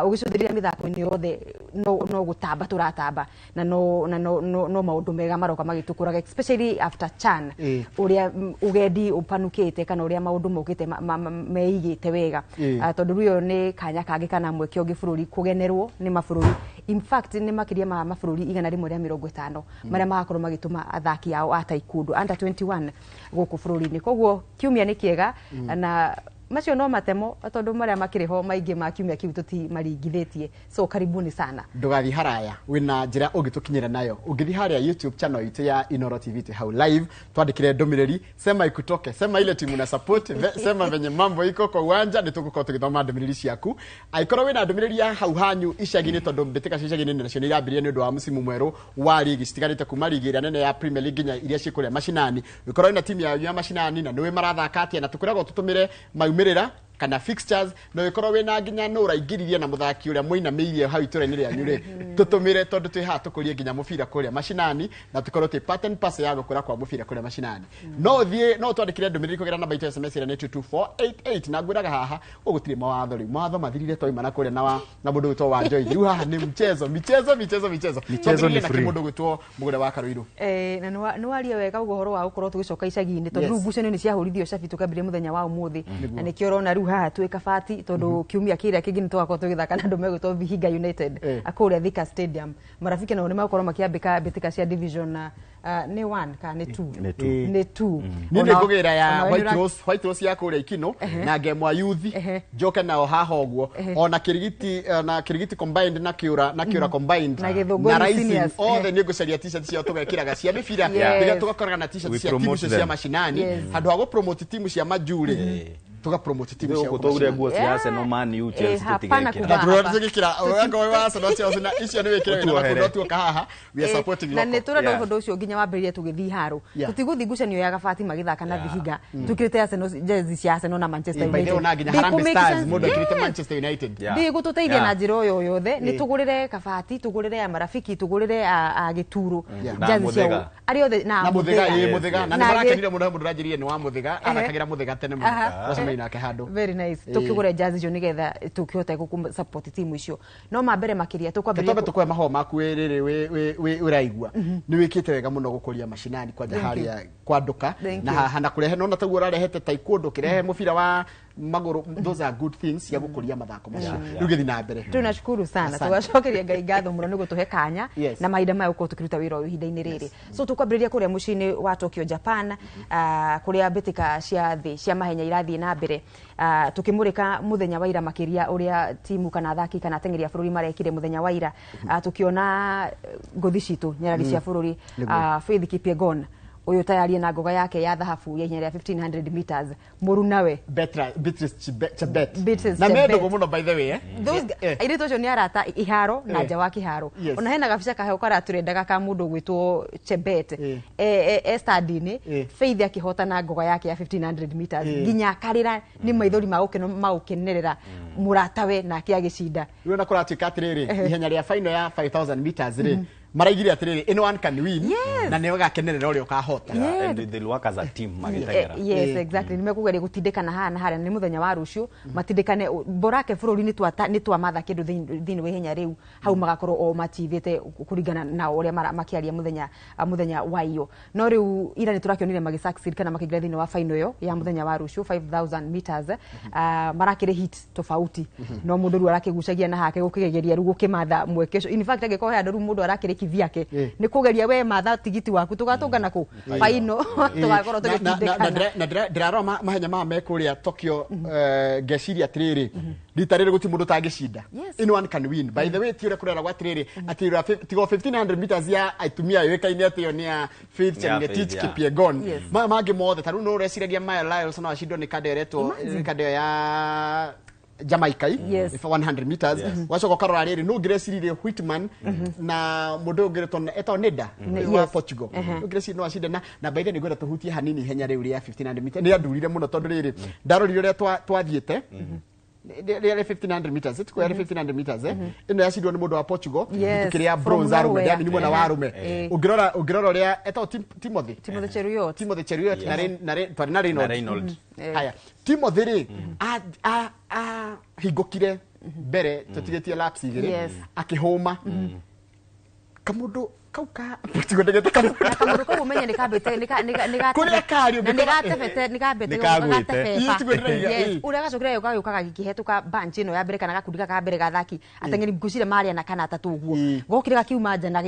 ugicuthiria mithako-ini yothe no gutamba turatamba na no maundu mega maroka magitukuraga especially after CHAN uria ugendi upanukite kana uria maundu mokite meigite wega tondu ruyo ni kanya kangi kana mweke ungi bururi kugenerwo ni mabururi. In fact ni makiria ma mabururi 150 maria magakorwo magituma athaki ao a taekwondo under 21 guku bururi-ini. Koguo kiumia ni kiega na macio no matemo tondu maria makiriho maingi ma kiumia kiu tuti maringithitie. So karibuni sana, ndugathi haraya wina njira ungitukinyira nayo ungithi haria YouTube channel itu ya Inoro TV tu hau live twandikire ndomireri sema ikutoke sema ile timu na support sema venye mambo iko kwa uwanja nitugukorwo tugithoma ndomireri ciaku aikorwo wina ndomireri ya hau hanyu icagi-ini tondu mbitika icagi-ini nacio ni irambirie ni undu wa musimu mweru wa ligi citigarite kuma ligi iria nene ya Premier League nginya iria cikuria macinani. Wikorwo wina timu ya macinani na niwe marathaka atia na tukuragwo tutumire maumirira kana fixtures no ikorwo wina nginya no uraingiririe na muthaki uria muinamiirie hau itura-ini ria nyure tutumire tondu twi ha tukurie nginya mubira kuria macinani na tukorwo ti pattern pass ya gukura kwa mubira kuria macinani. No thie no twandikire ndumiriri kugira namba itu SMS ira ni 22488 na ngwiraga haha ugutire mawatho ri mawatho mathirire toima na kuria na mundu gitwo wa Joy riu haha ni michezo ni free mundu gitwo Mugure wa Karoiro na no waria wega ugo horo wa gukorwo tugicoka icagi-ini tondu ngucanio ni ciahurithio cabi tukambire muthenya wa umuthi na nikio rona riu haha twä kabati tondå kiumia kä rä a kä ngä nä twakorwo tå gä thaka na andå megwätwo Vihiga United akå rä a Thika Stadium marafiki nao nä makorwo makä ambä ka mbä tä ka cia division nä 1 kana nä 2 nä 2 nä ndä ngå gä ra ya White Rose ya kå rä a Ikino na Ngemwa Youth njoke nao haha å guo ona kä rigiti combined na kä å ra combined na Rising othe nä ngå caria t-shirt ciao tå gekä raga cia mä bira rä rä a tå gakoraga na t-shirt cia timu cia macinani handå ha gå promote timu cia majurä tuga promote timu cia kutogure nguo cia Arsenal, Man U, Chelsea tutigekira na turagikira oyango wa Arsenal Chelsea na icio ni wikire na kundu tuoka haha we are supporting local na ne tura ndo hondo ucio nginya wambiririe tugithi haro tutiguthi ngucanio ya gabati magithaka na Vihiga tukirite Arsenal jersey cia Arsenal na Manchester United na nginya Harambee Stars mundu kirite Manchester United ndi gututeithia na njira yo yothe ni tugurire kabati tugurire ya marafiki tugurire a gituru jersey cia ari othe na muthiga na nibarakenire mundu ranjirie ni wa muthiga athakagira muthiga tene mundu nake handu very nice tukigure jersey cio nigetha tukihota guku support timu icio no mambere makiria tukwambia tukwe maho maku riri we uraigua ni wikite wega muno gukuria mashinani kwanja haria kwanduka na hana kurehe no taguo rarehete taekwondo kirehe mubira wa maguru those are good things ya gukuria mathako macio rugithi na mbere tunashukuru sana tugacokeria ngai ngatho muno ni gutuhe kanya na maida mayo uko tukiruta wira uyu hinda-ini riri so tukwambiriria kuria mucini wa Tokyo Japan kuria mbitika cia thi cia mahenya irathie na mbere tukimurika muthenya wa ira makiria uria timu kana athaki kana ateng'eri a bururi marekire muthenya wa ira tukiona ngothi citu nyarari cia bururi Faith Kipyegon uyu tayari na ngoga yake ya dhahabu ya ihenya rĩa 1500 meters murunawe Beatrice Chebet na mendo muno by the way those ire tocio ni arata iharo na nja wa kiharo ona hena gabica kaheo kara turendaga ka mundu gwitwo Chebet stadini Faith akihotana ngoga yake ya 1500 meters ginya karira ni maithori maukenerera muratawe na akiagicinda riu na kuratuika atiriri ihenya rĩa final ya 5000 meters ri maraigire atiriri anyone can win na ne wagakenerera uri ukahota and they work as a team magitengera yes exactly nimekugeria gutindikana haha na haria ni muthenya wa rucio matindikane borake bururi ni twa matha kindu thini wa ihenya riu hau magakorwo o mativite kuringana na uria makiaria muthenya wa iyo no riu ira ni turakionire magisucceed kana makigira thini wa final yo ya muthenya wa rucio 5000 meters marakire hit tofauti no mundu ru arakigucagia na hake gukigeria ru gukimatha mwekesho in fact ageko he andu mundu arakire kivyake ni kugeria we matha tigiti waku tugatungana ku final tugakorwo tugitindikana na ndiraroma mahenya ma mekuria Tokyo ngeciria atiriri ritarire guti mundu tangicinda anyone can win by the way tiure kurera gwa atiriri atira tigo 1500 meters ya aitumia yoikaine atio ni ya Faith Chepngetich Kipyegon magi mothe taru no reciragia Maya Lyles no acindo ni kaderetwo kadeo ya Jamaica 100 meters wacoka karora riri no ngirecirie Whitman na mundu ngiretwo eto Neda wa Portugal ngirecirie no acinde na baide ni gwenda tuhutie hanini henya riu ria 1500 meters ni andurire muno tondu riri ndarorire ria twathiete rĩa 1500 meters it kwere 1500 meters ino yacidwo ni mundu wa Portugal tukiria bronze arume yani ni mwana wa arume ungirora ria eto Timothy Cheruiyot na Reynolds haya Timothy ri hingukire mbere tutigetie laps igiri akihuma kamundu kauka tugodegete kamundu ko umenye nikabete ura gacukire yo gagukaka gikihetuka bunch ino ya mbere kana gakundi ka mbere gathaki atengeri ngucire maria na kana atatu uguo gokire gakiuma nja na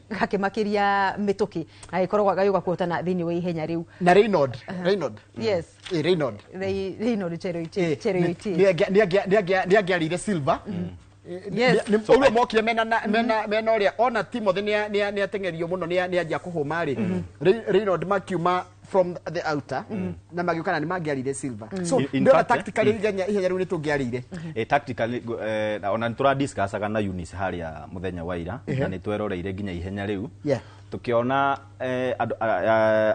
gakimakiria mituki na ikorwo gayuga kuotana thini wa ihenya riu na Reynolds Cheruiyot ni agiarire silver ulo mokire mena uria ona Timothy ni atengerio muno ni anjia kuhuma ri Reynolds makiuma from the outer na magiukana ni magiarire silver so in fact tactically ihenya riu ni tungiarire tactically ona ntura discussaga na Eunice haria muthenya wa ira na ni tweroreire nginya ihenya riu tukiona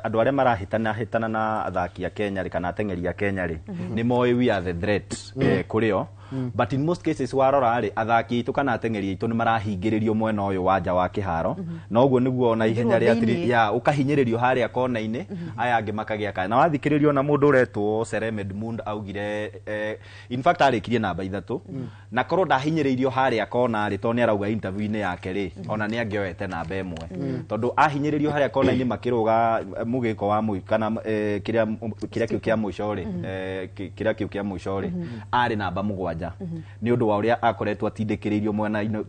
andu aria marahitana na athaki a Kenya kana ateng'eri a Kenya ri ni moi we are the threat kurio but in most cases warora ri athaki itu kana ateng'eri itu ni marahingiririo mwena uyu wanja wa kiharo na uguo niguo ona ihenya ri atiri ya ukahinyiririo haria kona-ini aya angi makagia kana wathikiririo na mundu uretwo Sereme Edmund augire in fact arikirie namba 3 na korwo ndahinyiririo haria kona ri to ni arauga interview-ini yake ri ona ni angioete namba 1 tondu tondu ahinyiririo haria kona-ini makiruga mugiko wa mui kana kiria kiu kia muico ri kiria kiu kia muico ri ari namba 7 ni undu wa uria akoretwo atindikiririo mwena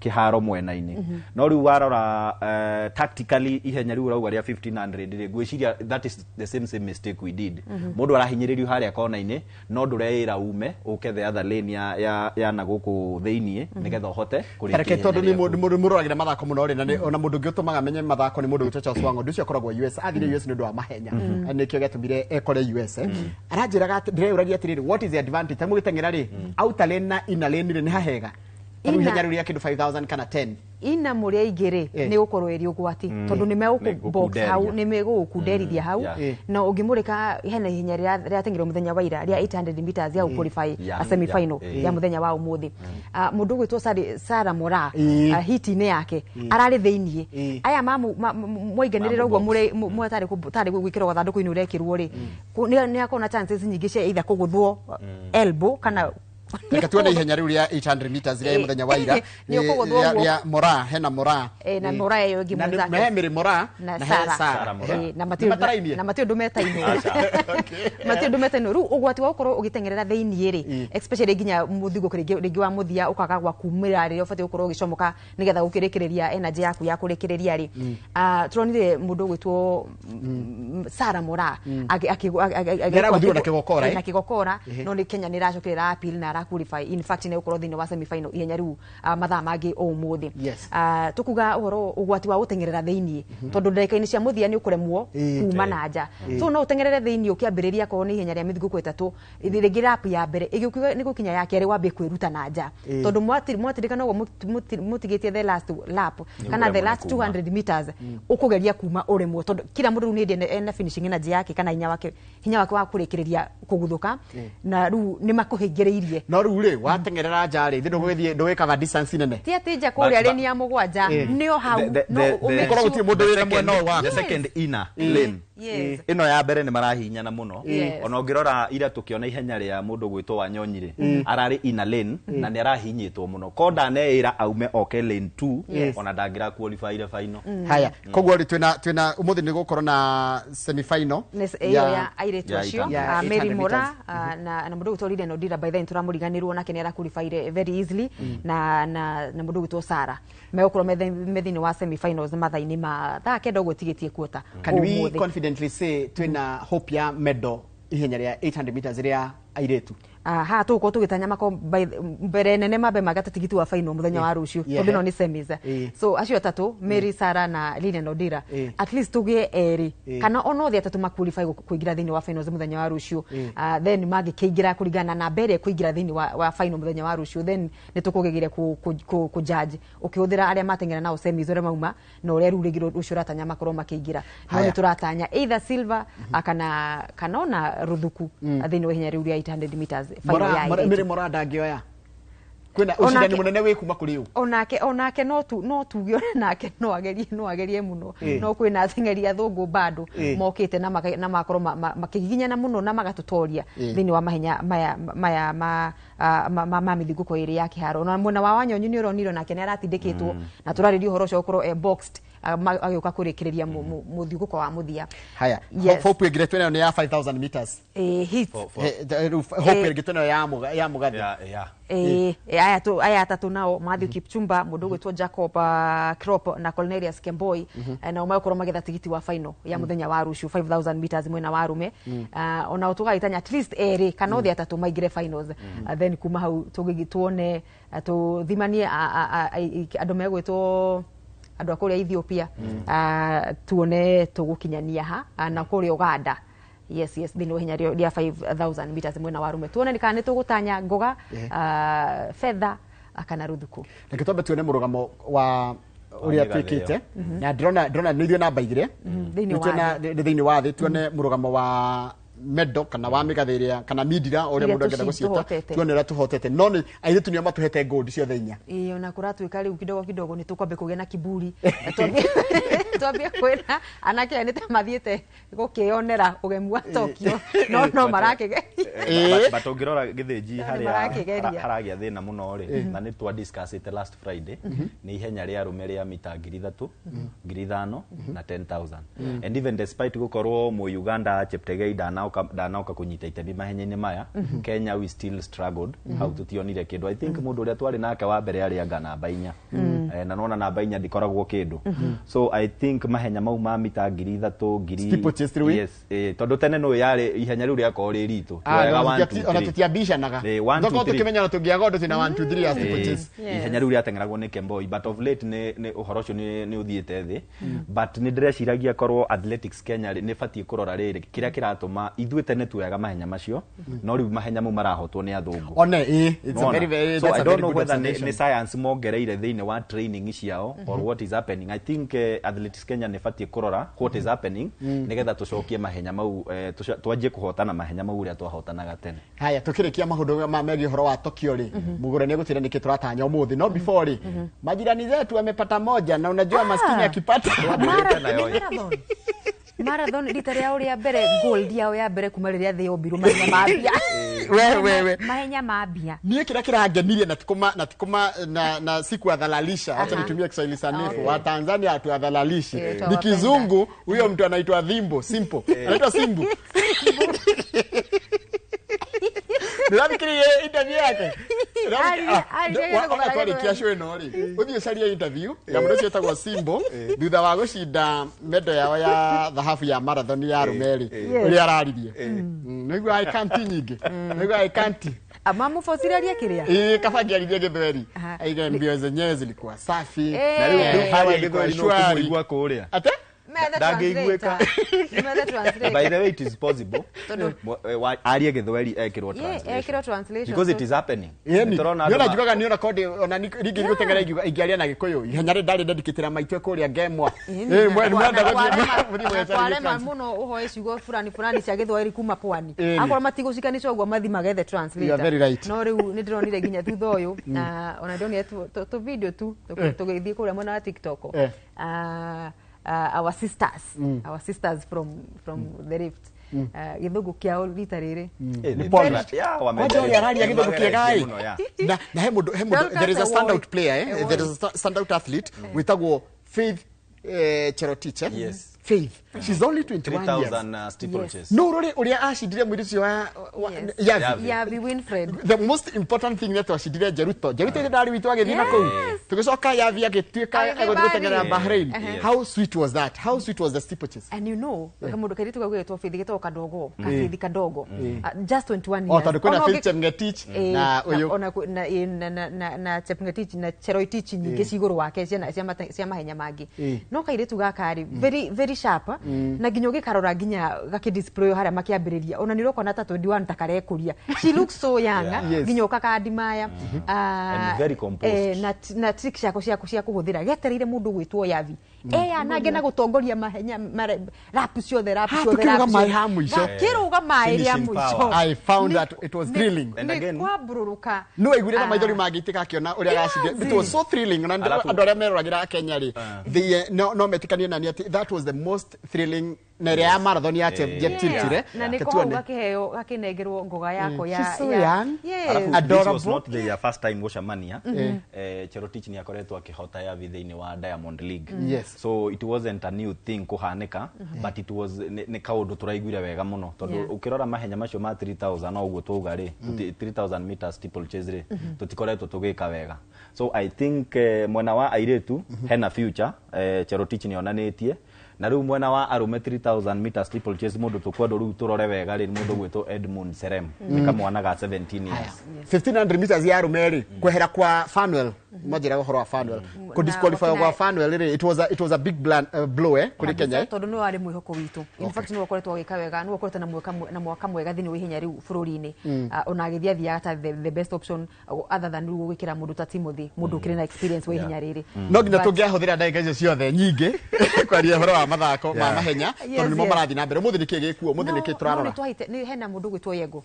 kiharo mwena-ini no riu warora tactically ihenya riu rauga ria 1500 ri gwiciria that is the same mistake we did mundu arahinyiririo haria kona-ini no ndureira ume uke the other lane ya na guku thiini nigetha uhote kureke tondu ni mundu mururagira mathako muno ri na ona mundu ngiutumaga menye mathako ni mundu gitwa Swango nducio koragwo US athire US ni ndu wa mahenya nikio gatumire ekore US aranjiraga ndireuragia atiriri what is the advantage tamu gitengera ri outer lane na inner lane ri ni hahega tamu ihenya riu ya kindu 5000 kana 10 ina muria igiri ni gukorwo eri ugwati tondu ni box hau ni megukunderithia hau na ungimurika hena ihenya ria tengiro muthenya wa ira ria 800 meters ya qualify a semi final ya muthenya wa umuthi mundu gwitwo Sara Mora hiti ni yake arari theinie aya moiganirira uguo mwe tari gwikirwo gathanduku ini urekirwo ri ni akona chances nyingi cia either kuguthwo elbow kana Reka tuone ihenya riu ria 800 meters ria muthenya wa ira ya Mora hena Mora na Mora yo ngi muzake na Mary Mora na Sara na Matio Dumetaino Matio Dumetaino ru ugwati wa ukorwo ugitengerera theinie ri especially nginya muthigo ringi wa muthia ukaga gwa kumira ri ofati ukorwo ugicomoka nigetha gukirikireria energy yaku ya kurikireria ri turonire mundu gwitwo Sara Mora na kigokora no ni Kenya ni racokera appeal na qualify in fact ne ukorwo thini wa semi final ihenya riu mathaa mangi o muthi tukuga uhoro ugwati wa gutengerera thiini tondu ndeka-ini cia muthia ni ukuremwo kuma na nja so no utengerere thiini ukiambiriria ko ni ihenya ria mithigo 3 ringi rap ya mbere igikuga ni gukinya ya kere wambe kwiruta na nja tondu mwatirikana uguo mutigitie the last lap kana the last 200 meters ukugeria kuma uremwo tondu kila mundu ni ende finishing energy yake kana hinya wake wa kurikiriria kuguthuka na riu ni makuhingireirie no riu ri watengerera nja ri thindo gwithie ndwikaga distance nene ti atija kuria rini ya mugwanja nio hau no umekorwo gutie mundu wira mwena wa the second inner lane ino ya mbere ni marahinyana muno ona ungirora ira tukiona ihenya ria mundu gwitwo wa Nyonyire arari inner lane na ni arahinyitwo muno konda neira aume oke lane 2 ona dangira qualify ile final haya koguo ri twina umuthi ni gukorwo na semi final ya airetu acio Mary Mora na mundu gwitwo Lilian Odira by then turamuriganirwo nake ni ara qualify very easily na mundu gwitwo Sara meokorwo methini wa semi finals mathaini ma tha kenda gutigitie kuota can we confidently say twina hope ya medal ihenya ria 800 meters ria airetu ha tuko tugitanya mako mbere nene mabe magata tigiti wa final muthenya wa rucio tondu no ni semis so acio atatu Mary Sara na Lilian Odira at least tugie eri kana ono the atatu maqualify kuingira thini wa finals muthenya wa rucio then magikiingira kuringana na mbere kuingira thini wa final muthenya wa rucio then nitukugigire ku judge ukihuthira aria matengera nao semis ore mauma no ria rurigiro rucio ratanya makoro makiingira no ni turatanya either silver kana ona ruthuku thini wa hinya riu ria 800 meters Mary Mora ndangioya kwina ushindani munene wi kuma kuri u onake no tugio nake no agerie muno no kwina thengeria athungu bado mokite na makoro makiginyana muno na magatutoria thini wa mahenya maya ma mithigo ko iri ya kiharo na mwena wa Wanyonyi ni uroniro nake ni aratindikitwo na turaririo horo cio ukorwo boxed agioka kurikireria muthigo kwa muthia haya hope igire twena ni ya 5000 meters hit hope igire twena ya mugathi aya tatu nao Matthew Kipchumba mundu gwitwo Jacob Krop na Cornelius Kemboi na umakorwo magetha tigiti wa final ya muthenya wa rucio 5000 meters mwena wa rume ona utugaitanya at least eri kana othe atatu maigire finals then kuma hau tugigituone tuthimanie andu megwitwo andu akuria Ethiopia tuone tugukinyania ha na kuria Uganda yes thini hinya ria 5000 meters mwena wa rume tuone nikana ni tugutanya ngoga fedha akana ruthuku reke twambe tuone murugamo wa uria twikite na drona nithio namba igire thini wa thi tuone murugamo wa medo kana wa migathiria kana midira ore mundu angenda gucieta tuonera tuhotete no ni airetu ni amatuhete gold ciothe inya ona kuratwika riu kidogo ni tukwambe kugia na kiburi twambie kwira anake ni tamathiete gukionera ugemu wa Tokyo no marakege batongirora githinji haragia thina muno ri na ni twa discuss it last Friday ni ihenya ria arume ria mita 3,000 5,000 na 10,000 and even despite gukorwo mu Uganda Cheptegei danauka kunyita itemi mahenya-ini maya Kenya we still struggled how tutionire kindu I think mundu uria twari nake wa mbere ari anga namba 4 na nona namba 4 ndikoragwo kindu so I think mahenya mau ma mita 3,000 yes tondu tene no yari ihenya riu ria ko ri ritu ona tutiambishanaga ndoko tukimenya no tungiaga undu tina 1 2 3 as purchase ihenya riu ria tengeragwo ni Kemboi but of late ni uhoro ucio ni uthiete thi but ni ndireciiragia korwo athletics Kenya ni fatie kurora riri kiria kiratuma ithuĩ tene tuyaga mahenya macio no riu mahenya mau marahotwo ni athungu it's a very so I don't know whether ni science mongereire thiini wa training ciao or what is happening I think athletics Kenya ni fatie kurora what is happening nigetha tucokie mahenya mau twanjie kuhotana mahenya mau uria twahotanaga tene haya tukirikia mahundo ma megi horo wa Tokyo ri mugure ni gutira niki turatanya umuthi no before ri majirani zetu wamepata moja na unajua maskini akipata marathon rita ria uria mbere gold yao ya mbere kuma riria thi obiru mahenya mambia wewe mahenya mambia nie kira kirangenirie na tikuma na siku adhalalisha acha nitumie Kiswahili sanifu wa Tanzania atu adhalalishi ni kizungu huyo mtu anaitwa Dhimbo Simple anaitwa Simbu Nirafikiri interview yake twari kiasho ino ri uthie caria interview ya mundu cio etagwo Simbo thutha wa gucinda medo yao ya dhahabu ya marathon ya Rumeri uri araririe niguo I can't nyingi niguo I can't amamu fosiraria kiria kafangia githie githweri aiga mbio zenyewe zilikuwa safi na riu hawa githweri no kumurigwa kuria ate ndangiguika by the way it is possible arie githweri ekirwo translation because it is happening turona niona jugaga niona code ona rigi gutengera ingiaria na gikuyu ihenya ri ndari dedicate maitwe kuria gemwa mwenda kwa muno uhoe ciugo fulani cia githweri kuma pwani akora matigucikanisha uguo mathi magethe translator no riu ni ndironire ginya thutha uyu ona ndonire tu video tu tugithie kuria mwana wa TikTok our sisters from the Rift githungu kiao rita riri ni polished wajori araria githungu kiegai na hemudo there is a standout player there is a standout athlete witagwo Faith Cherotich yes Faith she's only 21 years 3,000 steeplechase no rori uria ashidire mwiricio wa Yavi Winfred the most important thing that ashidire Jeruto ndari witu agithii na kou tugicoka Yavi agituika agutengera Bahrain how sweet was that how sweet was the steeplechase and you know kamundu kairitu kagwetwo Faith gito kadogo kafithi kadogo just 21 years tatu kuna Faith Chepngetich na uyu na Chepngetich na Cherotich nyingi ciguru wake cia mahenya mangi no kairitu gakari very sharp na ginyo gikarora ginya gakidisplay haria makiambiriria ona ni roko na 21 takarekuria she looks so young ginyo kakadimaya and very composed na trick cia kuhuthira getereire mundu gwitwo Yavi anage na gutongoria mahenya rap ciothe kiruga mai ya mwisho I found that it was thrilling and again kwabururuka no igure na maithori magitika akiona uria gacinde it was so thrilling na andu aria meroragira Kenya ri no metikanie na ni that was the most thrilling nere ya marathon ya Chepchirchir na niko gakiheo gakinengerwo ngoga yako ya this was not the first time gucamania Cherotich ni akoretwo akihota Yavi thiini wa Diamond League so it wasn't a new thing kuhanika but it was ne kaundu turaiguire wega muno tondu ukirora mahenya macio ma 3,000 no uguo twauga ri 3,000 meters steeplechase ri tutikoretwo tugika wega so I think mwena wa airetu hena future Cherotich ni onanitie na riu mwena wa arume 3,000 meters steeplechase mundu tukwendo riu turore wega ri mundu gwitwo Edmund Serem ni kamwana ga 17 years 1500 meters ya arume ri kwehera kwa Fanuel Majira uhoro wa Fanwell ku disqualify wa Fanwell it was a big blow kuri Kenya tondu no ari mwihoko witu in fact no wakoretwo agika wega no wakoretwo na mwaka mwega thini wihinya riu bururi-ini ona agithia ta the best option other than ruo gwikira mundu ta Timothy mundu kire na experience wihinya riri no nginya tungiahuthira ndagika icio ciothe nyingi kwaria horo wa mathako ma mahenya tondu nimo marathi na mbere muthi niki gikuo muthi niki turarora ni hena mundu gwitwo Yego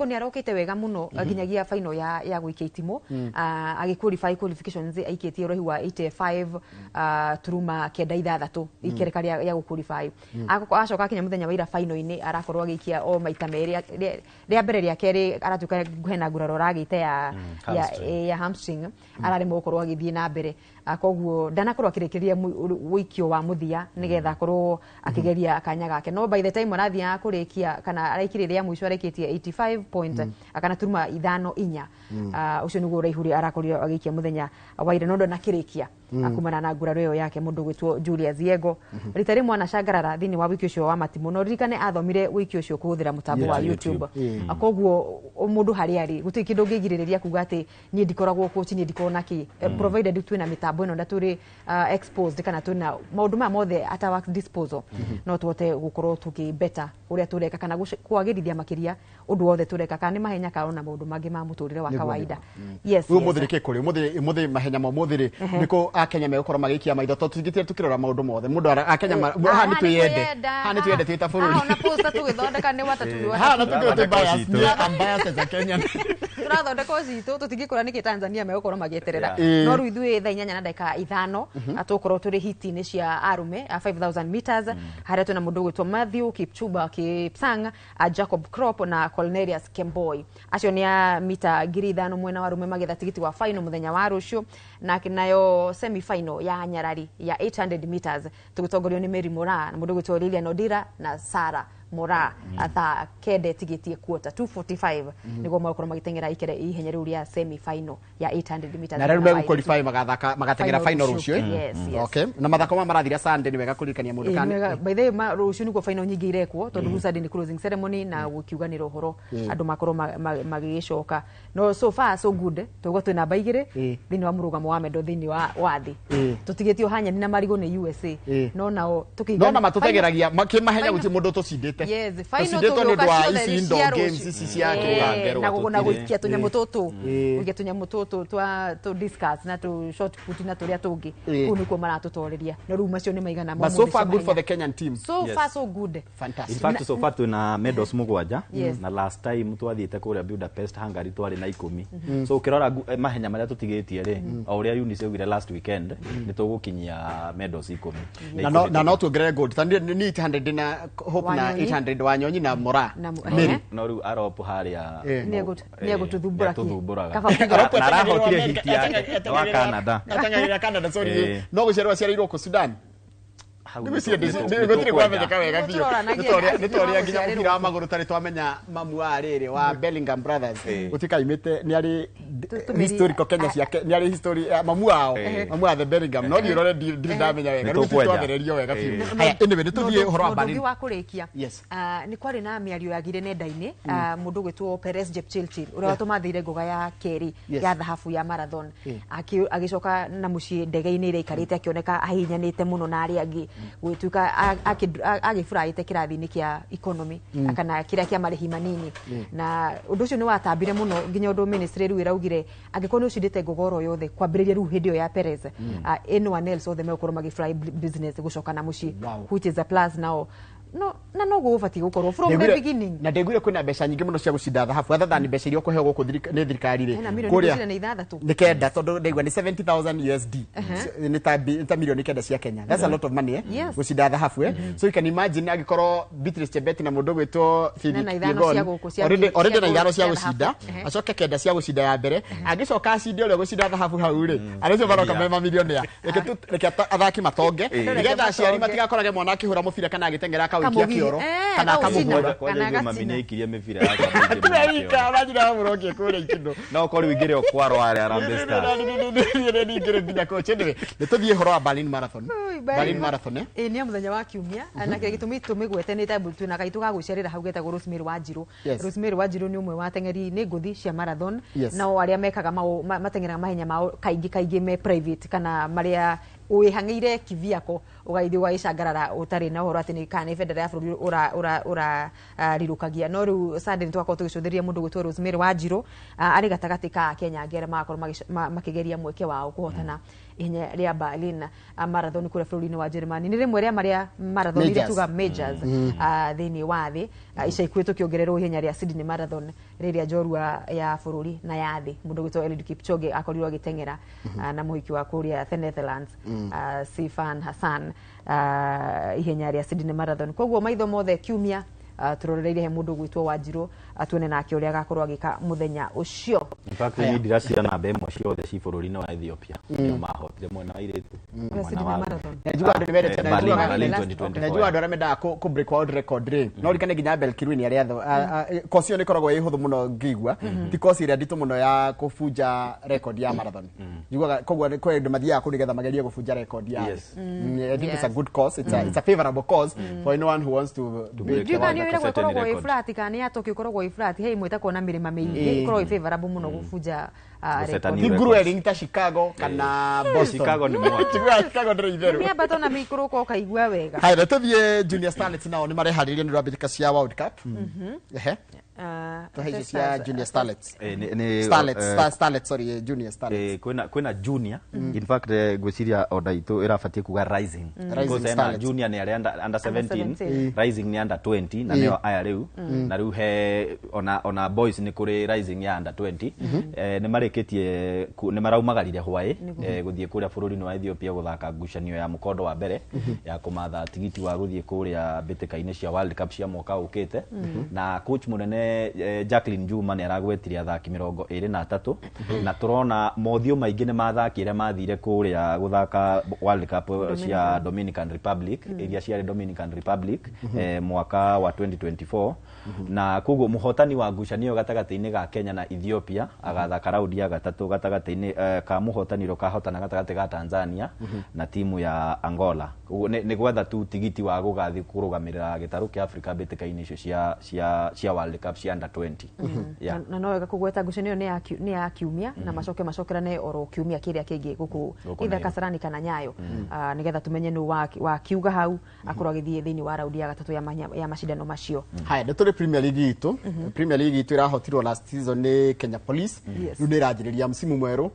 ni arokite wega muno nginyagia final ya gwikia itimo qualifications aikitie rohi wa 85 turuma kenda ithathatu ikereka ya qualify acoka kinya muthenya wa ira final ini arakorwo agikia o maita meri ria mbere ria keri aratuka guhena guraro ragite ya hamstring arari mokorwo agithie na mbere koguo ndanakorwo akirekeria wikio wa muthia nigetha akorwo akigeria akanya gake no by the time arathia kurikia kana araikiriria mwisho arekitie 85 point akana turuma ithano inya ucio niguo raihuri arakorwo agikia muthenya wa ira nondo nakirikia akumana na nguraro iyo yake mundu gwitwo Julius Yego rita rimwe ana shangarara thini wa wiki ucio wa matimu no ririkane athomire wiki ucio kuhuthira mutambo wa YouTube koguo mundu hari ari guti kindu ngigiriria kuga ati ni ndikoragwo coach ni ndikona ki provided twina mitambo ino ndaturi exposed kana twina maundu ma mothe at our disposal no tuote gukorwo tuki better uria tureka kana kwagirithia makiria undu wothe tureka kana ni mahenya ka ona maundu mangi ma muturire wa kawaida yes muthirike kuri muthi mahenya ma muthiri niko akenya megukora magikia maitho to tugitire tukirora maundu mothe mundu akenya ha ni tuyende twita bururi na posta tugithondeka ni watatu ha na tukirete bias ni bias za Kenya turathondeka citu tutingikora niki Tanzania megukora magieterera no ru ithui thaa 8 na dakika 5 atukorwo turi hiti-ini cia arume 5000 meters haria tuna mundu gwitwo Matthew Kipchumba Kipsang Jacob Krop na Cornelius Kemboi acio ni a mita 5,000 mwena wa arume magetha tigiti wa final muthenya wa rucio na kinayo semi final ya nyarari ya 800 meters tugitongorio ni Mary Mora na mundu gwitwo Lilian Odira na Sara Mora atha kende tigitie quarter 245 niguo makorwo magitengera ikere ihenya riu ria semi final ya 800 meters na rĩu qualify magatengera final rucio okay na mathako ma marathira Sunday ni wega kuririkania mundu kan by the way rucio niguo final nyingi irekwo tondu Sunday ni closing ceremony na gukiuganira uhoro andu makorwo magigicoka no so far so good tugo twina namba 2 thini wa murugamo wa medo thini wa thi tutigitio hanya ni na marigo ni USA no nao tukiga no na matutengeragia makimahenya guti mundu tucindite yes final to wa ici indoor games ici cia kugangero na gugona guikia tunyamu tutu ugia tunyamu tutu to discuss na to short put na turia tungi kuniko maratutoreria no ru macio ni maigana but so far good for the Kenyan team so far so good fantastic in fact so far tuna medals mugwanja na last time twathiite kuria Budapest Hungary twari na 10 so ukirora mahenya maria tutigitie ri o uria Eunice augire last weekend ni tugukinyia medals 10 na no tuongerere gold tani ni 800 na hope na 800 Wanyonyi na Mora Mary no riu aropo haria nego tuthumbura na arahotire hitia wa Canada atang'arira Canada sorry no gucerwa ciarirwo ku Sudan gutire kwamenyeka wega biũ nitoria nginya mubira wa maguru tari twamenya mamu wa riri wa Bellingham Brothers utikaimite ni ari historical Kenya ciake ni ari history mamu wao mamu wa the Bellingham no ndirore ndamenya wega riu twagererio wega biũ haya anyway nituthie horo wa bari wa kurikia ni kwari na miario yagire nenda-ini mundu gwitwo Perez Jepchirchir uria watumathire ngoga ya keri ya dhahabu ya marathon agicoka na mucii ndege-ini ire ikarite akioneka ahinyanite muno na ari angi gwituka agifuraite kirathi-ini kia economy akana kiria kia marihi manini na undu ucio ni watambire muno nginya undu ministry riu iraugire angikoni ucindite ngogoro yothe kwambiriria riu hindi ya Perez anyone else othe mekorwo magifry business gucoka na mucii which is a plus now no gufati gukorwo from the beginning na ndegwire kwina mbeca nyingi muno cia gucinda dhahabu atha ni mbeca iria kuheo guku ni thirikari ri kuria ni kenda tondu ndegwa ni 70,000 USD ni ta milioni kenda cia Kenya that's a lot of money gucinda dhahabu so you can imagine agikorwo Beatrice Chebet na mundu gwitwo Philip Yegon already na ithano cia gucinda acoke kenda cia gucinda ya mbere agicoka acinde uria gucinda dhahabu hau ri aricio baroka me mamilioni reke athaki matonge nigetha aciari matigakorage mwana akihura mubira kana agitengera kioro kana akamuhura kana agatina ikiria mibira yake tunaika urajira muroke kule ikindo no kori wigire okwaro ari Harambee Stars ni ngire nginya coach anyway nituthie horo wa Berlin Marathon ni muthenya wa kiumia na kile gitumi tumigwete ni table tu na kaitu ga gucerera hau getagwo Rosemary Wanjiru. Rosemary Wanjiru ni umwe wa tengeri ni nguthi cia marathon na aria mekaga matengera mahenya mao kaingi me private kana maria uihangeire kiviako ugaithio wa icangarara utari na uhoro ati ni kana federal ya bururi ura rirukagia no riu Sunday twako tugicuthiria mundu gwitwo Rosemary Wanjiru ari gatagati ka Kenya ngere makorwo makigeria mweke wao kuhotana ihenya ria Berlin marathon kule bururi-ini wa Germany ni rimwe ria maria marathon iria tuga majors thini wa thi ica ikuä tå kä ongererwo ihenya rä a Sydney Marathon rä njorua ya bå rå ri na ya thä må ndå gwä two Eliud Kipchoge akorirwo agä teng'era na må hiki wa kå rä a the Netherlands Sifan Hassan ihenya rä a Sydney Marathon koguo maitho mothe kiumia turoreire he mundu gwitwo Wanjiru atuone nake uria agakorwo agika muthenya ucio. In fact ni ndiracia namba imwe ciothe ci bururi-ini wa Ethiopia no mahotire mwena wa iritu mwena wa najua andu nimerete najua andu aramenda ku break world record ri no rikane nginya Bel Kirwini aria kocio ni koragwo ihuthu muno ngigwa ti kocio ira nditu muno ya kufunja record ya marathon njiguaga koguo ni kwenda mathia ku nigetha magerie kufunja record ya I think it's a good cause, it's a favorable cause for anyone who wants to break the world record. Korogwo iflati kana ya Tokyo korogwo iflati hey mwita kuona mirima mingi korogwo favorable muno kufunja record nguru erinta Chicago kana Boston. Chicago ni mwa Chicago ndiri itheru ni abato na mikro ko kaigwa wega hai retovie Junior Starlets nao ni mareharirie ni rwambika cia World Cup tuhaije cia Junior Starlets Starlets sorry Junior Starlets kwina junior in fact gwiciria odaitu irafatie kuga rising because na junior ni under 17 rising ni under 20 na neo aya riu na riu he ona boys ni kuri rising ya under 20 ni marikitie ni maraumagarire hwae guthie kuria bururi-ini wa Ethiopia guthaka ngucanio ya mukondo wa mbere ya kumatha tigiti wa guthie kuria bitika-ini cia World Cup cia mwaka ukite na coach munene Jacqueline Juma ni aragwetirie athaki 23 na turona mothio maingi ni mathakire mathire kuria guthaka World Cup cia Dominican Republic iria cia Dominican Republic mwaka wa 2024 na kugo muhotani wa ngucanio gatagati-ini ga Kenya na Ethiopia agathaka raundi ya gatatu gatagati-ini ka muhotaniro kahotana gatagati ga Tanzania na timu ya Angola ni gwetha tu tigiti wa gugathi kurugamirira gitaru kia Africa bitika-ini icio cia World Cup cia under 20 na no wega kugweta ngucanio ni ya kiumia na macokerane oro kiumia kiria kingi guku itha Kasarani kana Nyayo nigetha tumenye nu wa kiuga hau akorwo agithie thiini wa raundi ya gatatu ya mashindano macio. Haya ndetore Premier League itu Premier League itu irahotirwo last season ni Kenya Police riu ni irajiriria msimu mweru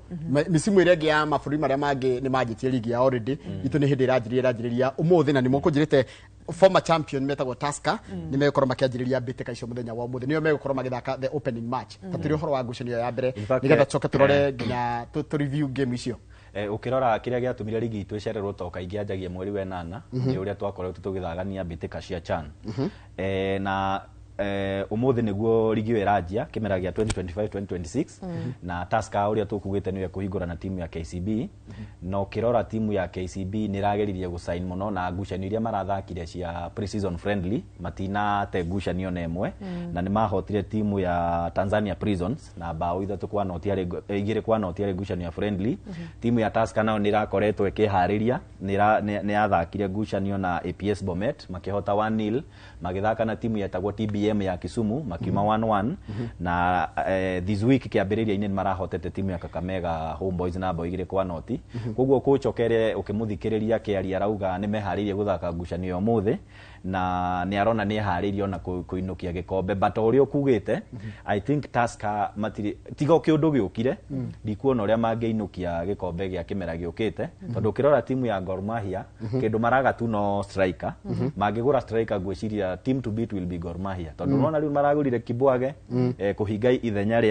misimu iria ya maburi maria mangi ni majitie ligi ya already itu ni hindi irajiriria umuthi na ni mukujirite former champion metagwo Tusker ni mekorwo makianjiriria bitika icio muthenya wa umuthi niyo mekorwo magithaka the opening match tatiri horo wa ngucanio ya mbere nigetha coke turore nginya tu review game icio ukirora kiria giatumire ligi itu icererwo toka ingianjagia mweri wa 8 ni uria twakoretwo tugithagania bitika cia CHAN na umuthi niguo ligi iranjia kimera gia 2025-2026 na Tusker uria tukugite niwe kuhingura na timu ya KCB no kirora timu ya KCB nirageririe gusign muno na ngucanio iria marathakire cia pre-season friendly matina te ngucanio nemwe na ni mahotire timu ya Tanzania Prisons na bao ithatu kwa noti ari igire kwa noti ari ngucanio ya friendly timu ya Tusker nao nirakoretwo ikihariria ni athakire ngucanio na APS Bomet makihota 1-0 magithaka na timu yetagwo TBM ya Kisumu makiuma 1-1 na this week kiambiriria-ini ni marahotete timu ya Kakamega Homeboys na bao igire kwa noti koguo coach okere ukimuthikiriria kiaria arauga ni meharirie guthaka ngucanio umuthi na ni arona ni haririe ona kuinukia gikombe but uria ukugite I think Tusker matiri tigo kiundu giukire ndikuona uria mangeinukia gikombe gia kimera giukite tondu kirora timu ya Gor Mahia kindu maraga tu no striker mangigura striker gwiciria team to beat will be Gor Mahia tondu unaona riu maragurire Kibwage kuhinga ithenya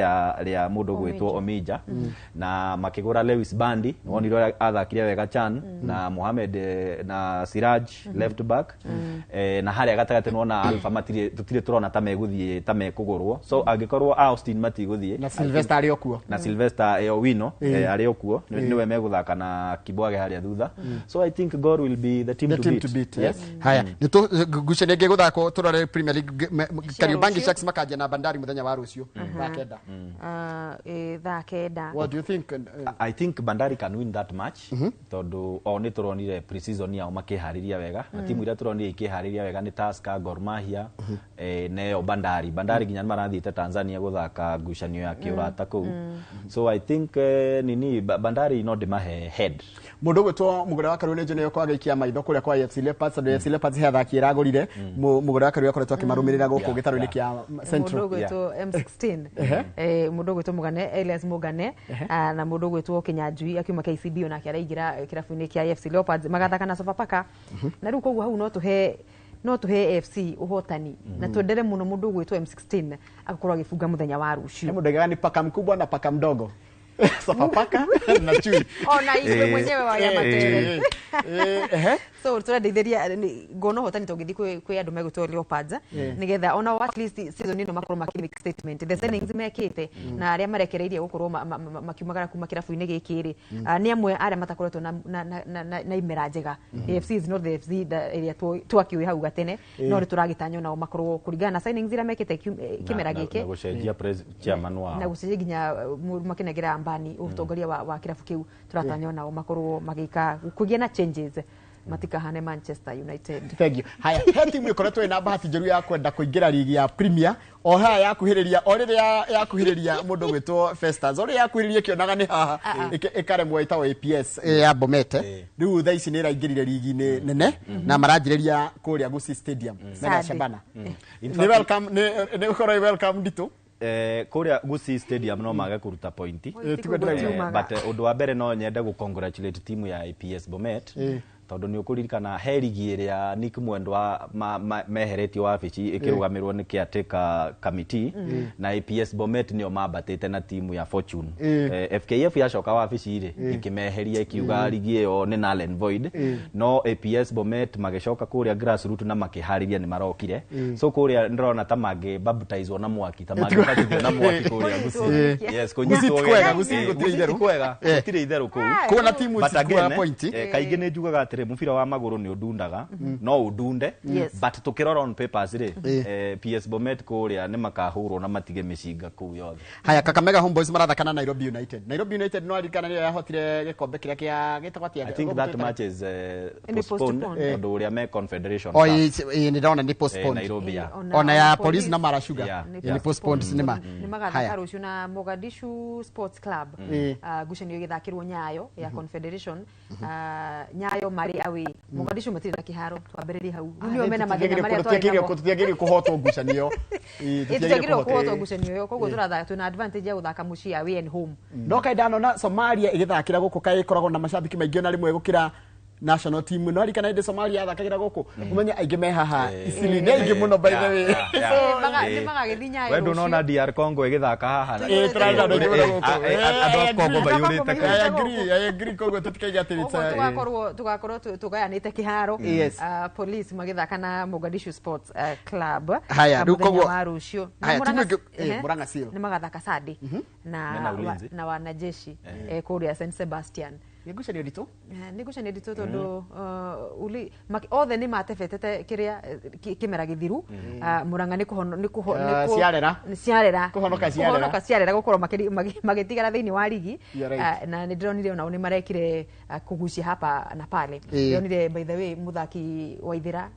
ria mundu gwitwo Omija na makigura Lewis Bandi woniro athakire wega CHAN na Mohamed na Siraj left back na haria gatagate nona Alpha matire tutire turona ta meguthie ta mekugurwo so angikorwo Austin matiguthie na Sylvester ari okuo na Sylvester Owino ari okuo niwe meguthaka na Kibwage haria thutha so I think Gor will be the team to beat. Yes. Haya nito gucene guthako turore Premier League Kariobangi Sharks makaje na Bandari muthenya wa rucio thakenda thakenda. What do you think? I think Bandari can win that match tondu oni turonire pre-season yao makihariria wega na timu ira turonire ikihariria wega ni Tusker, Gor Mahia neo Bandari ginya marathiite Tanzania guthaka ngucanio ya kiurata kuu so I think nini Bandari no dimahe head mundu gwitwo mugore wa Karune Jone yoko agaikia maitho kuria kwa FC Leopards and FC Leopards he athaki iragorire mugore wa Karune akoretwo akimarumirira guku gitaro-ini kia Central mundu gwitwo M16 mundu gwitwo Mugane Elias Mugane na mundu gwitwo Kinyanjui akiuma KCB ona kiaraingira kirabu-ini kia FC Leopards magathaka na Sofapaka na riu koguo hau no tuhe FC uhotani na tuendere muno mundu gwitwo M16 agakorwo agifunga muthenya wa rucio mundu gani paka mkubwa na paka mdogo Sofapaka na Chui ona iwe mwenyewe wa ya matere so turadeithiria ngono hotani togithi kwi andu megutwo Leopards nigetha ona at least season ino makorwo make statement the signings mekite na aria marekereirie gukorwo makiumagara kuma kirabu-ini gikiri ni amwe aria matakoretwo na imera njega AFC is not the FC area twakiwe hau gatene no turagitanya nao makorwo kuringana na signings ira mekite kimera giki na gucenjia chairman wao na gucenjia ginya makinegera Ambani utongoria wa kirabu kiu turatanya nao makorwo magika kugia na changes matikahane Manchester United. Thank you. Haya timu ikoretwo ina bahati njeru ya kwenda kuingira ligi ya Premier o haya yakuhiriria o riria yakuhiriria mundu gwitwo Festus o riria yakuhiriria kionaga ni haha ikaremwo itawo APS ya Bomete riu tha ici ni raingirire ligi ni nene na maranjiriria kuria Gusii Stadium na Shabana ni welcome ni ukoro welcome dito kuria Gusii Stadium no mage kuruta point but undu wa mbere no nyende gu congratulate timu ya APS Bomet tondu ni ukuririkana he ligi iria Nick Mwendwa meheretio wabici ikirugamirwo ni caretaker committee na APS Bomet nio mabatite na timu ya Fortune FKF yacoka wabici ire ikimeheria ikiuga ligi iyo ni null and void no APS Bomet magicoka kuria grassroots na makihariria ni marokire so kuria ndrona ta mage baptized na mwaki ta mage baptized na mwaki kuria Gusii yes kunyitwo wega Gusii gutire itheru ku kuna timu ici point kaingi ni njugaga mupira wa maguru ni udundaga no udunde but tukirora on papers ri PS Bomet kuria ni makahurwo na matige mishinga ku yothe. Haya Kakamega Homeboys marathakana Nairobi United no arikana niyo yahotire gikombe kiria kia gitagwatia I think that match is postponed ndo uria me confederation ni ndona ni postponed Nairobi ona ya Police na Mara Sugar ni postponed cinema ni magathaka rucio na Mogadishu Sports Club gucanio githakirwo Nyayo ya confederation Nyayo mari awi Mogadishu matiri na kiharo twambiririe hau nio mena mathina maria tutiagiri kuhotwo ngucanio tutiagiri kuhotwo ngucanio koguo turatha tuna advantage ya guthaka muci away and home no kaidano na Somalia igithakira guku kai koragwo na mashabiki maingi na rimwe gukira national team no arikana inde Somalia thakagira guku umenya aingi me haha isili ne aingi muno by the way ni magagithinya we do nona DR Congo igithaka haha turanda ado Congo bayurite I agree koguo tutikaiga tiritsa tugakorwo tugayanite kiharo police magithaka na Mogadishu Sports Club haya koguo marucio Murang'a Seal ni magathaka Sadi na wanajeshi kuria St Sebastian Nigucanio ndito nigucanio ndito tondu uli othe ni matebetete kiria kimera githiru Murang'a ni ciarera kuhonoka ciarera gukorwo magitigara thiini wa ligi na ni ndronire ona ni marekire kugucia hapa na pale ndronire by the way muthaki wa Ithira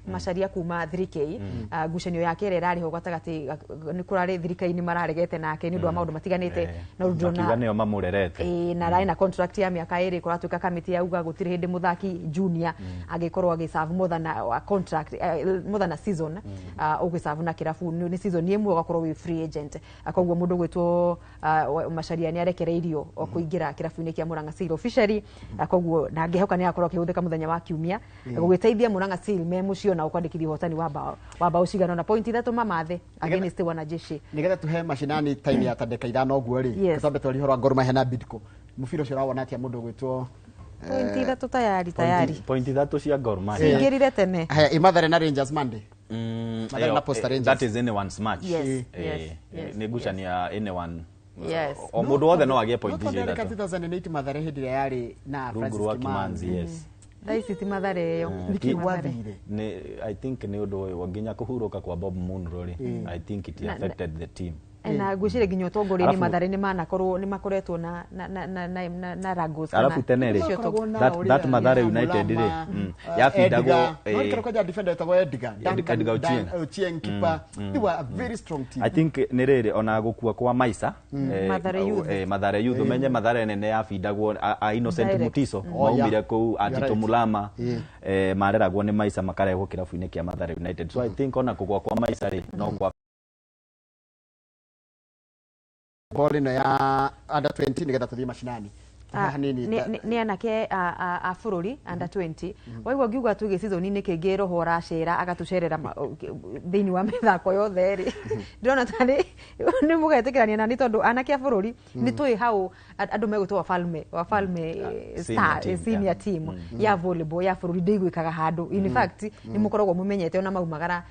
Macharia kuma 3K gucanio yake ira irari ho gatagati ni kurari 3K ni mararegete nake ni ndu wa maundu matiganite na ndona nio mamurerete na rai na contract ya miaka iri kuratuka kamiti ya uga gutiri hindi muthaki junior agikorwo agiserve more than a contract more than a season ugiserve na kirabu ni season yemwe ugakorwo wi free agent akoguo mundu gwitwo Macharia ni arekereirio kuingira kirabu-ini kia Murang'a Seal officially akoguo na ngehoka ni akorwo kihuthika muthenya wa kiumia gugiteithia Murang'a Seal me mucio na ukwandikithia hotani wa bao cigana na point 3 mamathe against wanajeshi nigetha tuhe mashinani time ya tandeka ithano guo ri tutambe twari horo Gor Mahia na Bidco mufiro cio rawona atia mundu gwitwo Point ithatu tayari. Point ithatu cia Gor Mahia. Singirire tene. Haya, Imathare na Rangers Monday. Mathare na Posta Rangers. That is anyone's match. Yes. Ni gucania anyone. Yes. O mundu wothe no agie point ithatu. ithatu. 2008 Mathare hindi yari na Francis Kimanzi. Yes. Daisi ti Mathare yo. I think ni undu wanginya kuhuruka kwa Bob Munro ri. I think it affected the team. Na gwicire nginya utongori ni Mathare ni manakorwo ni makoretwo na ragos alafu tenere that Mathare United ri ya fidagwo no kwa defender to Edgar Ochieng keeper they were a very strong team. I think ni riri ona gukua kwa Maisa Mathare Youth menye Mathare nene ya fidagwo a Innocent Mutiso maumire ku Atito Mulama mareragwo ni Maisa makarehwo kirabu-ini kia Mathare United, so I think ona kugwa kwa Maisa ri no kwa ball ino ya under 20 nigetha tuthie mashinani ni anake a bururi under 20 waigwa ngiuga tuge season ni kingi roho racera agatucerera thiini wa mithako yothe ri ndona tani ni mugetikirania na ni tondu anake a bururi ni tui hau andu megutwa wafalme star senior team ya volleyball ya bururi ndigwikaga handu in fact ni mukoragwo mumenyete ona maumagara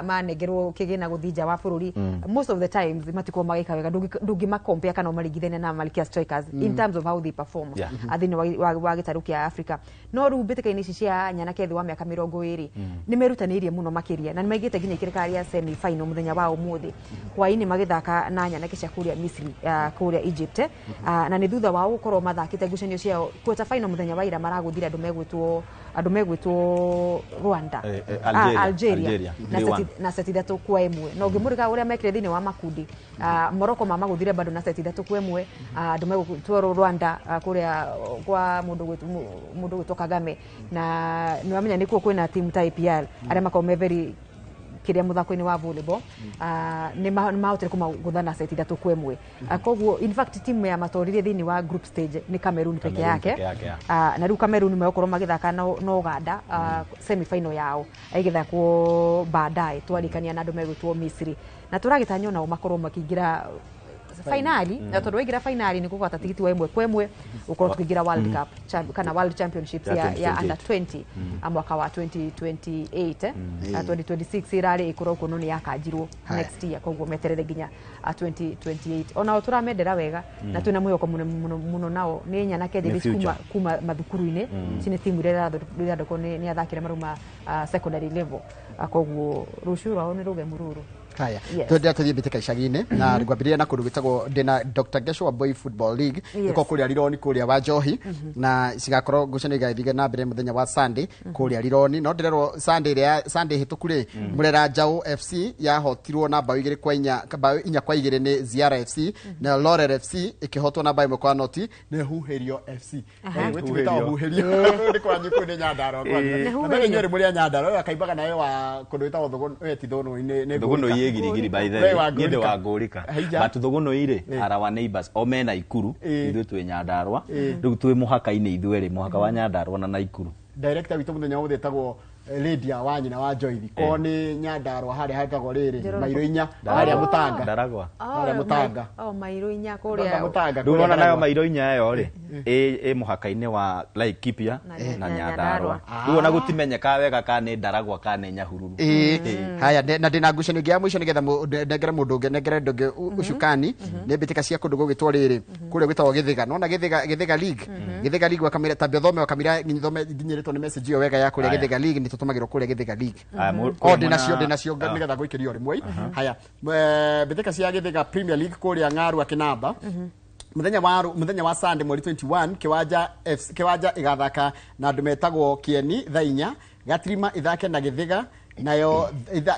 manegerwo kigina guthija wa bururi most of the times matiko magika wega ndungi makompea kana marigithene na Malkia Strikers in terms of how they perform athini wa gitaru kia Africa no ru mbitikaini ici cia nyanake thi wa miaka 20 ni merutanirie muno makiria na ni maigite nginya ikirikari ya semi final muthenya wa umuthi hwaini magithaka na nyanake cia kuria Misri kuria Egypt na ni thutha wao gukorwo mathakite ngucanio ciao quarter final muthenya wa ira maraguthira andu megwitwo Rwanda Algeria na seti ithatu kwa imwe no ngimuriga uria mekire thini wa makundi Morocco mamaguthire bado na seti ithatu kwa imwe andu megwitwo Rwanda kuria kwa mundu gwitu Kagame na ni wamenya nikuo kwina team ta APR aria makome very kiria muthako-ini wa volleyball ni mahotire kumaguthana seti ithatu kwa imwe koguo in fact team ya matoririe thini wa group stage ni Cameroon peke yake na riu Cameroon meokorwo magithaka na Uganda semi final yao igithakwo baadaye twarikania na andu megwitwo Misri na turagitanya nao makorwo makiingira finali na tondu waingira finali ni kugwata tigiti wa imwe kwa imwe ukorwo tukiingira World Cup kana World Championships ya under 20 mwaka wa 2028 2026 irari ikorwo kuno ni yakanjirwo next year koguo meterere nginya 2028 ona turamendera wega na twina mwihoko muno nao ni nyanake thiri kuma mathukuru-ini cine timu ria ndoko ni athakire maruma secondary level koguo rucio rwao ni ruge mururu. Haya, twende tuthie mbitika icagi-ini na ngwambiria na kundu gitagwo ndina Dr. Gesho wa Boy Football League iko kuria Lironi kuria wa Njohi na cigakorwo ngucanio igathige na mbere muthenya wa Sunday kuria Lironi no ndirerwo Sunday hitukuri Murera Njau FC yahotirwo na bao 4 kwa 2 ni Ziara FC na Laurel FC ikihotwo na bao 1 kwa noti na Huherio FC wetu Huherio ni kwa nyiku ni Nyandaro kwa na nyori muria Nyandaro akaibaga nayo wa kundu witagwo Thuguno Thuguno ni Thuguno girigiri by the way ngide wa ngurika but Thuguno ire ara wa neighbors ome na Ikuru ithu twi Nyandarwa riu twi muhaka-ini ithueri muhaka wa Nyandarwa na Ikuru director witu muthenya wothe tagwo Lydia wa nyina wa Joithi ko ni Nyandarwa hari hatagwo riri Mairo 4 hari Mutanga Ndaragwa hari Mutanga Mairo 4 kuria ndurona nayo Mairo 4 yo ri muhaka-ini wa Laikipia na Nyandarwa riu ona gutimenyeka wega kana Ndaragwa kana Nyahururu haya na ndina ngucanio ngia mwisho nigetha ndengere mundu ungi ndengere ndungi ucukani ni mbitika cia kundu gugitwo riri kuria gwitagwo Githiga nona Githiga League wakamira tabia thome wakamira nginyiritwo ni message yo wega ya kuria Githiga League tutumagirwo kuria Githiga League ndinacio nigetha gwikirio rimwe haya mbitika cia Githiga Premier League kuria Ng'aru akinamba muthenya wa Sunday mweri 21 kiwanja igathaka na andu metagwo Kieni thainya Gatrima ithake na Githiga nayo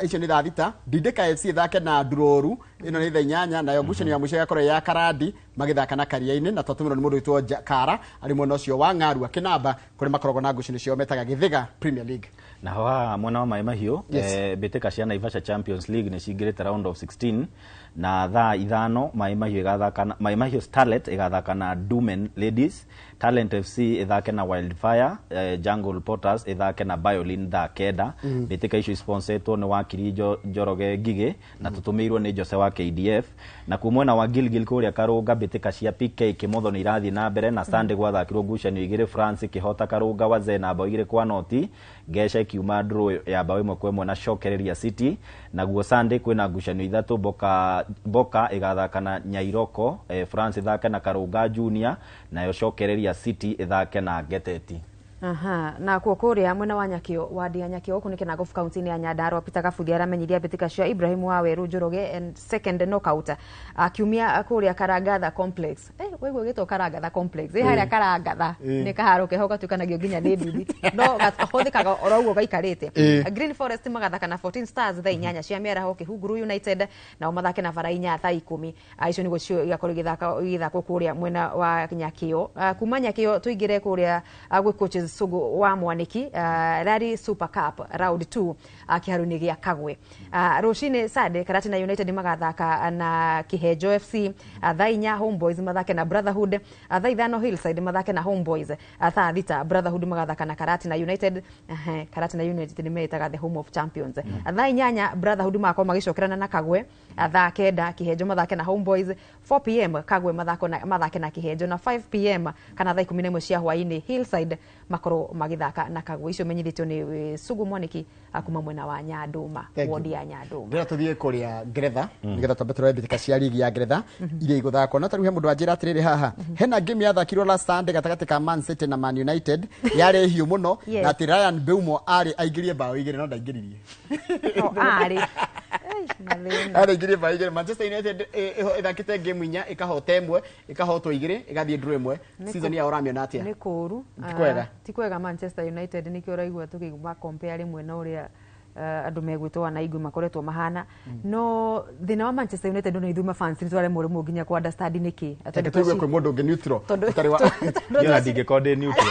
icio ni thita Dideka FC ithake na Nduroru ino ni thainyanya nayo ngucanio ya mwisho yakorwo ya Karandi magithaka na Karia-ini na twatumiro ni mundu witwo Kara ari mwena ucio wa Ng'aru akinamba kuri makoragwo na ngucanio cio metaga Githiga Premier League na hawa mwena wa Mai Mahiu mbĩtĩka cia Naivasha Champions League nĩ cingĩrĩte round of 16 na thaa ithano Mai Mahiu ĩgathaka Mai Mahiu Starlet ĩgathaka na Dumen Ladies, Talent FC ĩthake na Wildfire, Jungle Potters ĩthake na Biolin thaa kenda. Mbĩtĩka icio sponsoretwo nĩ Wakiri Njoroge Ngigĩ na tũtũmĩirwo nĩ Jose wa KDF. Na kumwena wa Gilgil kũrĩa Karũnga mbĩtĩka cia PK Kĩmotho nĩ irathiĩ na mbere na Sunday gwathakirwo ngucanio igĩrĩ, France kĩhota Karũnga Waze na bao igĩrĩ kwa noti, Gesha ikiuma draw ya bao ĩmwe kwa ĩmwe na Shokereria City. Naguo Sunday kwĩna ngucanio ithatũ, Boka ĩgathaka na Nyairoko, France ĩthake na Karũnga Junior, nayo Shokereria City ĩthake na Geteti. Na kuokoria mwena wa Nyakio wa dia Nyakio kunike na Gofu County ni ya Nyandarua Peter Gafuthi aramenyiria mbĩtĩka cia Ibrahim Waweru Njoroge and second knockout akiumia kuria Karangatha Complex. Wewe gĩtwo Karangatha Complex haria Karangatha ni kaharo keho gatukanagio nginya nĩ nduthi no gathikaga oroguo gaikarĩte. Green Forest magathaka na 14 Stars thaa 8 cia mĩaraho, Kĩhunguru United na mathake na Barainya thaa 10. Icio nĩguo cio igakorwo igithako kuria mwena wa Nyakio. Kuma Nyakio tuingire kuria gwĩ coaches Sugu wa Mwaniki Rally Super Cup round 2 kiharu-inĩ gĩa Kagwe. Rũcinĩ Sade Karatina United magathaka na Kihejo FC, thaa 4 Homeboys mathake na Brotherhood, thaa 5 Hillside mathake na Homeboys, thaa 6 Brotherhood magathaka na Karatina United. Karatina United nĩ metaga the home of champions. Thaa 8 Brotherhood makoma magicokerana na Kagwe, thaa 9 Kihejo mathake na Homeboys, 4 pm Kagwe mathake na Kihejo, na 5 pm kana thaa 11 cia hwaĩ-inĩ Hillside makoro magithaka na Kagwe. Icio menyithĩtio nĩ Sugu Mwaniki akuma mwena wa Nyanduma, wodi ya Nyanduma. Ndĩra tũthiĩ kũrĩa Ngeretha nĩgetha twambe tũrore mbĩtĩka cia ligi ya Ngeretha iria igũthakwo. No tarĩu he mũndũ anjĩra atĩrĩrĩ haha, hena game yathakirwo last Sunday gatagatĩ ka Man City na Man United yarĩ hiũ mũno na atĩ Ryan Mbeumo aingĩrie bao igĩrĩ no ndaingĩririe. Aingĩrie bao igĩrĩ. Manchester United ĩthakĩte game 4 ĩkahota ĩmwe, ĩkahotwo igĩrĩ, ĩgathiĩ draw ĩmwe. Season ya ũramĩona atĩa? Nĩ kũru. Ti kwega Manchester United nĩkĩo ũraigua tũkĩguma compare rĩmwe na ũrĩa andũ megwĩtwo wanaigua makoretwo mahana. No thina wa Manchester United no ithuma fans ni tware mũrimo nginya ku understand niki atĩ tũigwe kwĩ mũndũ ũngĩ neutral ũtarĩ wa yona ndingĩkorwo ndĩ neutral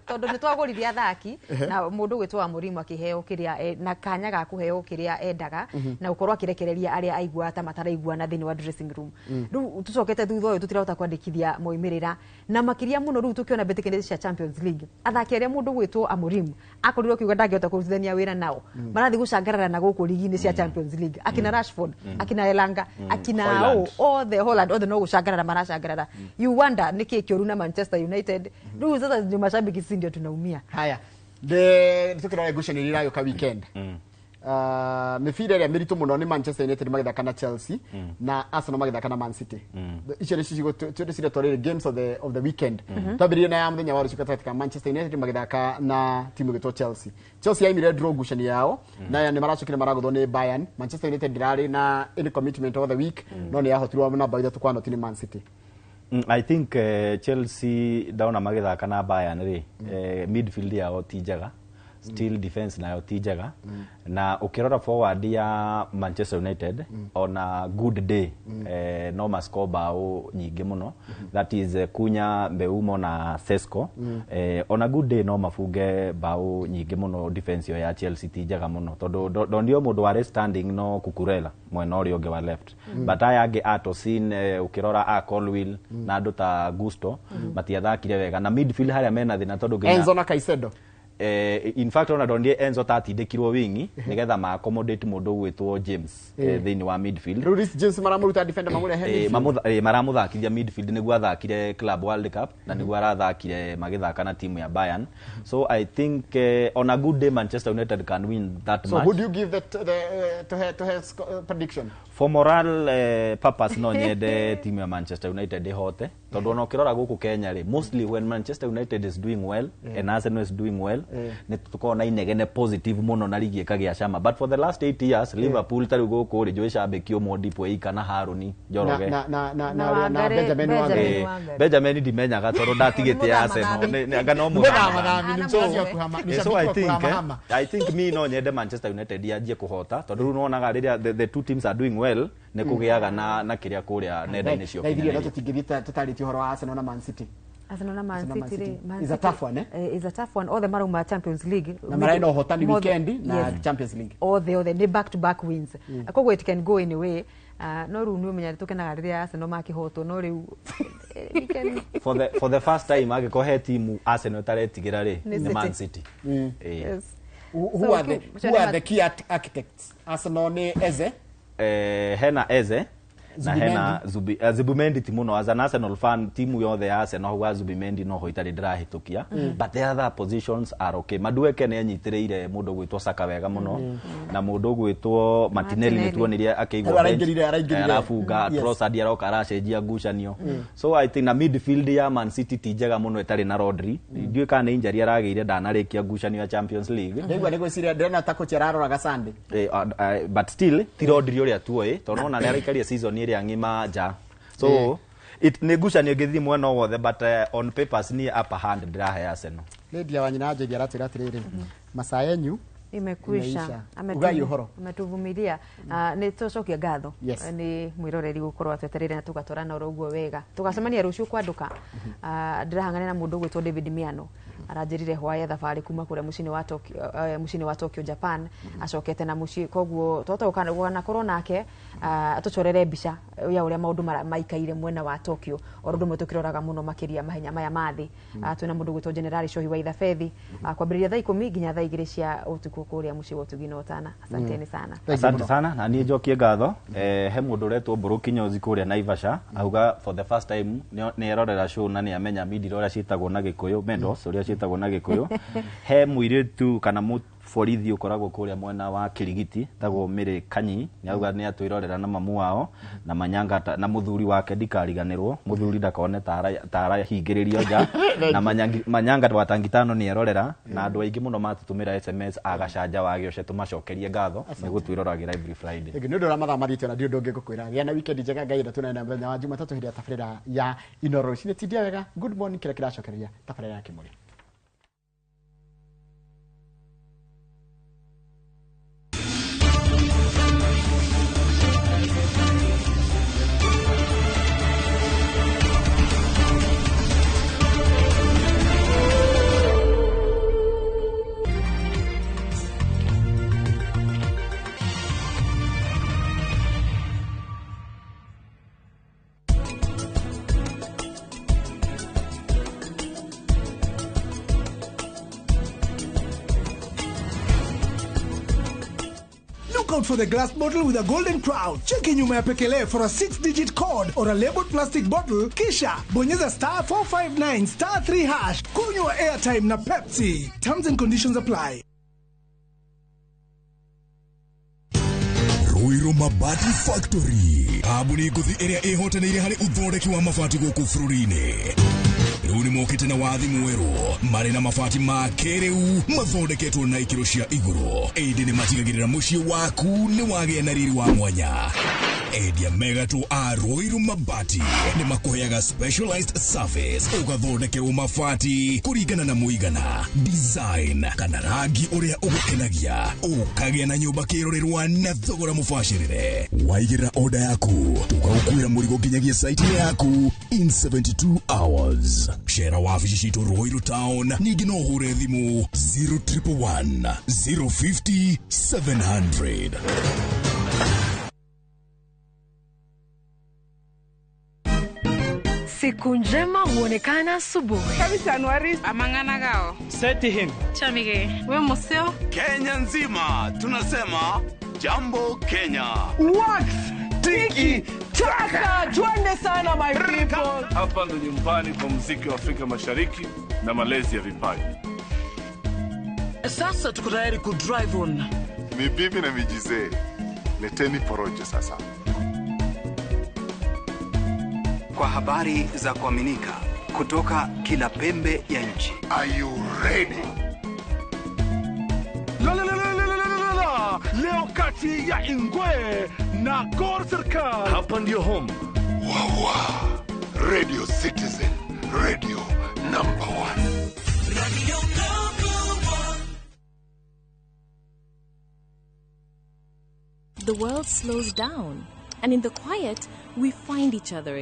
tondũ nĩ twagũrithia athaki na mũndũ gwĩtwo wa mũrimo akĩheo kĩrĩa na kanya ga kũheo kĩrĩa endaga na gũkorwo akĩrekereria arĩa aigua ta mataraiguana thĩinĩ wa dressing room. Rĩu tũcokete thutha ũyũ tũtirahota kwandĩkithia moimĩrĩra na makĩria mũno rĩu tũkĩona mbĩtĩka cia Champions League athaki arĩa mũndũ gwĩtwo Amorim akorirwo kiuga ndangĩhota kũrutithania wĩra nao marathi gũcangarara na gũkũ ligi-inĩ cia Champions League, akina Rashford, akina Elanga, akina othe Holland othe no gũcangarara maracangarara. You wonder nĩkĩ kĩũru na Manchester United. Rĩu sasa ndio mashabiki si ndio tunaumia. Haya tukĩrora ngucanio iria iragĩũka weekend. Mĩbira ĩrĩa mĩritũ mũno nĩ Manchester United magĩthaka na Chelsea na Arsenal magĩthaka na Man City. Icio nĩ ciretwo games of the weekend. Twambĩrĩrie na ya mũthenya wa rũciũ gatagatĩ ka Manchester United magĩthaka na timu ĩgĩtwo Chelsea. Chelsea yaimire draw ngucanio yao na nĩ maracokire maragũthwo nĩ Bayern. Manchester United ndirarĩ na any commitment of the week no nĩ yahotirwo na bao 3 kwa noti nĩ Man City. I think Chelsea ndaona magĩthaka na Bayern rĩ midfield yao ti njega, still defense nayo ti njega, na ukirora forward ya Manchester United on a good day no mascore bao nyingĩ mũno, that is Kunya, Mbeumo na Sesko. On a good day no mafunge bao nyingĩ mũno. Defense ya Chelsea ti njega mũno tondũ ndio mũndũ wa standing no Kukurela mwena ũrĩa ũngĩ wa left, but aya angĩ Atosin ukirora a Colwill na andũ ta Gusto matiathakire wega na midfield harĩa mena thina tondũ Enzo na Caicedo. In fact ona ndondie Enzo tatindĩkirwo wingi nigetha ma accommodate mũndũ gwĩtwo James thĩinĩ wa midfield. Reece James maramuruta defender mamũrehe maramuthakithia midfield nĩguo athakire Club World Cup na nĩguo arathakire magĩthaka na timu ya Bayern. So I think on a good day Manchester United can win that match. So who do you give to his prediction? For moral purpose no nyende timu ya Manchester United ihote tondũ ona ukirora gũkũ Kenya rĩ mostly when Manchester United is doing well and Arsenal is doing well nĩ tũkoragwo na inegene positive mũno na ligi ĩkagĩa cama, but for the last 8 years Liverpool tarĩ gũkũ rĩ njũĩ cambĩki ũmwe Ndipo Eika na Haruni Njoroge na Benjamin ndimenyaga tondũ ndatigĩte Arsenal anga no mũthami. So I think me no nyende Manchester United yanjie kũhota tondũ rĩu nonaga rĩrĩa the two teams are doing well nĩ kũgĩaga na kĩrĩa kũrĩa nenda-inĩ cio. Na ithuĩ tũtingĩthiĩ tũtarĩtie ũhoro wa Arsenal na Man City. Arsenal na Man City is a tough one is a tough one. All the Maruma Champions League na maraenda hotani weekend na Champions League all the back to back wins akogwe it can go anyway no ru no menya tukenaga riria Arsenal makihoto no riu for the first time agikohe team Arsenal taretigira ri ni Man City. Yes. Who are the key architects? Arsenal ni Eze hena Eze na hena Zubimendi timuno as an Arsenal fan timu yothe ya Arsenal wa Zubimendi no hoitari ndirahitukia but the other positions are okay. Madueke ne anyitireire mundu gwitwo Saka wega muno na mundu gwitwo Martinelli nituonirie akeigwa arafunga Trossard aroka aracenjia ngucanio so I think na midfield ya Man City tijega muno etari na Rodri ndiwe kana injury arageire ndanarikia ngucanio ya Champions League ndigwa negwiciria ndena tako cherarora Sunday but still ti Rodri uria tuoe tonona ne araikaria season iri angima ja so it negotiation ngithi mwena wothe but on papers ni upper hand ndirahe Arsenal Lydia Wanyina aje ratira tiriri masaa yenyu imekwisha ametuvumilia ni tucokia ngatho ni mwiroreri gukorwa tweterere na tugatorana uroguo wega tugacemania ruciu kwanduka ndirahangana na mundu gwitwo David Miano aranjirire hwaye thabari kuma kure mucini wa Tokyo Japan acokete na muci koguo twatokana korwo nake atucorere mbica ya uria maundu maikaire mwena wa Tokyo orundu mwe tukiroraga muno makiria mahenya maya mathi twina mundu gwitwo General Shohi wa Ithafethi kwambiriria thaa 10 nginya thaa 2 cia utuku kuria muci wa Tuginotana asanteni sana asante sana na ni njokie ngatho he mundu retwo Mburu Kinyozi kuria Naivasha auga for the first time ni erorera show na ni amenya midiro uria citagwo na Gikuyu Mendos uria citagwo na Gikuyu he muiritu kana borithi ukoragwo kuria mwena wa Kirigiti tagwo Miri Kanyi ni auga ni atwirorera na mamu wao na Manyanga na muthuri wake ndikariganirwo muthuri ndakone tara hingiririo ja na Manyanga twatangitano ni erorera na andu aingi muno matutumira SMS agacanja wagioce tumacokerie ngatho ni gutwiroragera every Friday igi ndu ramatha mathitwe na ndio ndungi gukwira gia na weekend njega ngaira tunaenda mbenya wa Jumatatu hiria tabarira ya Inoro cine tidia wega good morning kira kiracokeria tabarira ya Kimuri. Out for the glass bottle with a golden crown. Check nyuma ya Pekele for a 6-digit code or a labeled plastic bottle. Kisha bonyeza *459 *3#. Kunywa airtime na Pepsi. Terms and conditions apply. Ruiru Mabati Factory. Abuni nguthi iria ihotanire hari uthondeki wa mabati guku bururi-ini. Riu ni mokite na wathi mweru mari na mabati ma kiriu mathondeketwo na ikiro cia iguru. Indi ni matigagirira mucii waku ni wagia na riri wa mwanya. Endia megatu a Ruiru Mabati ni makuheaga specialized service ugathondekerwo mabati kuringana na muigana, design kana rangi uria ugukenagia, ukagia na nyumba kirorerwa na thogora mubashirire. Waigirira order yaku ugagukwira murigo nginyagia site yaku in 72 hours. Share wabici citu Ruiru Town ningi no hure thimu 0111 050 700. Siku njema huonekana asubuhi. Kabisa Januari amangana gao. Seti him. Chamige. We museo. Kenya nzima tunasema jambo Kenya. What? Tiki taka. Twende sana my people. Hapa ndo nyumbani kwa muziki wa Afrika Mashariki na malezi ya vipaji. Sasa tuko tayari ku drive on. Ni bibi na mijize. Leteni porojo sasa. Kwa habari za kuaminika kutoka kila pembe ya nchi. Are you ready? Leo kati ya Ingwe na Gor Serikali. Hapa ndio home. Wawa. Radio Citizen. Radio number 1. Radio number 1. The world slows down, and in the quiet, we find each other again.